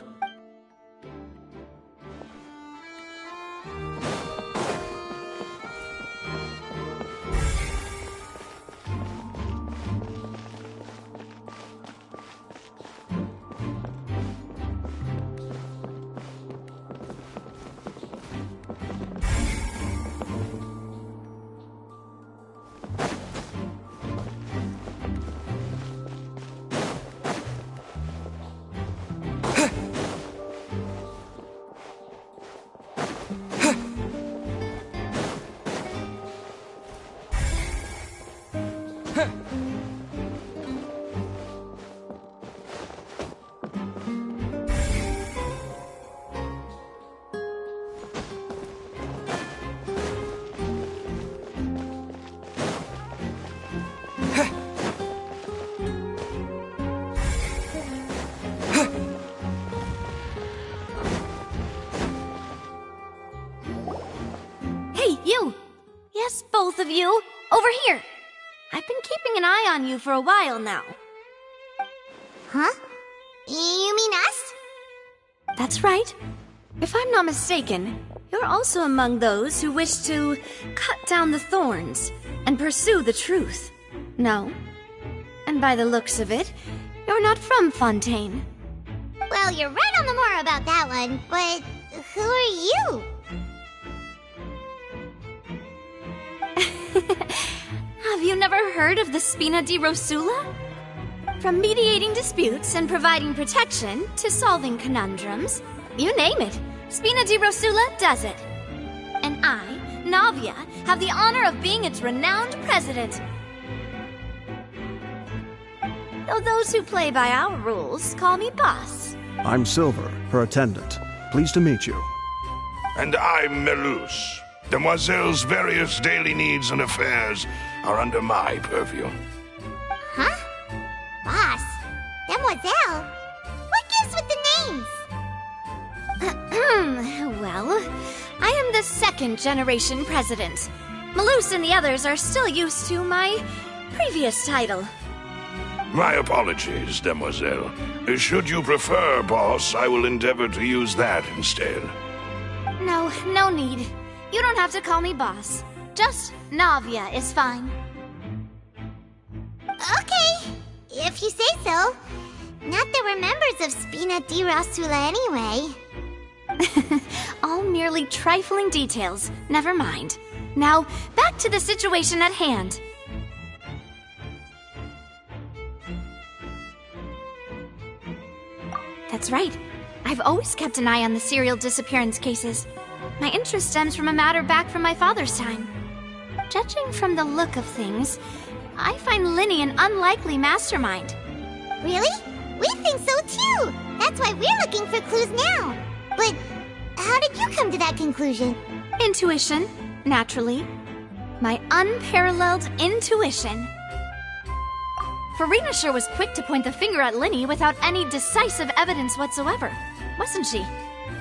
Hey, you! Yes, both of you! Over here! I've been keeping an eye on you for a while now.
Huh? You mean us?
That's right. If I'm not mistaken, you're also among those who wish to cut down the thorns and pursue the truth. No? And by the looks of it, you're not from Fontaine.
Well, you're right on the more about that one, but who are you?
Have you never heard of the Spina di Rosula? From mediating disputes and providing protection to solving conundrums, you name it. Spina di Rosula does it. And I, Navia, have the honor of being its renowned president. Though those who play by our rules call me boss.
I'm Silver, her attendant. Pleased to meet you.
And I'm Melus. Demoiselle's various daily needs and affairs are under my purview.
Huh? Boss? Demoiselle? What gives with the names?
Well, I am the second generation president. Malus and the others are still used to my previous title.
My apologies, Demoiselle. Should you prefer, boss, I will endeavor to use that instead.
No need. You don't have to call me boss. Just Navia is fine.
Okay, if you say so. Not that we're members of Spina di Rosula anyway.
All merely trifling details. Never mind. Now, back to the situation at hand. That's right. I've always kept an eye on the serial disappearance cases. My interest stems from a matter back from my father's time. Judging from the look of things, I find Linny an unlikely mastermind.
Really? We think so too! That's why we're looking for clues now. But how did you come to that conclusion?
Intuition, naturally. My unparalleled intuition. Farina sure was quick to point the finger at Linny without any decisive evidence whatsoever, wasn't she?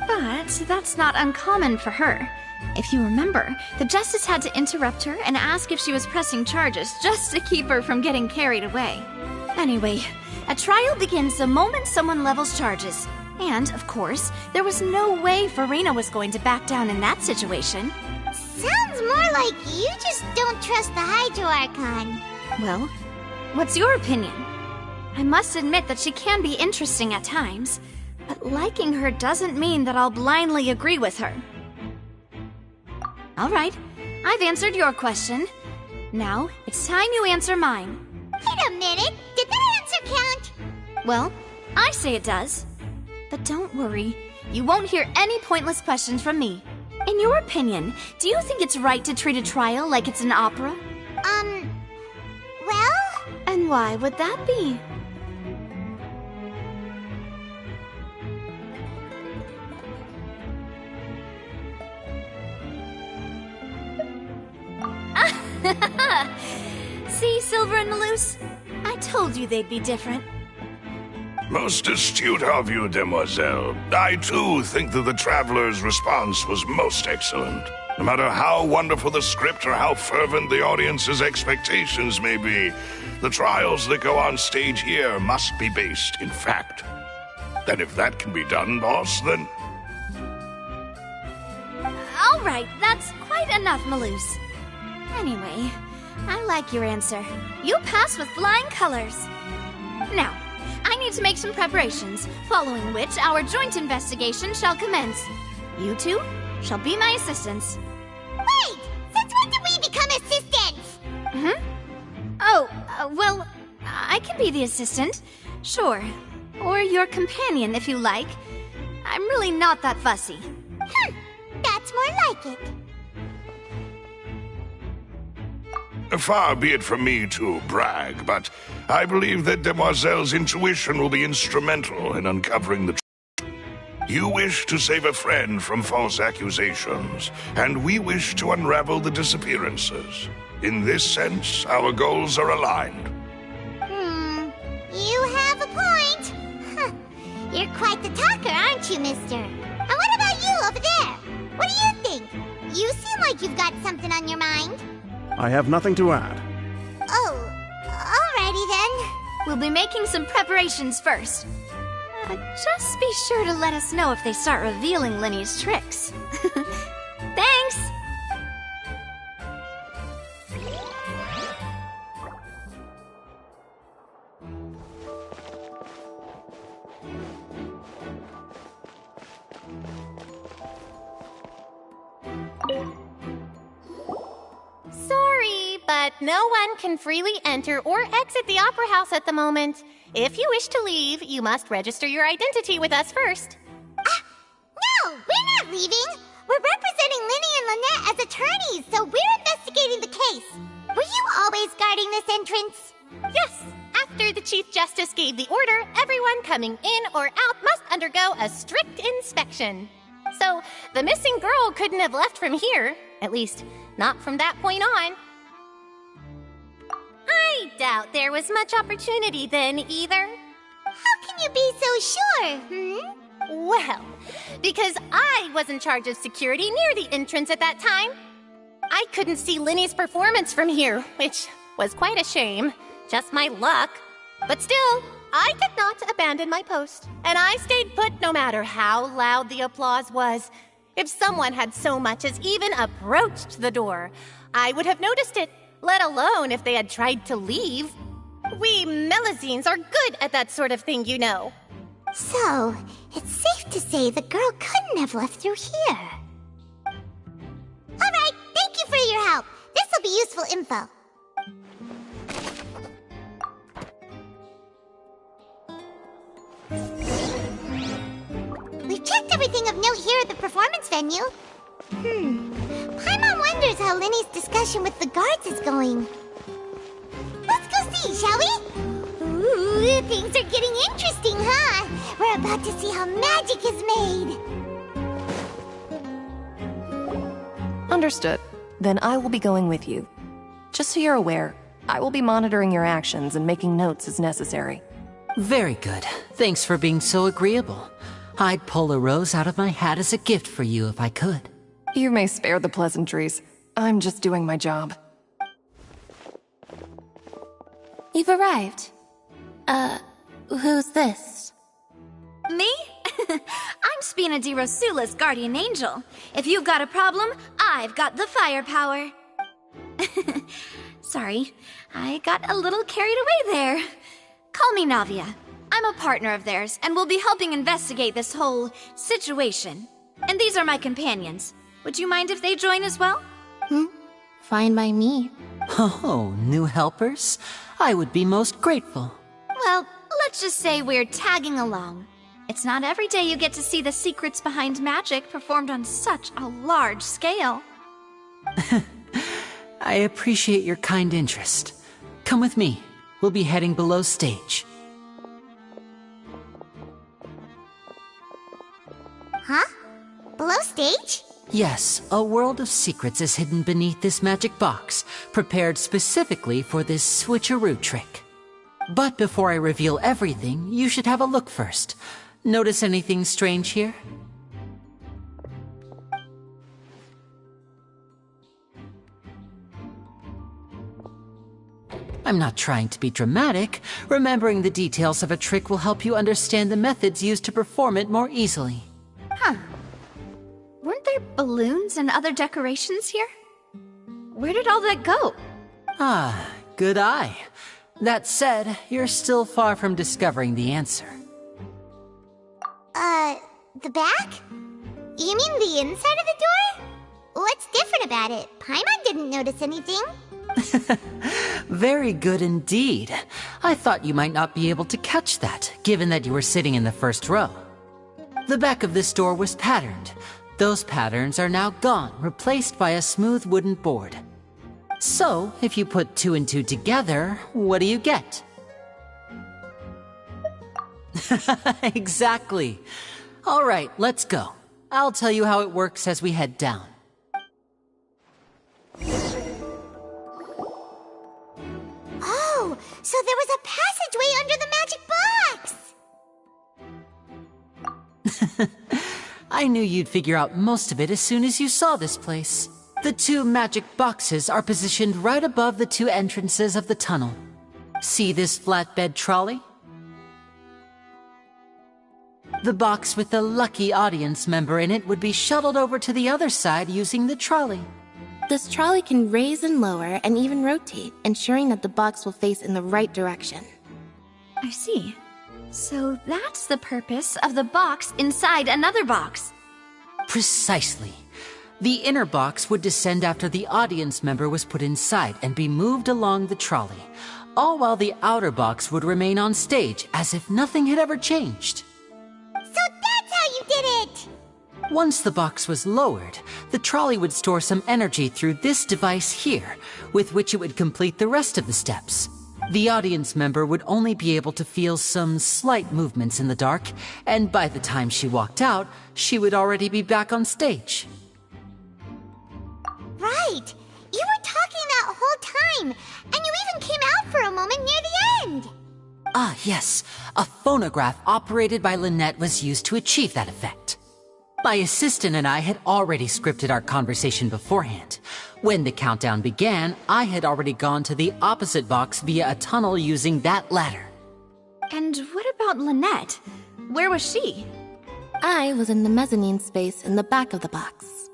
But that's not uncommon for her. If you remember, the Justice had to interrupt her and ask if she was pressing charges just to keep her from getting carried away. Anyway, a trial begins the moment someone levels charges. And, of course, there was no way Farina was going to back down in that situation.
Sounds more like you just don't trust the Hydro Archon.
Well, what's your opinion? I must admit that she can be interesting at times, but liking her doesn't mean that I'll blindly agree with her. All right, I've answered your question. Now, it's time you answer mine.
Wait a minute, did that answer count?
Well, I say it does. But don't worry, you won't hear any pointless questions from me. In your opinion, do you think it's right to treat a trial like it's an opera?
Well?
And why would that be? See, Silver and Malus? I told you they'd be different.
Most astute of you, Demoiselle. I, too, think that the Traveler's response was most excellent. No matter how wonderful the script or how fervent the audience's expectations may be, the trials that go on stage here must be based in fact. And if that can be done, boss, then...
All right, that's quite enough, Malus. Anyway, I like your answer. You pass with flying colors. Now, I need to make some preparations, following which our joint investigation shall commence. You two shall be my assistants.
Wait! Since when did we become assistants?
Oh, well, I can be the assistant, sure. Or your companion, if you like. I'm really not that fussy.
That's more like it.
Far be it from me to brag, but I believe that Demoiselle's intuition will be instrumental in uncovering the truth. You wish to save a friend from false accusations, and we wish to unravel the disappearances. In this sense, our goals are aligned.
You have a point. You're quite the talker, aren't you, mister? And what about you over there? What do you think? You seem like you've got something on your mind.
I have nothing to add.
Oh, alrighty then.
We'll be making some preparations first. Just be sure to let us know if they start revealing Linny's tricks. Thanks!
Sorry, but no one can freely enter or exit the Opera House at the moment. If you wish to leave, you must register your identity with us first.
leaving. We're representing Linny and Lynette as attorneys, so we're investigating the case. Were you always guarding this entrance?
Yes. After the Chief Justice gave the order, everyone coming in or out must undergo a strict inspection. So, the missing girl couldn't have left from here. At least, not from that point on. I doubt there was much opportunity then, either.
How can you be so sure,
Well, because I was in charge of security near the entrance at that time. I couldn't see Linny's performance from here, which was quite a shame. Just my luck. But still, I did not abandon my post, and I stayed put no matter how loud the applause was. If someone had so much as even approached the door, I would have noticed it, let alone if they had tried to leave. We Melazines are good at that sort of thing, you know.
So, it's safe to say the girl couldn't have left through here. Alright, thank you for your help. This'll be useful info. We've checked everything of note here at the performance venue. Paimon wonders how Linny's discussion with the guards is going. Let's go see, shall we? Ooh, things are getting interesting, huh? We're about to see how magic is made.
Understood. Then I will be going with you. Just so you're aware, I will be monitoring your actions and making notes as necessary.
Very good. Thanks for being so agreeable. I'd pull a rose out of my hat as a gift for you if I could.
You may spare the pleasantries. I'm just doing my job.
You've arrived. Who's this?
Me? I'm Spina di Rosula's guardian angel. If you've got a problem, I've got the firepower. Sorry, I got a little carried away there. Call me Navia. I'm a partner of theirs, and will be helping investigate this whole situation. And these are my companions. Would you mind if they join as well?
Fine by me.
Oh, new helpers? I would be most grateful.
Well, let's just say we're tagging along. It's not every day you get to see the secrets behind magic performed on such a large scale.
I appreciate your kind interest. Come with me. We'll be heading below stage.
Huh? Below stage?
Yes, a world of secrets is hidden beneath this magic box, prepared specifically for this switcheroo trick. But before I reveal everything, you should have a look first. Notice anything strange here? I'm not trying to be dramatic. Remembering the details of a trick will help you understand the methods used to perform it more easily.
Huh. Weren't there balloons and other decorations here? Where did all that go?
Ah, good eye. That said, you're still far from discovering the answer.
The back? You mean the inside of the door? What's different about it? Paimon didn't notice anything.
Very good indeed. I thought you might not be able to catch that, given that you were sitting in the first row. The back of this door was patterned. Those patterns are now gone, replaced by a smooth wooden board. So, if you put 2 and 2 together, what do you get? Exactly. All right, let's go. I'll tell you how it works as we head down.
Oh, so there was a passageway under the magic box!
I knew you'd figure out most of it as soon as you saw this place. The 2 magic boxes are positioned right above the 2 entrances of the tunnel. See this flatbed trolley? The box with the lucky audience member in it would be shuttled over to the other side using the trolley.
This trolley can raise and lower and even rotate, ensuring that the box will face in the right direction.
I see. So that's the purpose of the box inside another box.
Precisely. The inner box would descend after the audience member was put inside and be moved along the trolley, all while the outer box would remain on stage as if nothing had ever changed.
So that's how you did it!
Once the box was lowered, the trolley would store some energy through this device here, with which it would complete the rest of the steps. The audience member would only be able to feel some slight movements in the dark, and by the time she walked out, she would already be back on stage.
Right! You were talking that whole time, and you even came out for a moment near the end!
Ah, yes. A phonograph operated by Lynette was used to achieve that effect. My assistant and I had already scripted our conversation beforehand. When the countdown began, I had already gone to the opposite box via a tunnel using that ladder.
And what about Lynette? Where was she?
I was in the mezzanine space in the back of the box.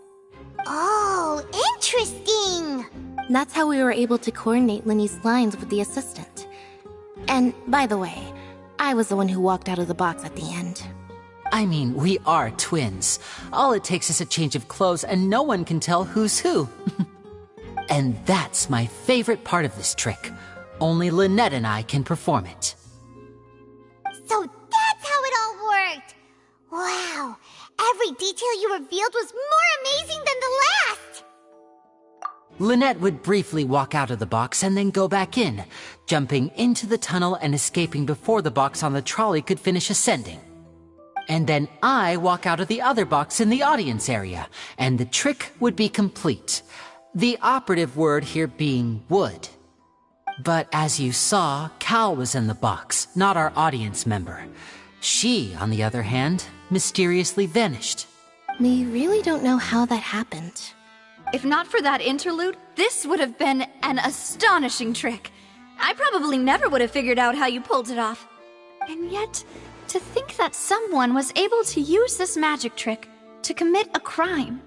Oh, interesting!
That's how we were able to coordinate Linny's lines with the assistant. And, by the way, I was the one who walked out of the box at the end.
I mean, we are twins. All it takes is a change of clothes and no one can tell who's who. And that's my favorite part of this trick. Only Lynette and I can perform it.
So that's how it all worked! Wow, every detail you revealed was more amazing than the last!
Lynette would briefly walk out of the box and then go back in, jumping into the tunnel and escaping before the box on the trolley could finish ascending. And then I walk out of the other box in the audience area, and the trick would be complete. The operative word here being would. But as you saw, Cal was in the box, not our audience member. She, on the other hand, mysteriously vanished.
We really don't know how that happened.
If not for that interlude, this would have been an astonishing trick. I probably never would have figured out how you pulled it off. And yet, to think that someone was able to use this magic trick to commit a crime.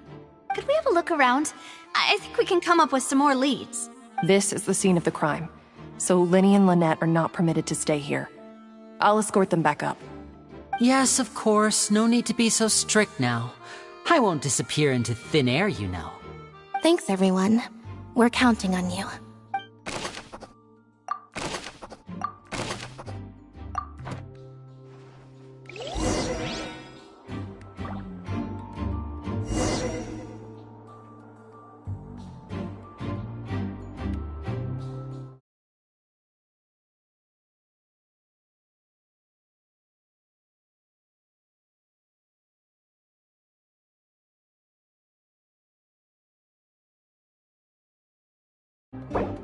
Could we have a look around? I think we can come up with some more leads.
This is the scene of the crime, so Linny and Lynette are not permitted to stay here. I'll escort them back up.
Yes, of course. No need to be so strict now. I won't disappear into thin air, you know.
Thanks, everyone. We're counting on you.
Wait.